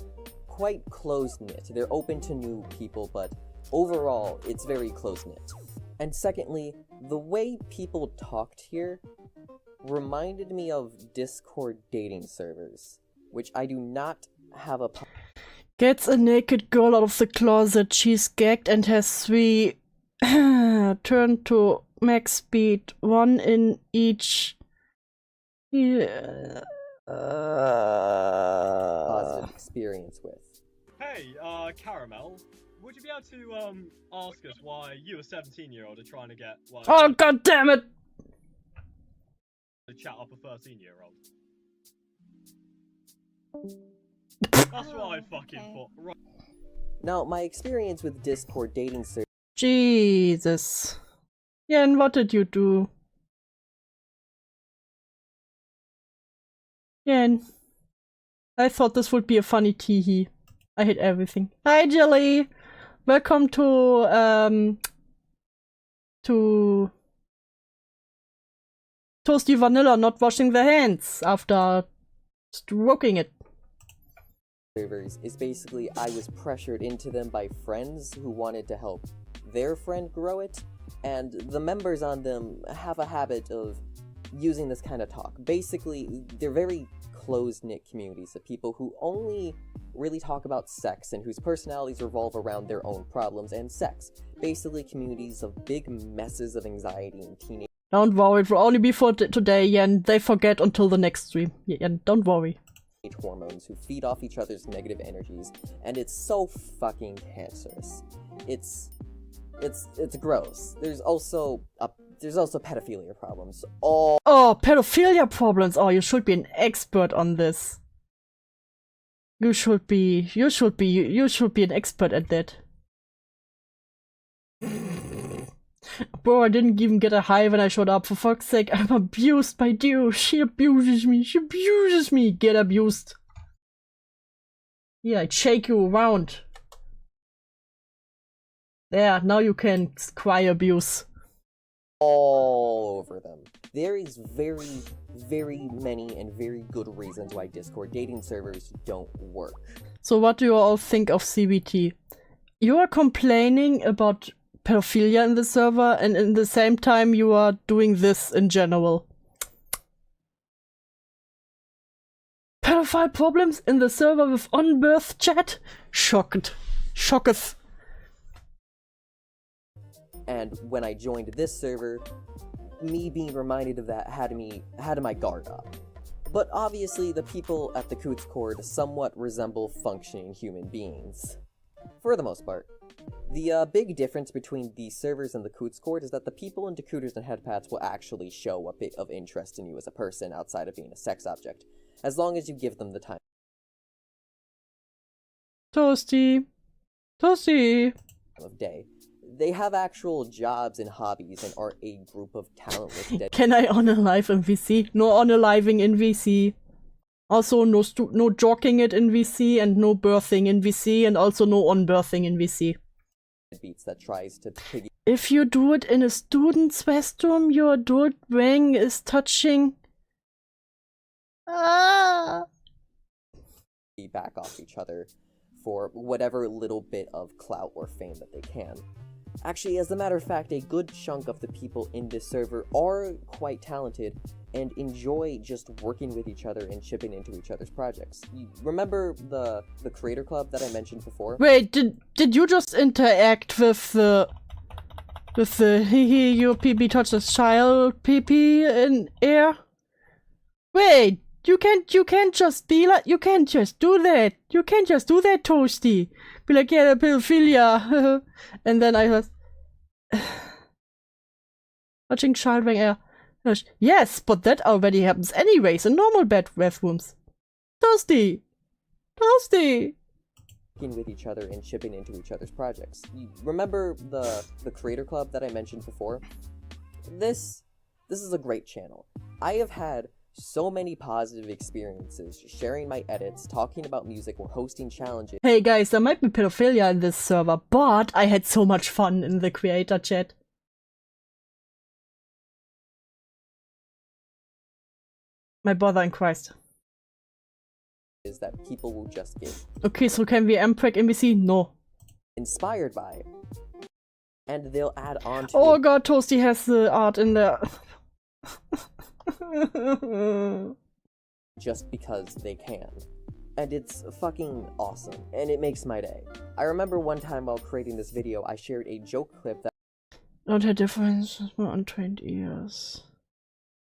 quite close-knit. They're open to new people, but overall, it's very close-knit. And secondly, the way people talked here reminded me of Discord dating servers, which I do not have a... Gets a naked girl out of the closet, she's gagged and has 3... turn to max speed, 1 in each... positive experience with. Hey, Caramel, would you be able to, ask us why you, a 17-year-old, are trying to get, well, Oh, god damn it! to chat up a 13-year-old? That's what I fucking thought. Right. Now, my experience with Discord dating service. Jesus. Yen, what did you do? Yen. I thought this would be a funny teehee. I hate everything. Hi, Jelly! Welcome to ToastyVanilla not washing their hands after stroking it. Servers is basically I was pressured into them by friends who wanted to help their friend grow it, and the members on them have a habit of using this kind of talk. Basically, they're very closed-knit communities of people who only really talk about sex and whose personalities revolve around their own problems and sex. Basically, communities of big messes of anxiety and teenage. Don't worry, it will only be for today, Yen. They forget until the next stream. Yen, don't worry. Hormones who feed off each other's negative energies, and it's so fucking cancerous. It's gross. There's also pedophilia problems. Oh, pedophilia problems. Oh, you should be an expert on this. You should be an expert at that. Bro, I didn't even get a high when I showed up. For fuck's sake, I'm abused by Dew. She abuses me. She abuses me. Get abused. Yeah, I shake you around. There, now you can cry abuse. All over them. There is very, very many and very good reasons why Discord dating servers don't work. So what do you all think of CBT? You are complaining about pedophilia in the server, and in the same time you are doing this in general. Pedophile problems in the server with on-birth chat? Shocked. Shocketh. And when I joined this server, me being reminded of that had my guard up. But obviously the people at the Coots Court somewhat resemble functioning human beings. For the most part. The big difference between the servers and the Coots Court is that the people in Decuters and Headpats will actually show a bit of interest in you as a person outside of being a sex object, as long as you give them the time. Toasty. Toasty. Of day. They have actual jobs and hobbies and are a group of talentless dead. Can I unalive in VC? No unaliving in VC. Also no jogging it in VC, and no birthing in VC, and also no on-birthing in VC. Beats that tries to piggy. If you do it in a student's restroom, your adult brain is touching. Back off each other for whatever little bit of clout or fame that they can. Actually, as a matter of fact, a good chunk of the people in this server are quite talented and enjoy just working with each other and chipping into each other's projects. You remember the creator club that I mentioned before? Wait, did you just interact with the your pee touches child pee in air? Wait, you can't just be like, you can't just do that. You can't just do that, Toasty. Be like, yeah, pedophilia. And then I was touching child in air. Yes, but that already happens anyways in normal bathrooms. Toasty! Toasty! With each other and chipping into each other's projects. You remember the creator club that I mentioned before? This is a great channel. I have had so many positive experiences sharing my edits, talking about music, or hosting challenges. Hey guys, there might be pedophilia in this server, but I had so much fun in the creator chat. My brother in Christ. Is that people will just get. Okay, so can we MPreg NBC? No. Inspired by it. And they'll add on to Oh it. god, Toasty has the art in there. Just because they can. And it's fucking awesome. And it makes my day. I remember one time while creating this video, I shared a joke clip that. Not a difference with my untrained ears.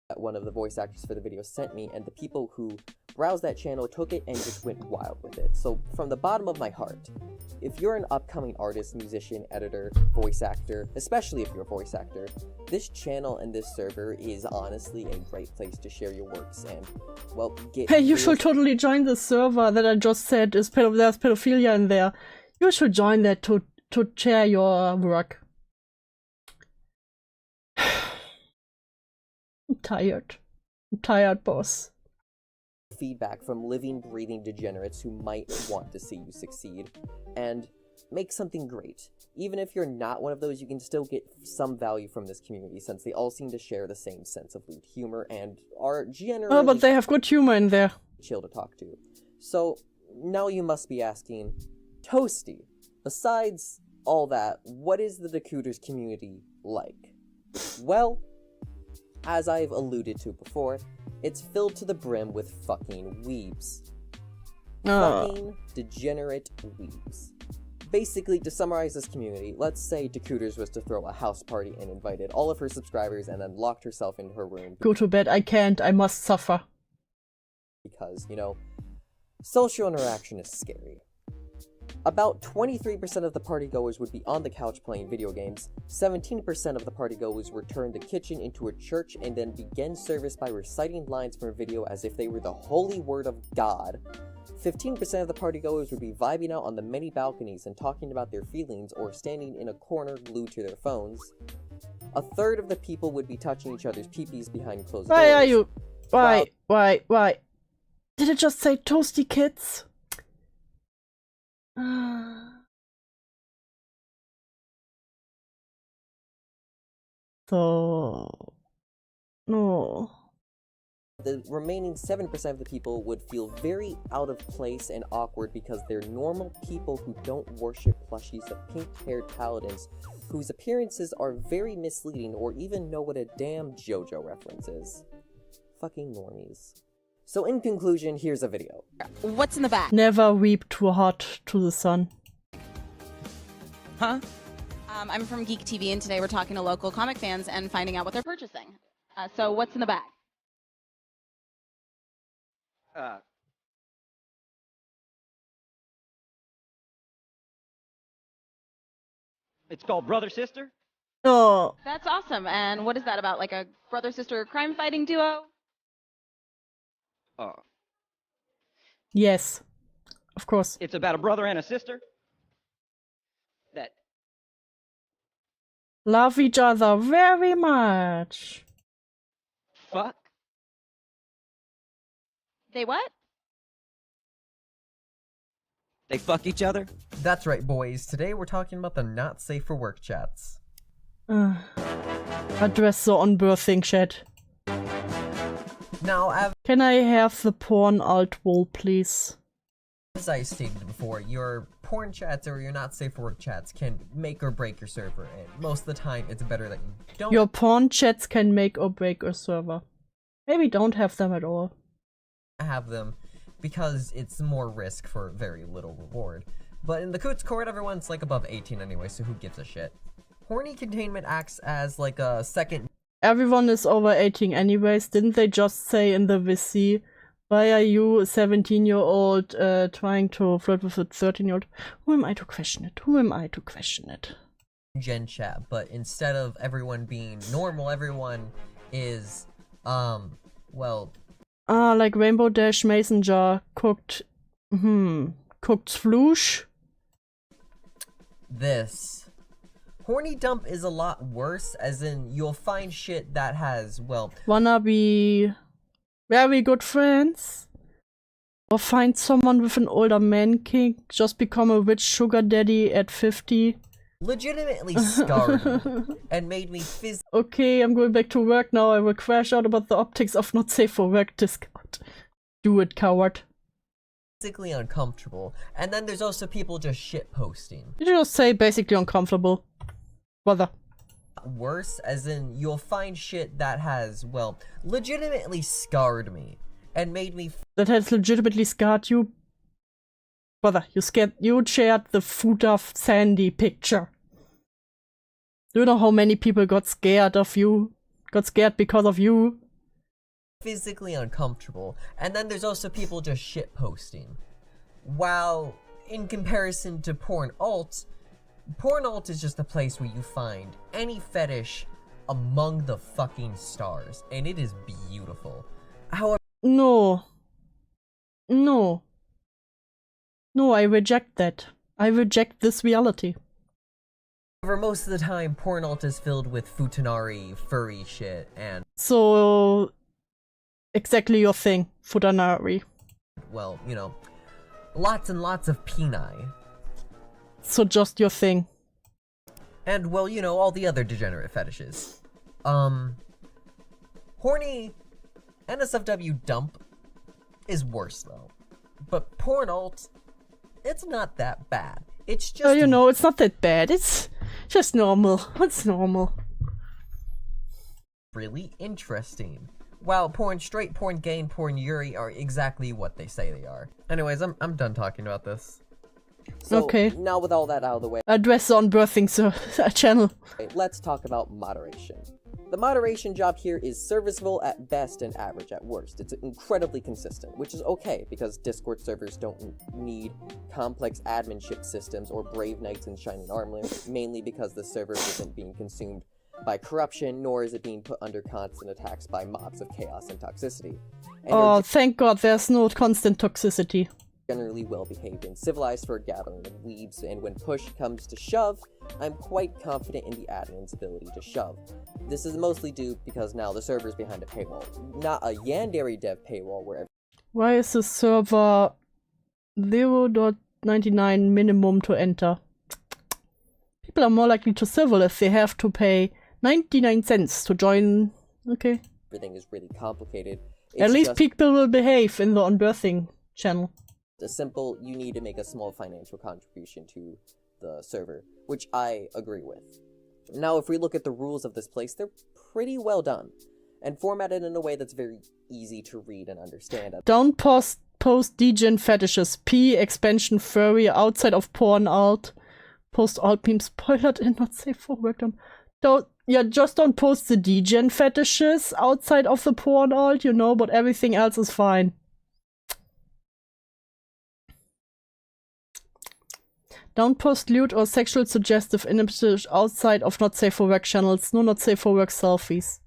that one of the voice actors for the video sent me, and the people who browsed that channel took it and just went wild with it. So from the bottom of my heart, if you're an upcoming artist, musician, editor, voice actor, especially if you're a voice actor, this channel and this server is honestly a great place to share your works and, well, get... Hey, you should totally join the server that I just said is there's pedophilia in there. You should join that to share your work. I'm tired. I'm tired, boss. Feedback from living, breathing degenerates who might want to see you succeed and make something great. Even if you're not one of those, you can still get some value from this community since they all seem to share the same sense of lewd humor and are generally... Oh, but they have good humor in there. ...chill to talk to. So, now you must be asking, Toasty, besides all that, what is the Decoders community like? Well, as I've alluded to before, it's filled to the brim with fucking weebs. Fucking degenerate weebs. Basically, to summarize this community, let's say Decoders was to throw a house party and invited all of her subscribers and then locked herself into her room. Go to bed, I can't, I must suffer. Because, you know, social interaction is scary. About 23% of the partygoers would be on the couch playing video games, 17% of the partygoers would turn the kitchen into a church and then begin service by reciting lines from a video as if they were the holy word of God. 15% of the partygoers would be vibing out on the many balconies and talking about their feelings or standing in a corner glued to their phones. A third of the people would be touching each other's peepees behind closed doors. Why are you... Why? Did it just say toasty kids? So... No... The remaining 7% of the people would feel very out of place and awkward because they're normal people who don't worship plushies of pink-haired paladins whose appearances are very misleading or even know what a damn JoJo reference is. Fucking normies. So in conclusion, here's a video. What's in the back? Never weep too hard to the sun. Huh? I'm from Geek TV and today we're talking to local comic fans and finding out what they're purchasing. So what's in the bag? It's called Brother Sister? Oh. That's awesome. And what is that about? Like a brother-sister crime-fighting duo? Yes. Of course. It's about a brother and a sister? That... Love each other very much. Fuck? They what? They fuck each other? That's right, boys. Today we're talking about the not safe for work chats. Address the unbirthing chat. Now, can I have the porn alt wall, please? As I stated before, your porn chats or your not safe for work chats can make or break your server, and most of the time it's better that you don't. Your porn chats can make or break a server. Maybe don't have them at all. Have them because it's more risk for very little reward. But in the Coots Court, everyone's like above 18 anyway, so who gives a shit? Horny containment acts as like a second. Everyone is over 18 anyways. Didn't they just say in the VC, why are you a 17-year-old trying to flirt with a 13-year-old? Who am I to question it? Who am I to question it? Gen chat, but instead of everyone being normal, everyone is, well... like Rainbow Dash Mason Jar cooked floosh. This. Horny dump is a lot worse, as in you'll find shit that has, well... Wanna be very good friends? Or find someone with an older man kink, just become a rich sugar daddy at 50? Legitimately scarred me and made me physically... Okay, I'm going back to work now. I will crash out about the optics of not safe for work discount. Do it, coward. Physically uncomfortable. And then there's also people just shit posting. Did you just say basically uncomfortable? Brother. Worse, as in you'll find shit that has, well, legitimately scarred me and made me... That has legitimately scarred you? Brother, you shared the foot of Sandy picture. Do you know how many people got scared of you? Got scared because of you? physically uncomfortable. And then there's also people just shitposting. While in comparison to porn alt is just a place where you find any fetish among the fucking stars, and it is beautiful. However, No, I reject that. I reject this reality. most of the time, porn alt is filled with futanari, furry shit, and So, exactly your thing, futanari. well, you know, lots and lots of peni. So just your thing. And, well, you know, all the other degenerate fetishes. Horny NSFW dump is worse, though. But porn alt, it's not that bad. It's just... you know, it's not that bad. It's just normal. It's normal. really interesting. While porn straight, porn gay, and porn yuri are exactly what they say they are. Anyways, I'm done talking about this. So, okay. Now with all that out of the way, Address on birthing channel. Let's talk about moderation. The moderation job here is serviceable at best and average at worst. It's incredibly consistent, which is okay because Discord servers don't need complex adminship systems or brave knights in shining armor, mainly because the server isn't being consumed by corruption, nor is it being put under constant attacks by mobs of chaos and toxicity. And thank God there's no constant toxicity. Generally well behaved and civilized for a gathering of weebs, and when push comes to shove, I'm quite confident in the admin's ability to shove. This is mostly due because now the server is behind a paywall, not a Yandere dev paywall where Why is the server 0.99 minimum to enter? People are more likely to civil if they have to pay 99 cents to join. Okay. everything is really complicated. At least people will behave in the on-birthing channel. A simple, you need to make a small financial contribution to the server, which I agree with. Now, if we look at the rules of this place, they're pretty well done, and formatted in a way that's very easy to read and understand. Don't post degen fetishes. P expansion furry outside of porn alt. Post alt memes spoiled and not safe for work. Just don't post the degen fetishes outside of the porn alt, you know, but everything else is fine. Don't post lewd or sexual suggestive images outside of not safe for work channels. No not safe for work selfies.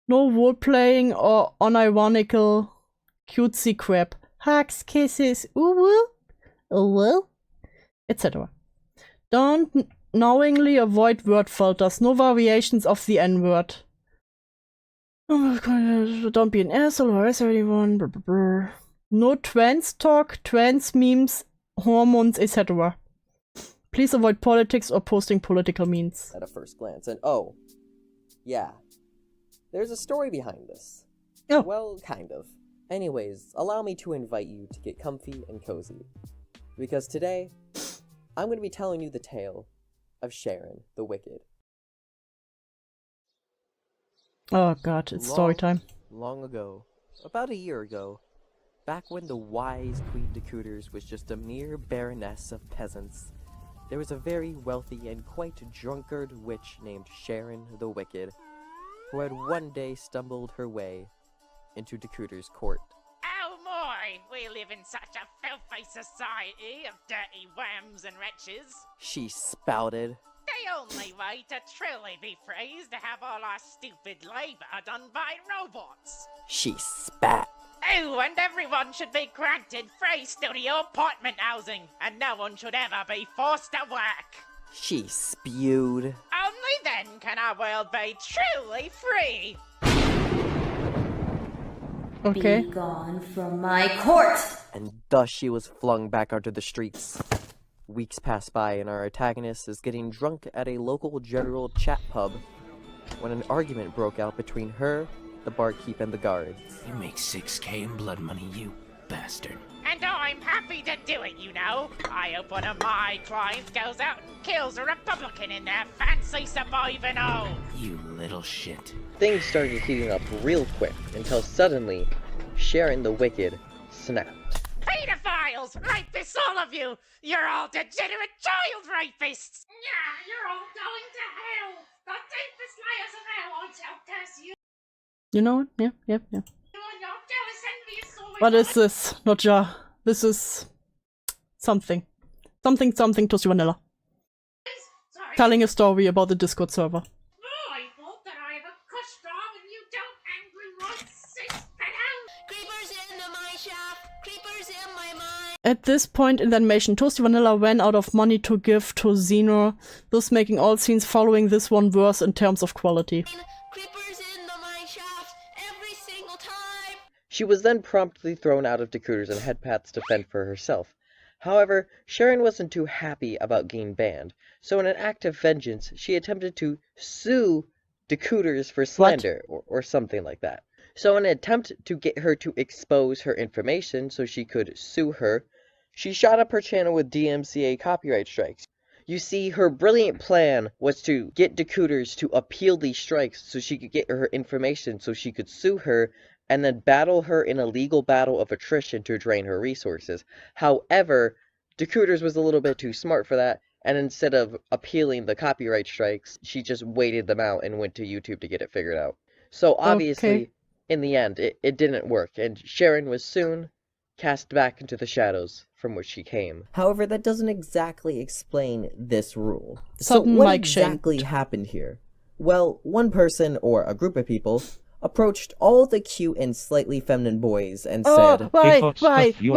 No role playing or unironical cutesy crap. Hugs, kisses, ooh woo, etc. Don't knowingly avoid word filters. No variations of the N-word. Oh my god, don't be an asshole or harass anyone. Brr, brr, brr. No trans talk, trans memes, hormones, etc. Please avoid politics or posting political memes. At a first glance, and oh, yeah, there's a story behind this. Oh. Well, kind of. Anyways, allow me to invite you to get comfy and cozy, because today, I'm going to be telling you the tale of Sharon the Wicked. Oh god, it's story time. Long ago, about a year ago, back when the wise Queen Decouters was just a mere baroness of peasants, there was a very wealthy and quite drunkard witch named Sharon the Wicked, who had one day stumbled her way into Decouters' court. Oh my, we live in such a filthy society of dirty worms and wretches. She spouted. The only way to truly be free is to have all our stupid labor done by robots. She spat. Oh, and everyone should be granted free studio apartment housing, and no one should ever be forced to work. She spewed. Only then can our world be truly free. Okay. Be gone from my court! And thus she was flung back onto the streets. Weeks pass by and our antagonist is getting drunk at a local general chat pub when an argument broke out between her, the barkeep, and the guards. You make 6K in blood money, you bastard. And I'm happy to do it, you know. I hope one of my clients goes out and kills a Republican in their fancy surviving home. You little shit. Things started heating up real quick until suddenly, Sharon the Wicked snapped. Pedophiles! Rapists, all of you! You're all degenerate child rapists! Yeah, you're all going to hell! The deepest layers of hell I shall curse you! You know what? Yeah. You What is this? Notja. This is something. Something ToastyVanilla. Telling a story about the Discord server. Oh, I thought that I have a custom and you don't angry rod sis fellow. Creepers in the mine shaft. Creepers in my mind. At this point in the animation, ToastyVanilla ran out of money to give to Xenor, thus making all scenes following this one worse in terms of quality. Creepers in the mine shaft every single time. She was then promptly thrown out of Decruiters and Headpaths to fend for herself. However, Sharon wasn't too happy about getting banned, so in an act of vengeance, she attempted to sue Decruiters for slander, or something like that. So in an attempt to get her to expose her information so she could sue her, she shot up her channel with DMCA copyright strikes. You see, her brilliant plan was to get Decruiters to appeal these strikes so she could get her information so she could sue her, and then battle her in a legal battle of attrition to drain her resources. However, Decruiters was a little bit too smart for that, and instead of appealing the copyright strikes, she just waited them out and went to YouTube to get it figured out. So obviously, in the end, it didn't work, and Sharon was soon cast back into the shadows from which she came. However, that doesn't exactly explain this rule. So what exactly happened here? Well, one person, or a group of people, approached all the cute and slightly feminine boys and said, Why? Why do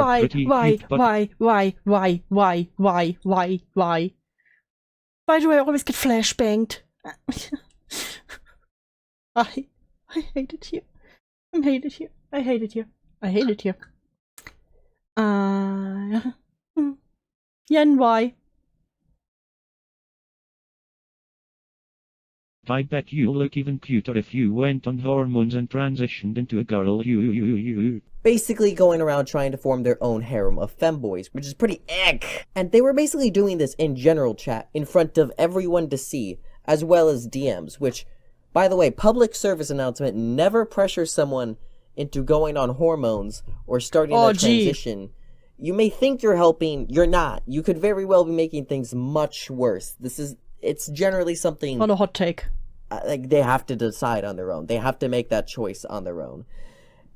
I always get flashbanged? I hate it here. I hate it here. I hate it here. I hate it here. Yen, why? I bet you'll look even cuter if you went on hormones and transitioned into a girl. Basically going around trying to form their own harem of femboys, which is pretty ick. And they were basically doing this in general chat in front of everyone to see, as well as DMs, which, by the way, public service announcement, never pressure someone into going on hormones or starting a transition. You may think you're helping, you're not. You could very well be making things much worse. It's generally something... Not a hot take. Like, they have to decide on their own. They have to make that choice on their own.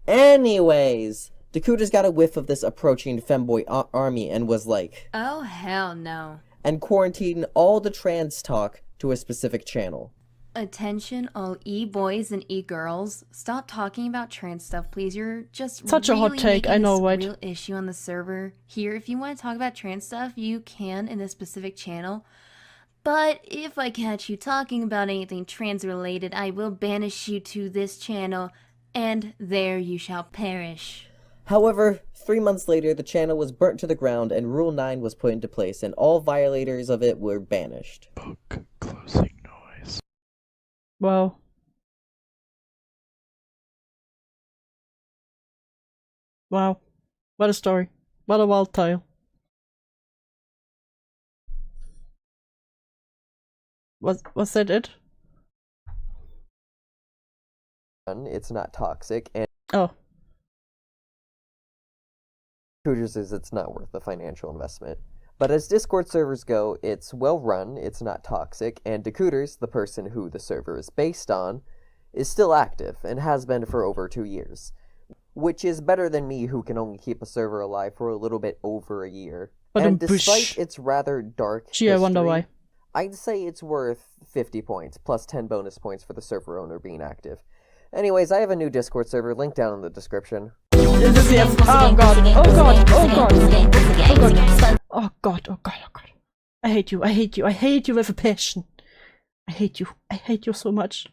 Anyways, Decruiters got a whiff of this approaching femboy army and was like... Oh, hell no. And quarantined all the trans talk to a specific channel. Attention, all e-boys and e-girls. Stop talking about trans stuff, please. You're just such a hot take, I know, right? Real issue on the server. Here, if you want to talk about trans stuff, you can in this specific channel. But if I catch you talking about anything trans-related, I will banish you to this channel, and there you shall perish. However, 3 months later, the channel was burnt to the ground and Rule 9 was put into place, and all violators of it were banished. Book closing noise. Wow. Wow. What a story. What a wild tale. Was that it? It's not toxic, and Decruiters is it's not worth the financial investment. But as Discord servers go, it's well run, it's not toxic, and Decruiters, the person who the server is based on, is still active and has been for over 2 years. Which is better than me, who can only keep a server alive for a little bit over a year. And despite its rather dark history, I wonder why. I'd say it's worth 50 points, plus 10 bonus points for the server owner being active. Anyways, I have a new Discord server, linked down in the description. Oh god, oh god, oh god, oh god, oh god, oh god. I hate you, I hate you, I hate you with a passion. I hate you so much.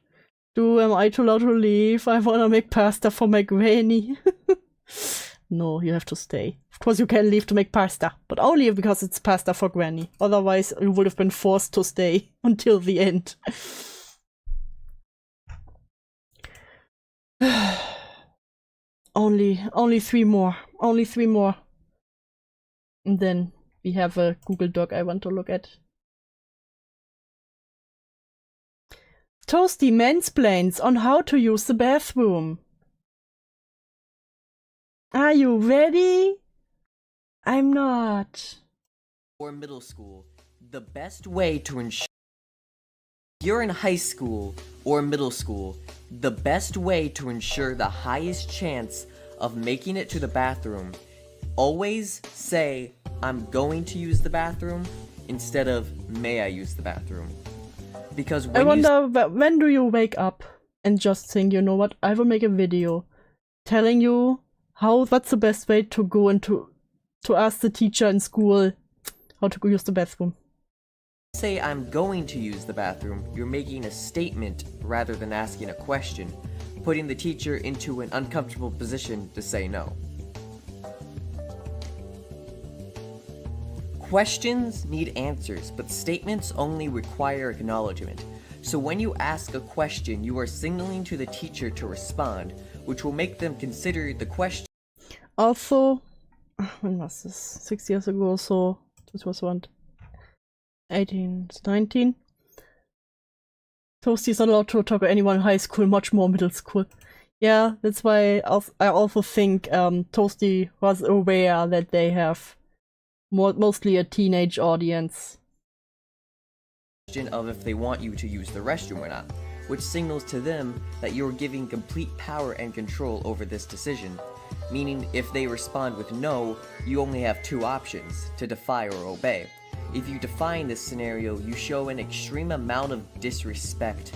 Am I too loud to leave? I wanna make pasta for my granny. No, you have to stay. Of course you can leave to make pasta, but only because it's pasta for granny. Otherwise you would have been forced to stay until the end. Only 3 more. Only 3 more. And then we have a Google Doc I want to look at. Toasty mansplains on how to use the bathroom. Are you ready? I'm not. Or middle school, the best way to ensure... If you're in high school or middle school, the best way to ensure the highest chance of making it to the bathroom, always say, I'm going to use the bathroom, instead of, may I use the bathroom? Because when I wonder, when do you wake up and just think, you know what, I will make a video telling you what's the best way to go into, to ask the teacher in school how to use the bathroom. Say I'm going to use the bathroom, you're making a statement rather than asking a question, putting the teacher into an uncomfortable position to say no. Questions need answers, but statements only require acknowledgement. So when you ask a question, you are signaling to the teacher to respond, which will make them consider the question. Also, when was this? 6 years ago, so this was around 18, 19. Toasty is not allowed to talk to anyone in high school, much more middle school. Yeah, that's why I also think Toasty was aware that they have mostly a teenage audience. Of if they want you to use the restroom or not, which signals to them that you're giving complete power and control over this decision. Meaning, if they respond with no, you only have two options, to defy or obey. If you defy in this scenario, you show an extreme amount of disrespect,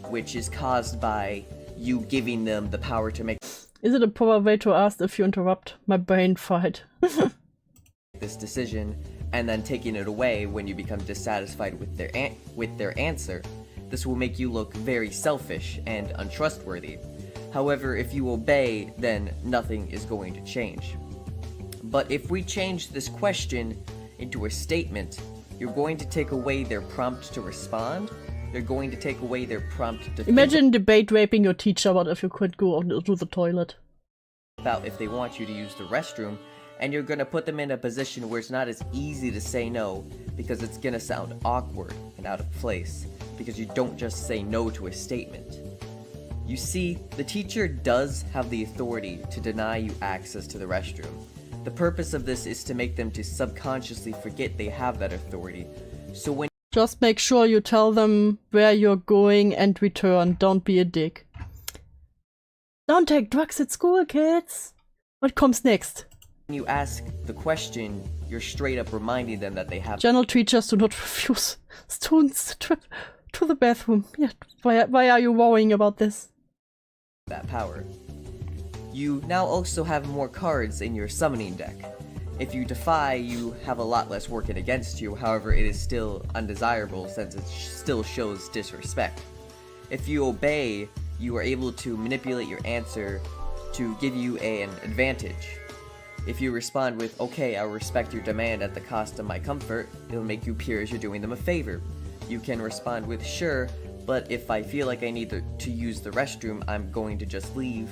which is caused by you giving them the power to make. Is it a proper way to ask if you interrupt? My brain fried. This decision, and then taking it away when you become dissatisfied with their answer. This will make you look very selfish and untrustworthy. However, if you obey, then nothing is going to change. But if we change this question into a statement, you're going to take away their prompt to respond. You're going to take away their prompt to imagine debate raping your teacher about if you could go to the toilet. About if they want you to use the restroom, and you're gonna put them in a position where it's not as easy to say no, because it's gonna sound awkward and out of place, because you don't just say no to a statement. You see, the teacher does have the authority to deny you access to the restroom. The purpose of this is to make them to subconsciously forget they have that authority. So when just make sure you tell them where you're going and return. Don't be a dick. Don't take drugs at school, kids. What comes next? When you ask the question, you're straight up reminding them that they have. General teachers do not refuse students to the bathroom. Yeah, why are you worrying about this? That power. You now also have more cards in your summoning deck. If you defy, you have a lot less working against you, however it is still undesirable since it still shows disrespect. If you obey, you are able to manipulate your answer to give you an advantage. If you respond with, okay, I'll respect your demand at the cost of my comfort, it'll make you appear as you're doing them a favor. You can respond with, sure, but if I feel like I need to use the restroom, I'm going to just leave,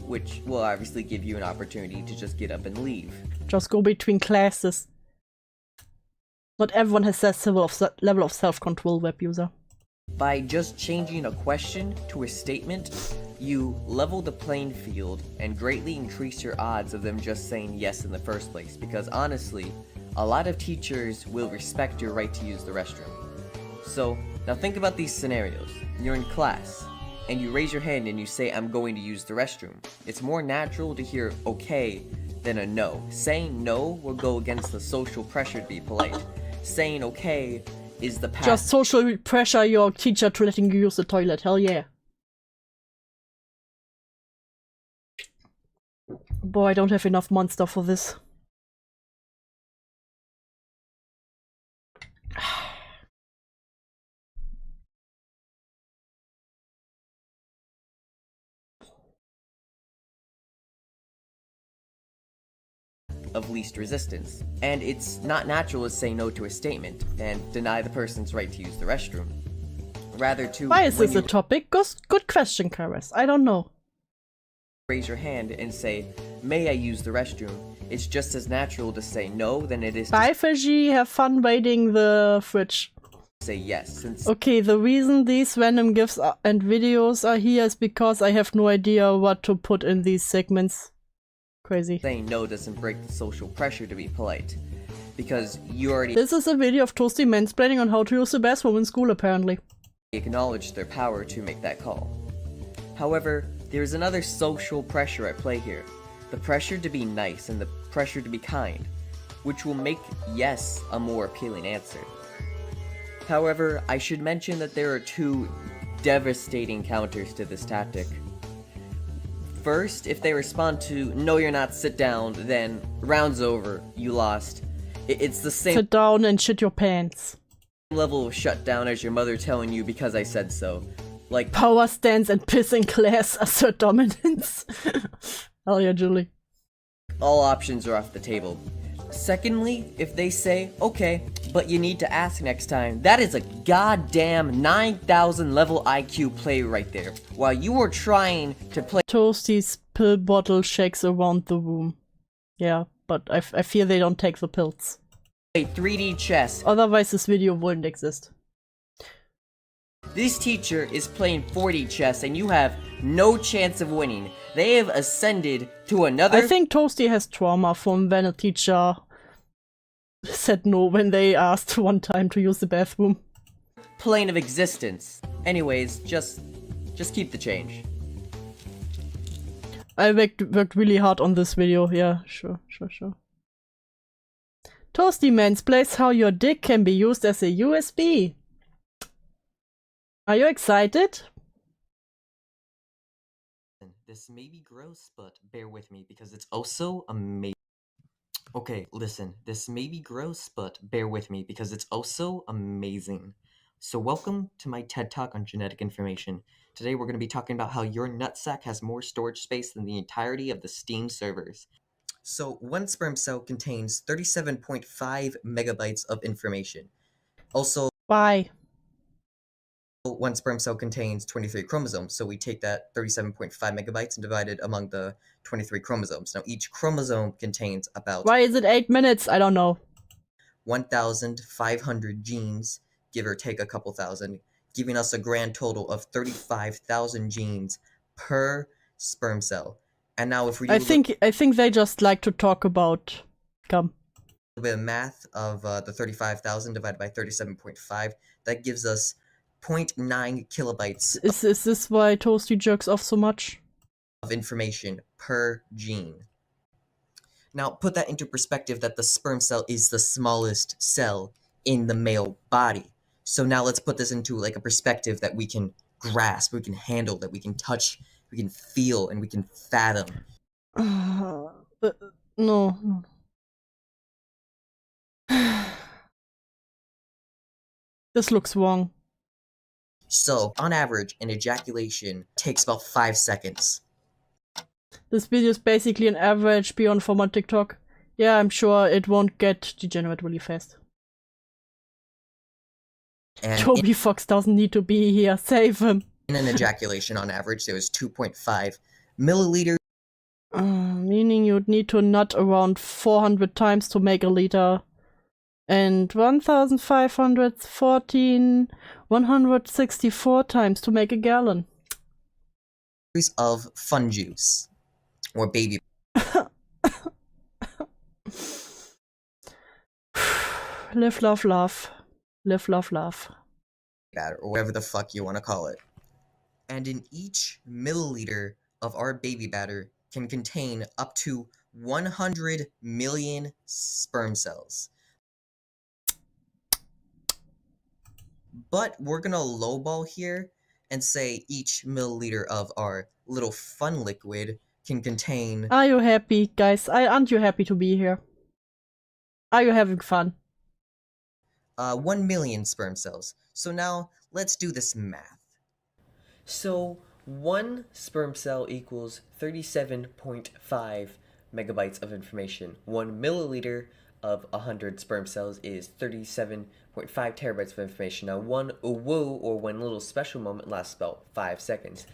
which will obviously give you an opportunity to just get up and leave. Just go between classes. Not everyone has that level of self-control, web user. By just changing a question to a statement, you level the playing field and greatly increase your odds of them just saying yes in the first place, because honestly, a lot of teachers will respect your right to use the restroom. So, now think about these scenarios. You're in class, and you raise your hand and you say, I'm going to use the restroom. It's more natural to hear okay than a no. Saying no will go against the social pressure to be polite. Saying okay is the path. Just social pressure your teacher to letting you use the toilet, hell yeah. Boy, I don't have enough monster for this. Of least resistance, and it's not natural to say no to a statement and deny the person's right to use the restroom. Rather to why is this a topic? Good question, Karis. I don't know. Raise your hand and say, may I use the restroom? It's just as natural to say no than it is to bye, Faji. Have fun raiding the fridge. Say yes, since okay, the reason these random GIFs and videos are here is because I have no idea what to put in these segments. Crazy. Saying no doesn't break the social pressure to be polite, because you already. This is a video of Toasty mansplaining on how to use the bathroom in school, apparently. Acknowledge their power to make that call. However, there is another social pressure at play here. the pressure to be nice and the pressure to be kind, which will make yes a more appealing answer. However, I should mention that there are two devastating counters to this tactic. First, if they respond to "no you're not, sit down," then round's over, you lost. It's the same Sit down and shit your pants. level of shutdown as your mother telling you "because I said so." Like, Power stance and piss in class assert dominance. Hell yeah, Julie. all options are off the table. Secondly, if they say, "okay, but you need to ask next time," that is a goddamn 9,000 level IQ play right there. While you are trying to play Toasty's pill bottle shakes around the room. Yeah, but I fear they don't take the pills. 3D chess. Otherwise this video wouldn't exist. This teacher is playing 4D chess and you have no chance of winning. They have ascended to another— I think Toasty has trauma from when a teacher said no when they asked one time to use the bathroom. plane of existence. Anyways, just keep the change. I worked really hard on this video, yeah, sure. Toasty mansplains how your dick can be used as a USB. Are you excited? This may be gross, but bear with me because it's also amazing. Okay, listen, this may be gross, but bear with me because it's also amazing. So welcome to my TED Talk on genetic information. Today we're going to be talking about how your nutsack has more storage space than the entirety of the Steam servers. So one sperm cell contains 37.5 megabytes of information. Also, Why? one sperm cell contains 23 chromosomes, so we take that 37.5 megabytes and divide it among the 23 chromosomes. Now each chromosome contains about— Why is it 8 minutes? I don't know. 1,500 genes, give or take a couple thousand, giving us a grand total of 35,000 genes per sperm cell. And now if we do I think they just like to talk about cum. a bit of math of the 35,000 divided by 37.5, that gives us 0.9 kilobytes Is this why Toasty jerks off so much? of information per gene. Now put that into perspective that the sperm cell is the smallest cell in the male body. So now let's put this into like a perspective that we can grasp, we can handle, that we can touch, we can feel, and we can fathom. No. This looks wrong. So, on average, an ejaculation takes about 5 seconds. This video is basically an average beyond from on TikTok. Yeah, I'm sure it won't get degenerate really fast. And Toby Fox doesn't need to be here. Save him. in an ejaculation, on average, there was 2.5 milliliters. Meaning you'd need to nut around 400 times to make a liter. And 1,64 times to make a gallon. Of fun juice. Or baby. Live, love, love. Live, love, love. Batter, or whatever the fuck you want to call it. And in each milliliter of our baby batter can contain up to 100 million sperm cells. But we're gonna lowball here and say each milliliter of our little fun liquid can contain— Are you happy, guys? Aren't you happy to be here? Are you having fun? 1 million sperm cells. So now, let's do this math. So, 1 sperm cell equals 37.5 megabytes of information. 1 milliliter of 100 sperm cells is 37.5 terabytes of information. Now, one woo or one little special moment lasts about 5 seconds.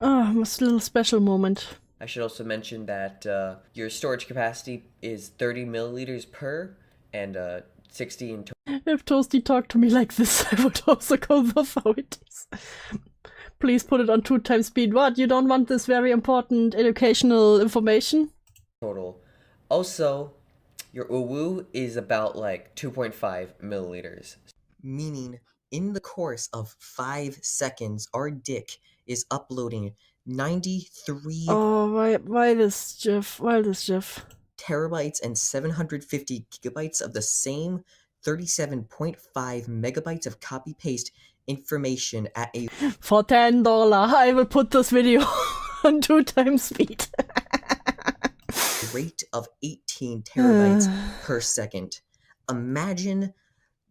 Oh, my little special moment. I should also mention that your storage capacity is 30 milliliters per, and 60 in total. If Toasty talked to me like this, I would also go with how it is. Please put it on 2 times speed. What? You don't want this very important educational information? Total. Also, your uwu is about like 2.5 milliliters. Meaning, in the course of 5 seconds, our dick is uploading 93 Oh, why this GIF? Why this GIF? terabytes and 750 gigabytes of the same 37.5 megabytes of copy-paste information at a For $10, I will put this video on 2x speed. rate of 18 terabytes per second. Imagine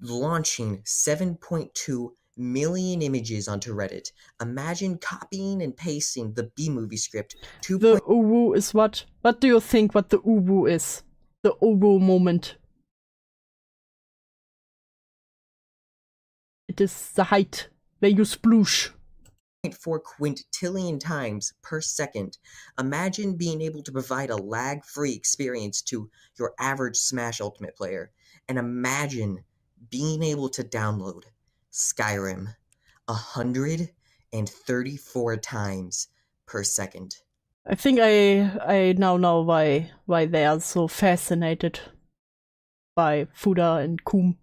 launching 7.2 million images onto Reddit. Imagine copying and pasting the B-movie script. The uwu is what? What do you think what the uwu is? The uwu moment. It is the height where you sploosh. 0.4 quintillion times per second. Imagine being able to provide a lag-free experience to your average Smash Ultimate player. And imagine being able to download Skyrim 134 times per second. I think I now know why they are so fascinated by Fuda and Kum.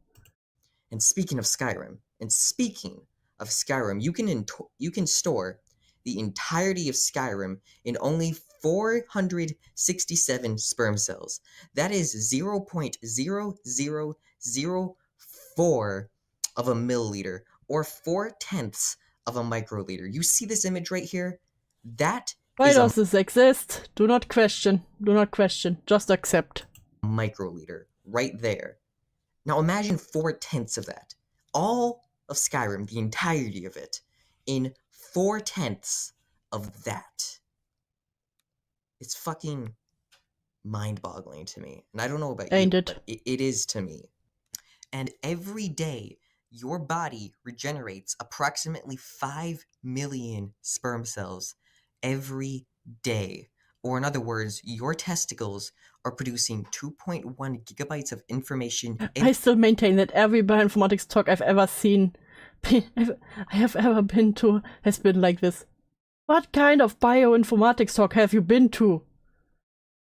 And speaking of Skyrim, you can store the entirety of Skyrim in only 467 sperm cells. That is 0.0004 of a milliliter, or 4/10 of a microliter. You see this image right here? That Why is does this exist? Do not question. Do not question. Just accept. a microliter right there. Now imagine 4/10 of that. All of Skyrim, the entirety of it, in 4/10 of that. It's fucking mind-boggling to me. And I don't know about Ain't you, it? but it is to me. And every day, your body regenerates approximately 5 million sperm cells every day. Or in other words, your testicles are producing 2.1 gigabytes of information. I still maintain that every bioinformatics talk I've ever seen, I have ever been to, has been like this. What kind of bioinformatics talk have you been to?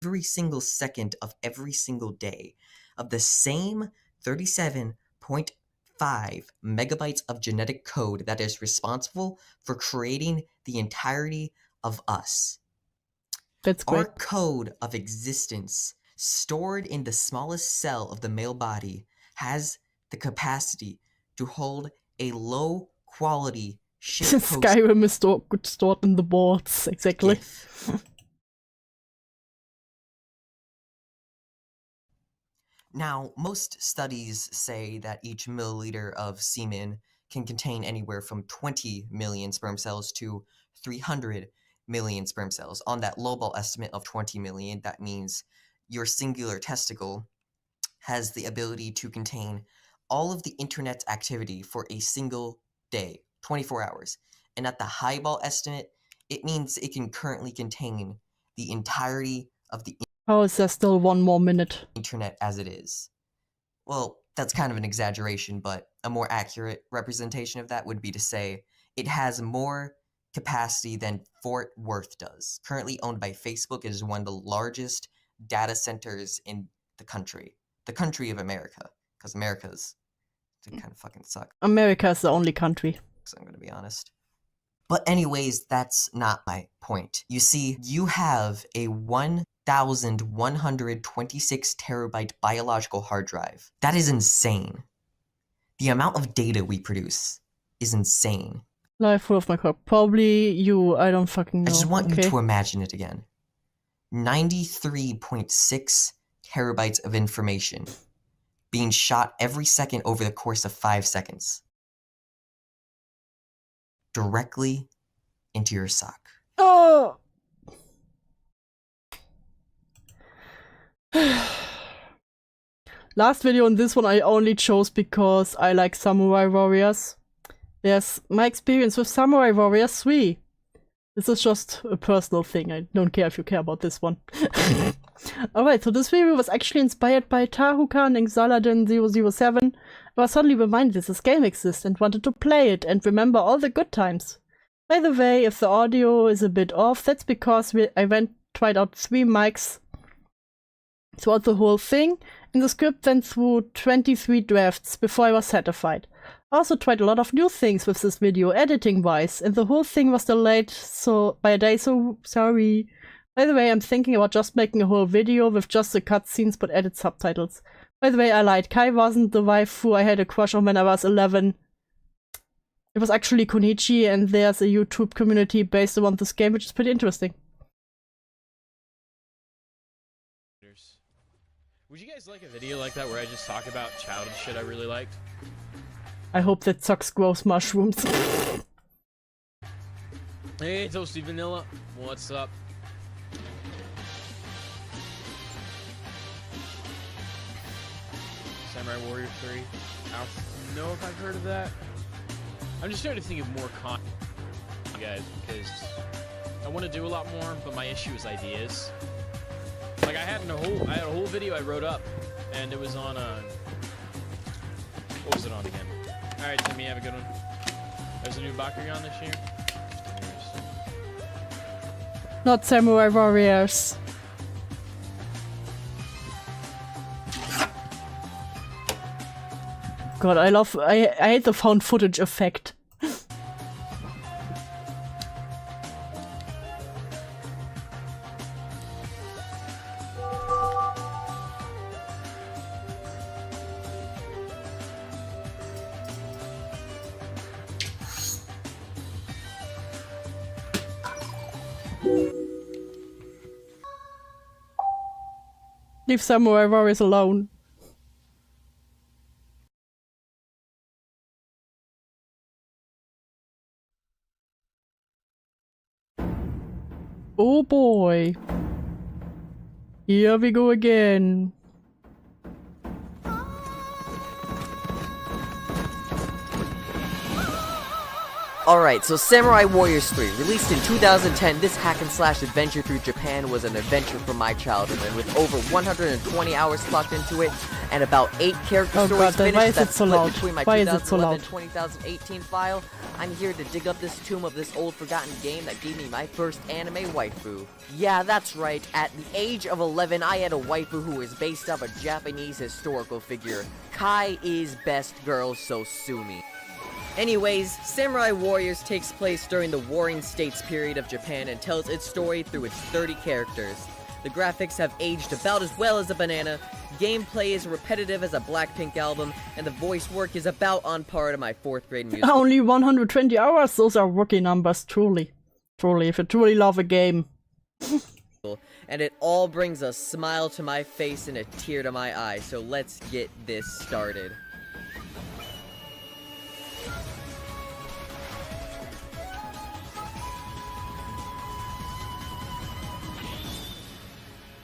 Every single second of every single day of the same 37.5 megabytes of genetic code that is responsible for creating the entirety of us. That's great. Our code of existence, stored in the smallest cell of the male body, has the capacity to hold a low-quality shitpost Skyrim is stored in the boards, exactly. Now, most studies say that each milliliter of semen can contain anywhere from 20 million sperm cells to 300 million sperm cells. On that lowball estimate of 20 million, that means your singular testicle has the ability to contain all of the internet's activity for a single day, 24 hours. And at the highball estimate, it means it can currently contain the entirety of the How is there still one more minute? internet as it is. Well, that's kind of an exaggeration, but a more accurate representation of that would be to say it has more capacity than Fort Worth does. Currently owned by Facebook, it is one of the largest data centers in the country of America, because America's kind of fucking suck. America is the only country. So I'm going to be honest. But anyways, that's not my point. You see, you have a 1,126 terabyte biological hard drive. That is insane. The amount of data we produce is insane. Life full of my cock. Probably you, I don't fucking know. I just want okay. you to imagine it again. 93.6 terabytes of information being shot every second over the course of 5 seconds. Directly into your sock. Oh! Last video and this one I only chose because I like Samurai Warriors. There's my experience with Samurai Warriors 3. This is just a personal thing. I don't care if you care about this one. Alright, so this video was actually inspired by Tahukan and Xaladin007. I was suddenly reminded this game exists and wanted to play it and remember all the good times. By the way, if the audio is a bit off, that's because I tried out 3 mics throughout the whole thing, and the script went through 23 drafts before I was satisfied. I also tried a lot of new things with this video, editing-wise, and the whole thing was delayed by a day, so sorry. By the way, I'm thinking about just making a whole video with just the cutscenes but added subtitles. By the way, I lied. Kai wasn't the waifu I had a crush on when I was 11. It was actually Konichi, and there's a YouTube community based around this game, which is pretty interesting. Would you guys like a video like that where I just talk about childhood shit I really liked? I hope that Socks grows mushrooms. Hey, ToastyVanilla, what's up? Samurai Warrior 3. I don't know if I've heard of that. I'm just trying to think of more content, guys, because I want to do a lot more, but my issue is ideas. Like I had a whole video I wrote up, and it was on what was it on again? All right, Timmy, have a good one. There's a new Bakugan this year. Not Samurai Warriors. God, I hate the found footage effect. Leave Samurai Warriors alone. Oh boy. Here we go again. Alright, so Samurai Warriors 3, released in 2010, this hack-and-slash adventure through Japan was an adventure from my childhood, and with over 120 hours clocked into it, and about 8 character stories finished that split between my 2011 and 2018 file, I'm here to dig up this tomb of this old forgotten game that gave me my first anime waifu. Yeah, that's right, at the age of 11, I had a waifu who was based off a Japanese historical figure. Kai is best girl, so sue me. Anyways, Samurai Warriors takes place during the Warring States period of Japan and tells its story through its 30 characters. The graphics have aged about as well as a banana, gameplay is repetitive as a Blackpink album, and the voice work is about on par to my 4th grade music. Only 120 hours? Those are rookie numbers, truly. Truly, if you truly love a game. And it all brings a smile to my face and a tear to my eye, so let's get this started.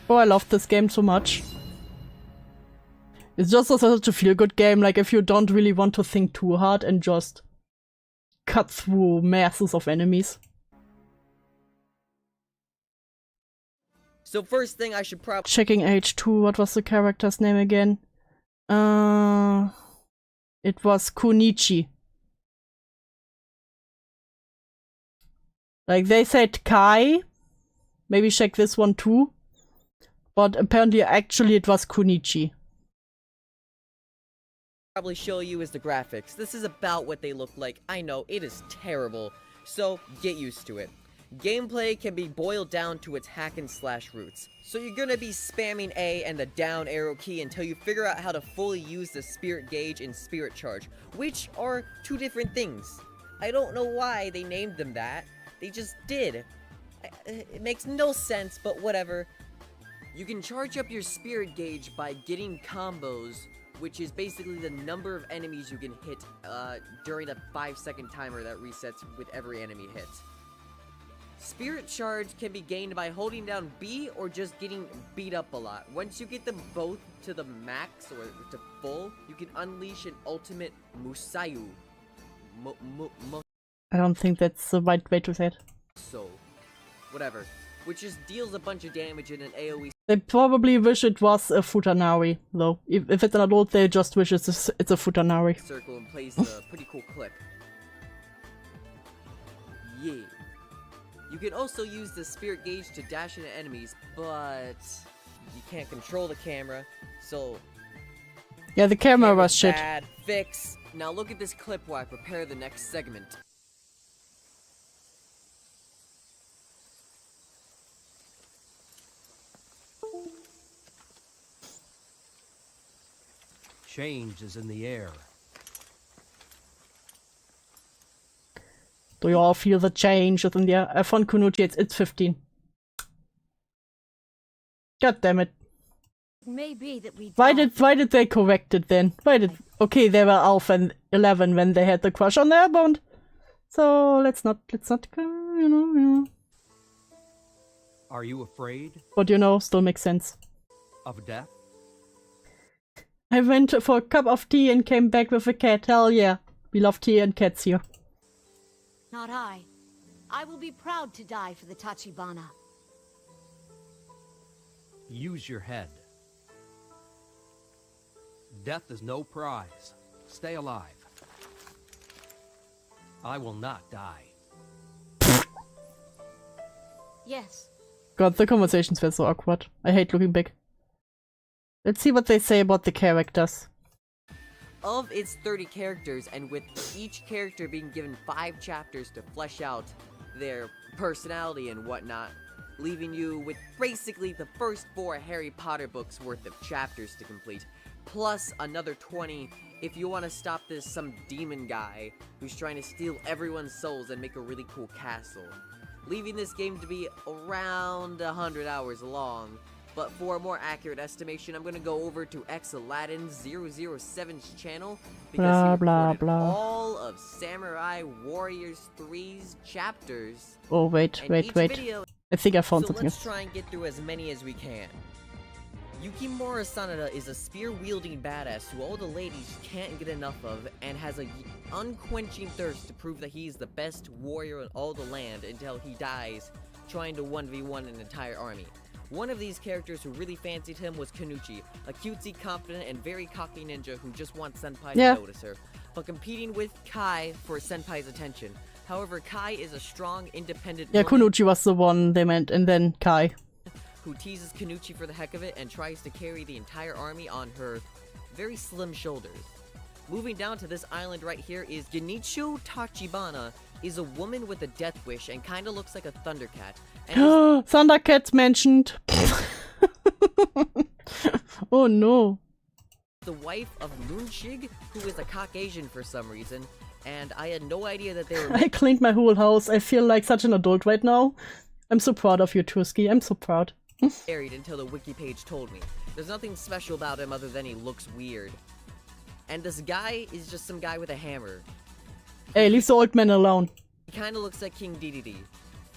Oh, I love this game so much. It's just such a feel-good game, like if you don't really want to think too hard and just cut through masses of enemies. So first thing I should probably... Checking H2, what was the character's name again? It was Konichi. Like they said Kai. Maybe check this one too. But apparently, actually, it was Konichi. Probably show you is the graphics. This is about what they look like. I know, it is terrible. So, get used to it. Gameplay can be boiled down to its hack-and-slash roots. So you're gonna be spamming A and the down arrow key until you figure out how to fully use the spirit gauge and spirit charge, which are two different things. I don't know why they named them that. They just did. It makes no sense, but whatever. You can charge up your spirit gauge by getting combos, which is basically the number of enemies you can hit during a 5-second timer that resets with every enemy hit. Spirit charge can be gained by holding down B or just getting beat up a lot. Once you get them both to the max or to full, you can unleash an ultimate Musayu. I don't think that's the right way to say it. So, whatever. Which just deals a bunch of damage in an AoE. They probably wish it was a Futanari, though. If it's an adult, they just wish it's a Futanari. Circle and plays a pretty cool clip. Yeah. You can also use the spirit gauge to dash into enemies, but you can't control the camera, so... Yeah, the camera was shit. Bad. Fix. Now look at this clip while I prepare the next segment. Change is in the air. Do you all feel the change within the von Kunuchi? It's 15. God damn it. It may be that we Why did they correct it then? Okay, they were Alpha and 11 when they had the crush on their bond. So let's not you know. Are you afraid But you know, still makes sense. of death? I went for a cup of tea and came back with a cat. Hell yeah. We love tea and cats here. Not I. I will be proud to die for the Tachibana. Use your head. Death is no prize. Stay alive. I will not die. Yes. God, the conversations were so awkward. I hate looking back. Let's see what they say about the characters. Of its 30 characters, and with each character being given 5 chapters to flesh out their personality and whatnot, leaving you with basically the first 4 Harry Potter books worth of chapters to complete, plus another 20 if you want to stop this some demon guy who's trying to steal everyone's souls and make a really cool castle. Leaving this game to be around 100 hours long. But for a more accurate estimation, I'm going to go over to XAladdin007's channel because he recorded all of Samurai Warriors 3's chapters. Oh, wait. I think I found something. Let's try and get through as many as we can. Yukimura Sanada is a spear-wielding badass who all the ladies can't get enough of and has an unquenching thirst to prove that he's the best warrior in all the land until he dies trying to 1v1 an entire army. One of these characters who really fancied him was Kanuchi, a cutesy, confident, and very cocky ninja who just wants Senpai to notice her, but competing with Kai for Senpai's attention. However, Kai is a strong, independent Yeah, woman Kunuchi was the one they meant, and then Kai. who teases Kanuchi for the heck of it and tries to carry the entire army on her very slim shoulders. Moving down to this island right here is Genichou Tachibana, is a woman with a death wish and kinda looks like a Thundercat. Thundercats mentioned. Oh no. The wife of Moonshig, who is a Caucasian for some reason, and I had no idea that they were I cleaned my whole house. I feel like such an adult right now. I'm so proud of you, Tuski. I'm so proud. married until the wiki page told me. There's nothing special about him other than he looks weird. And this guy is just some guy with a hammer. Hey, leave the old man alone. He kinda looks like King Dedede.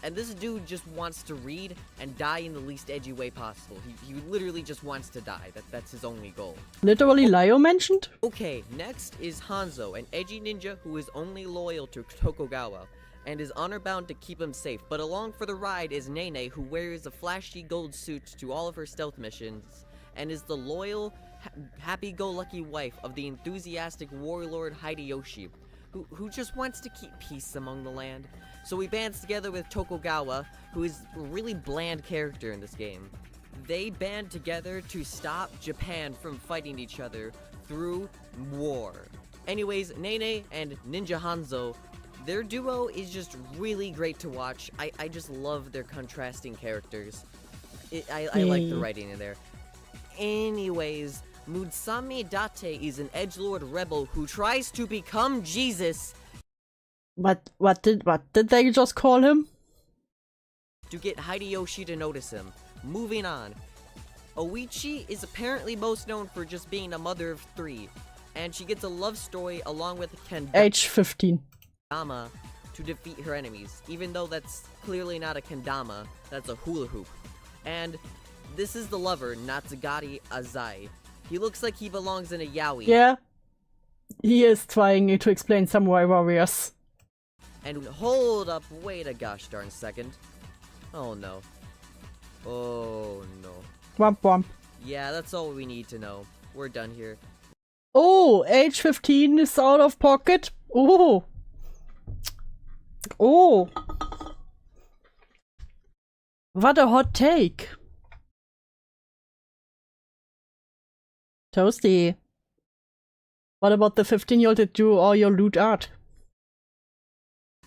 And this dude just wants to read and die in the least edgy way possible. He literally just wants to die. That's his only goal. Literally Lyo mentioned? Okay, next is Hanzo, an edgy ninja who is only loyal to Tokugawa and is honor-bound to keep him safe. But along for the ride is Nene, who wears a flashy gold suit to all of her stealth missions and is the loyal, happy-go-lucky wife of the enthusiastic warlord Hideyoshi, who just wants to keep peace among the land. So he bands together with Tokugawa, who is a really bland character in this game. They band together to stop Japan from fighting each other through war. Anyways, Nene and Ninja Hanzo, their duo is just really great to watch. I just love their contrasting characters. I like the writing in there. Anyways, Mutsami Date is an edgelord rebel who tries to become Jesus. What did they just call him? To get Hideyoshi to notice him. Moving on. Oichi is apparently most known for just being a mother of 3, and she gets a love story along with Age 15. Kendama to defeat her enemies, even though that's clearly not a kendama, that's a hula hoop. And this is the lover, Natsugari Azai. He looks like he belongs in a yaoi. Yeah. He is trying to explain Samurai Warriors. And hold up, wait a gosh darn second. Oh no. Oh no. Womp womp. Yeah, that's all we need to know. We're done here. Oh, age 15 is out of pocket. Oh. Oh. What a hot take. Toasty. What about the 15-year-old that drew all your lewd art?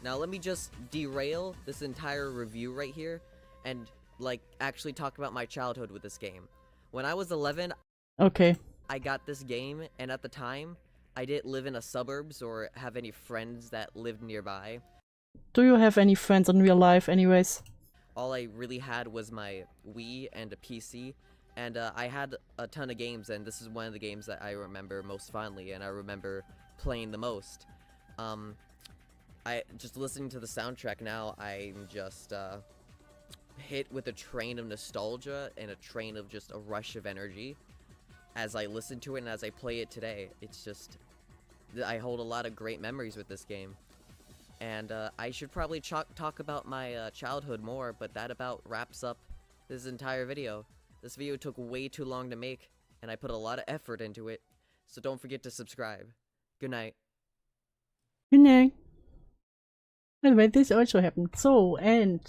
Now let me just derail this entire review right here and, like, actually talk about my childhood with this game. When I was 11, okay, I got this game, and at the time, I didn't live in a suburbs or have any friends that lived nearby. Do you have any friends in real life anyways? All I really had was my Wii and a PC, and I had a ton of games, and this is one of the games that I remember most fondly, and I remember playing the most. I just listening to the soundtrack now, I'm just hit with a train of nostalgia and a train of just a rush of energy as I listen to it and as I play it today. It's just, I hold a lot of great memories with this game. And I should probably talk about my childhood more, but that about wraps up this entire video. This video took way too long to make, and I put a lot of effort into it, so don't forget to subscribe. Good night. Good night. By the way, this also happened. So, and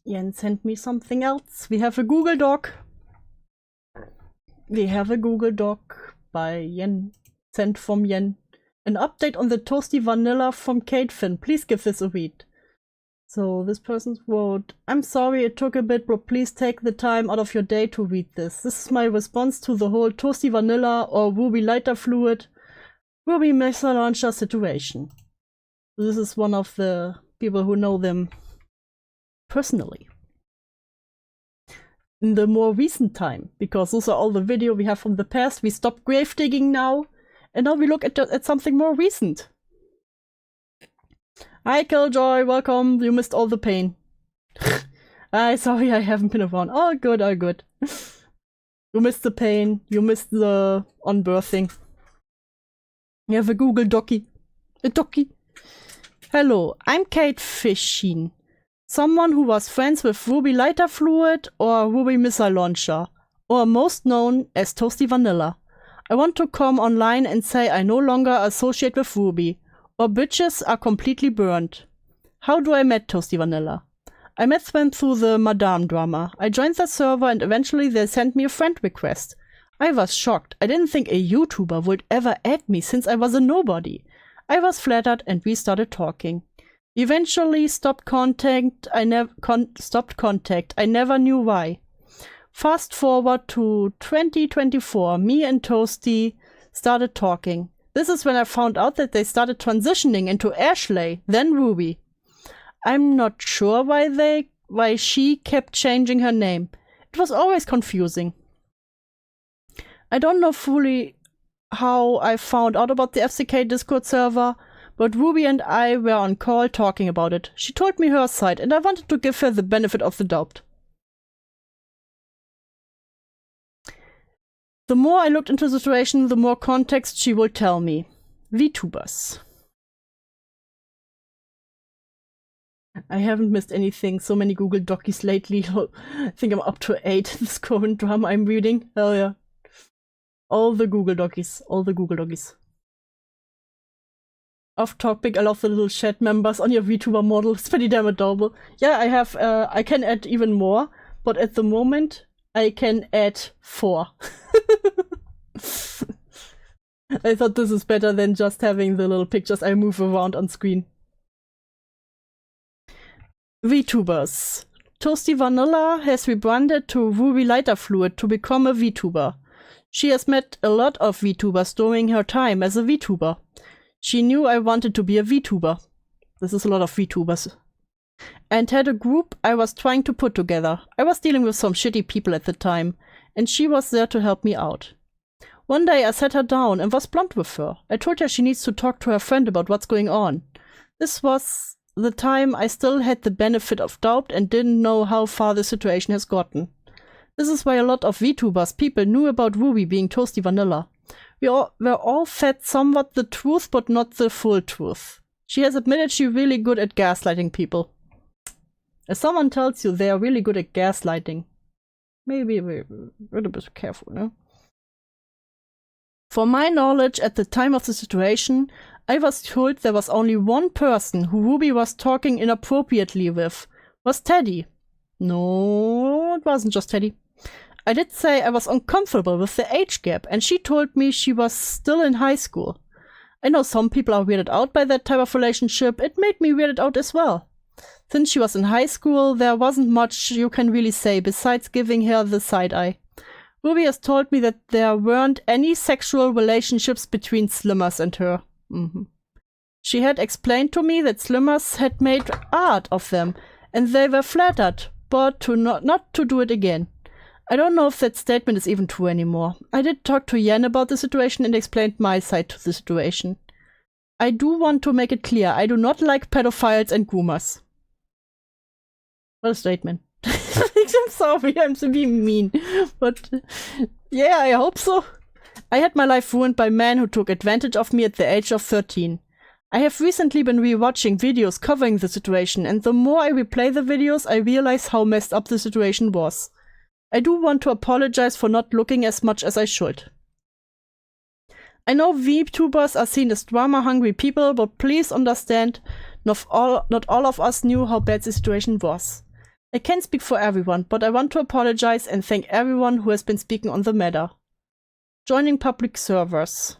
Yen sent me something else. We have a Google Doc. We have a Google Doc by Yen, sent from Yen. An update on the ToastyVanilla from Kate Finn. Please give this a read. So this person wrote, I'm sorry it took a bit, but please take the time out of your day to read this. This is my response to the whole ToastyVanilla or Ruby Lighter Fluid, Ruby Mixer Launcher situation. This is one of the people who know them personally. In the more recent time, because those are all the video we have from the past, we stopped grave digging now. And now we look at something more recent. Hi Killjoy, welcome. You missed all the pain. Sorry I haven't been around. All good, all good. You missed the pain. You missed the unbirthing. You have a Google Docky. A Docky. Hello, I'm Kate Fishin. Someone who was friends with Ruby Lighter Fluid or Ruby Missile Launcher. Or most known as ToastyVanilla. I want to come online and say I no longer associate with Ruby, or bitches are completely burned. How do I met ToastyVanilla? I met them through the Madame drama. I joined the server and eventually they sent me a friend request. I was shocked. I didn't think a YouTuber would ever add me since I was a nobody. I was flattered and we started talking. Eventually stopped contact. I never knew why. Fast forward to 2024, me and Toasty started talking. This is when I found out that they started transitioning into Ashley, then Ruby. I'm not sure why she kept changing her name. It was always confusing. I don't know fully how I found out about the FCK Discord server, but Ruby and I were on call talking about it. She told me her side and I wanted to give her the benefit of the doubt. The more I looked into the situation, the more context she would tell me. VTubers. I haven't missed anything. So many Google Docies lately. I think I'm up to 8 this current drama I'm reading. Hell yeah. All the Google Docies. All the Google Docies. Off topic, I love the little chat members on your VTuber model. It's pretty damn adorable. Yeah, I have, I can add even more, but at the moment, I can add 4. I thought this is better than just having the little pictures I move around on screen. VTubers. ToastyVanilla has rebranded to Ruby Lighter Fluid to become a VTuber. She has met a lot of VTubers during her time as a VTuber. She knew I wanted to be a VTuber. This is a lot of VTubers. And had a group I was trying to put together. I was dealing with some shitty people at the time, and she was there to help me out. One day I sat her down and was blunt with her. I told her she needs to talk to her friend about what's going on. This was the time I still had the benefit of doubt and didn't know how far the situation has gotten. This is why a lot of VTubers people knew about Ruby being ToastyVanilla. We were all fed somewhat the truth, but not the full truth. She has admitted she's really good at gaslighting people. If someone tells you they are really good at gaslighting, maybe we're a little bit careful, no? For my knowledge, at the time of the situation, I was told there was only one person who Ruby was talking inappropriately with, was Teddy. No, it wasn't just Teddy. I did say I was uncomfortable with the age gap, and she told me she was still in high school. I know some people are weirded out by that type of relationship. It made me weirded out as well. Since she was in high school, there wasn't much you can really say besides giving her the side eye. Ruby has told me that there weren't any sexual relationships between Slimmers and her. She had explained to me that Slimmers had made art of them, and they were flattered, but to not to do it again. I don't know if that statement is even true anymore. I did talk to Yen about the situation and explained my side to the situation. I do want to make it clear, I do not like pedophiles and groomers. What a statement. I'm sorry, I'm so being mean. But yeah, I hope so. I had my life ruined by men who took advantage of me at the age of 13. I have recently been rewatching videos covering the situation, and the more I replay the videos, I realize how messed up the situation was. I do want to apologize for not looking as much as I should. I know VTubers are seen as drama-hungry people, but please understand, not all of us knew how bad the situation was. I can't speak for everyone, but I want to apologize and thank everyone who has been speaking on the matter. Joining public servers.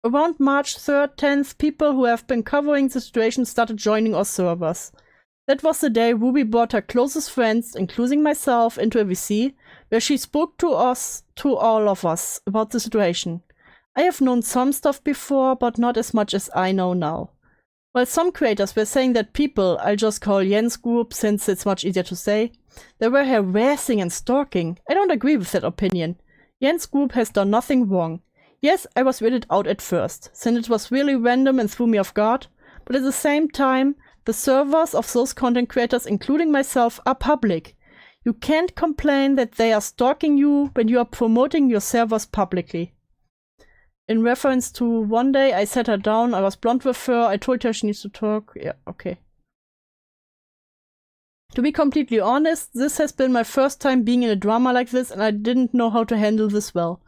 Around March 3rd, 10th, people who have been covering the situation started joining our servers. That was the day Ruby brought her closest friends, including myself, into a VC, where she spoke to all of us, about the situation. I have known some stuff before, but not as much as I know now. While some creators were saying that people, I'll just call Yen's group since it's much easier to say, they were harassing and stalking, I don't agree with that opinion. Yen's group has done nothing wrong. Yes, I was weirded out at first, since it was really random and threw me off guard, but at the same time, the servers of those content creators, including myself, are public. You can't complain that they are stalking you when you are promoting your servers publicly. In reference to one day I sat her down, I was blunt with her, I told her she needs to talk. Yeah, okay. To be completely honest, this has been my first time being in a drama like this, and I didn't know how to handle this well.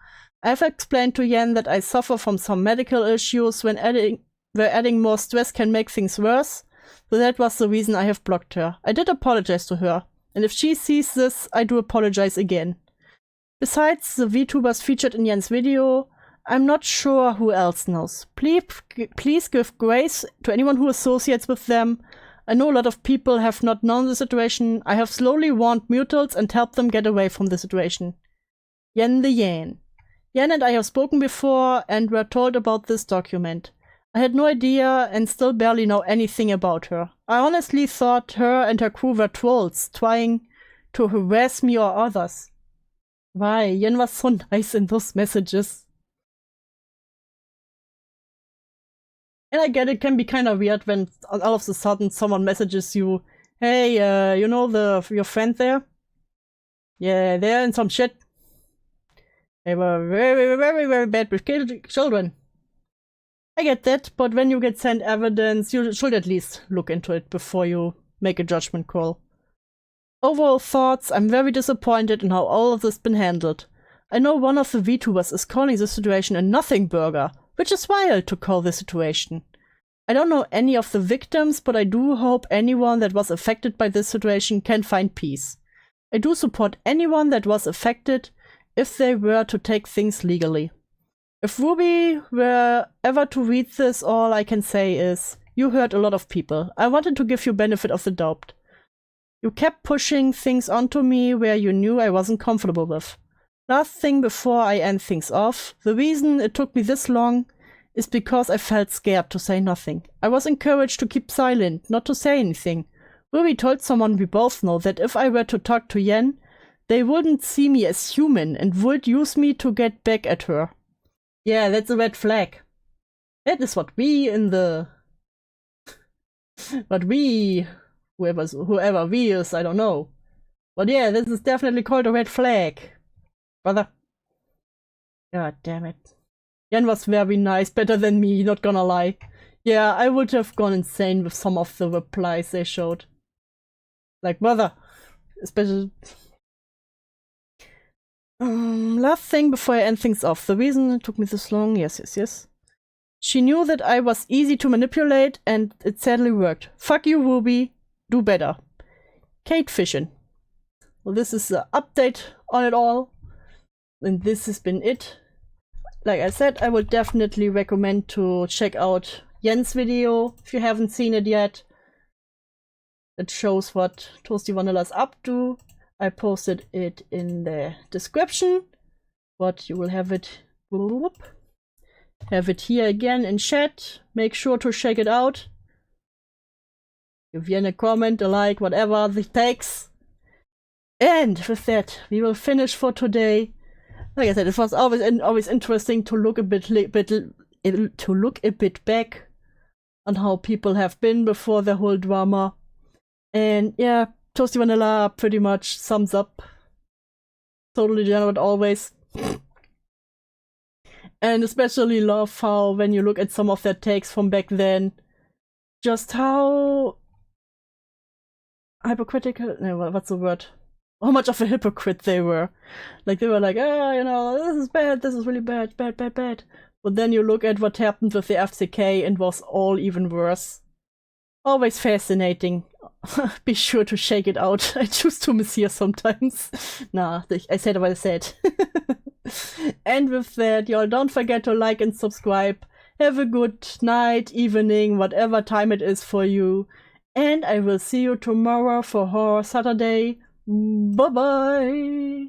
I've explained to Yen that I suffer from some medical issues where adding more stress can make things worse. So that was the reason I have blocked her. I did apologize to her, and if she sees this, I do apologize again. Besides the VTubers featured in Yen's video, I'm not sure who else knows. Please give grace to anyone who associates with them. I know a lot of people have not known the situation. I have slowly warned Mutals and helped them get away from the situation. Yen the Yen. Yen and I have spoken before and were told about this document. I had no idea and still barely know anything about her. I honestly thought her and her crew were trolls, trying to harass me or others. Why? Yen was so nice in those messages. And I get it can be kind of weird when all of a sudden someone messages you, hey, you know your friend there? Yeah, they're in some shit. They were very, very, very bad with children. I get that, but when you get sent evidence, you should at least look into it before you make a judgment call. Overall thoughts, I'm very disappointed in how all of this has been handled. I know one of the VTubers is calling the situation a nothing burger, which is wild to call the situation. I don't know any of the victims, but I do hope anyone that was affected by this situation can find peace. I do support anyone that was affected if they were to take things legally. If Ruby were ever to read this, all I can say is, you hurt a lot of people. I wanted to give you benefit of the doubt. You kept pushing things onto me where you knew I wasn't comfortable with. Last thing before I end things off, the reason it took me this long is because I felt scared to say nothing. I was encouraged to keep silent, not to say anything. Ruby told someone we both know that if I were to talk to Yen, they wouldn't see me as human and would use me to get back at her. Yeah, that's a red flag. That is what we in the... whoever we is, I don't know. But yeah, this is definitely called a red flag. Brother. God damn it. Yen was very nice, better than me, not gonna lie. Yeah, I would have gone insane with some of the replies they showed. Like, brother. Especially... last thing before I end things off. The reason it took me this long, yes. She knew that I was easy to manipulate, and it sadly worked. Fuck you, Ruby. Do better. Kate Fishin. Well, this is the update on it all. And this has been it. Like I said, I would definitely recommend to check out Jens' video if you haven't seen it yet. It shows what ToastyVanilla's up to. I posted it in the description, but you will have it here again in chat. Make sure to check it out. Give Yen a comment, a like, whatever the takes. And with that, we will finish for today. Like I said, it was always interesting to look a bit back on how people have been before the whole drama. And yeah, ToastyVanilla pretty much sums up. Totally generate always. And especially love how, when you look at some of their takes from back then, just how hypocritical, no, what's the word? How much of a hypocrite they were. Like, they were like, oh, you know, this is bad, this is really bad, bad. But then you look at what happened with the FCK and was all even worse. Always fascinating. Be sure to shake it out. I choose to miss here sometimes. Nah, I said what I said. And with that, y'all don't forget to like and subscribe. Have a good night, evening, whatever time it is for you. And I will see you tomorrow for Horror Saturday. Bye-bye!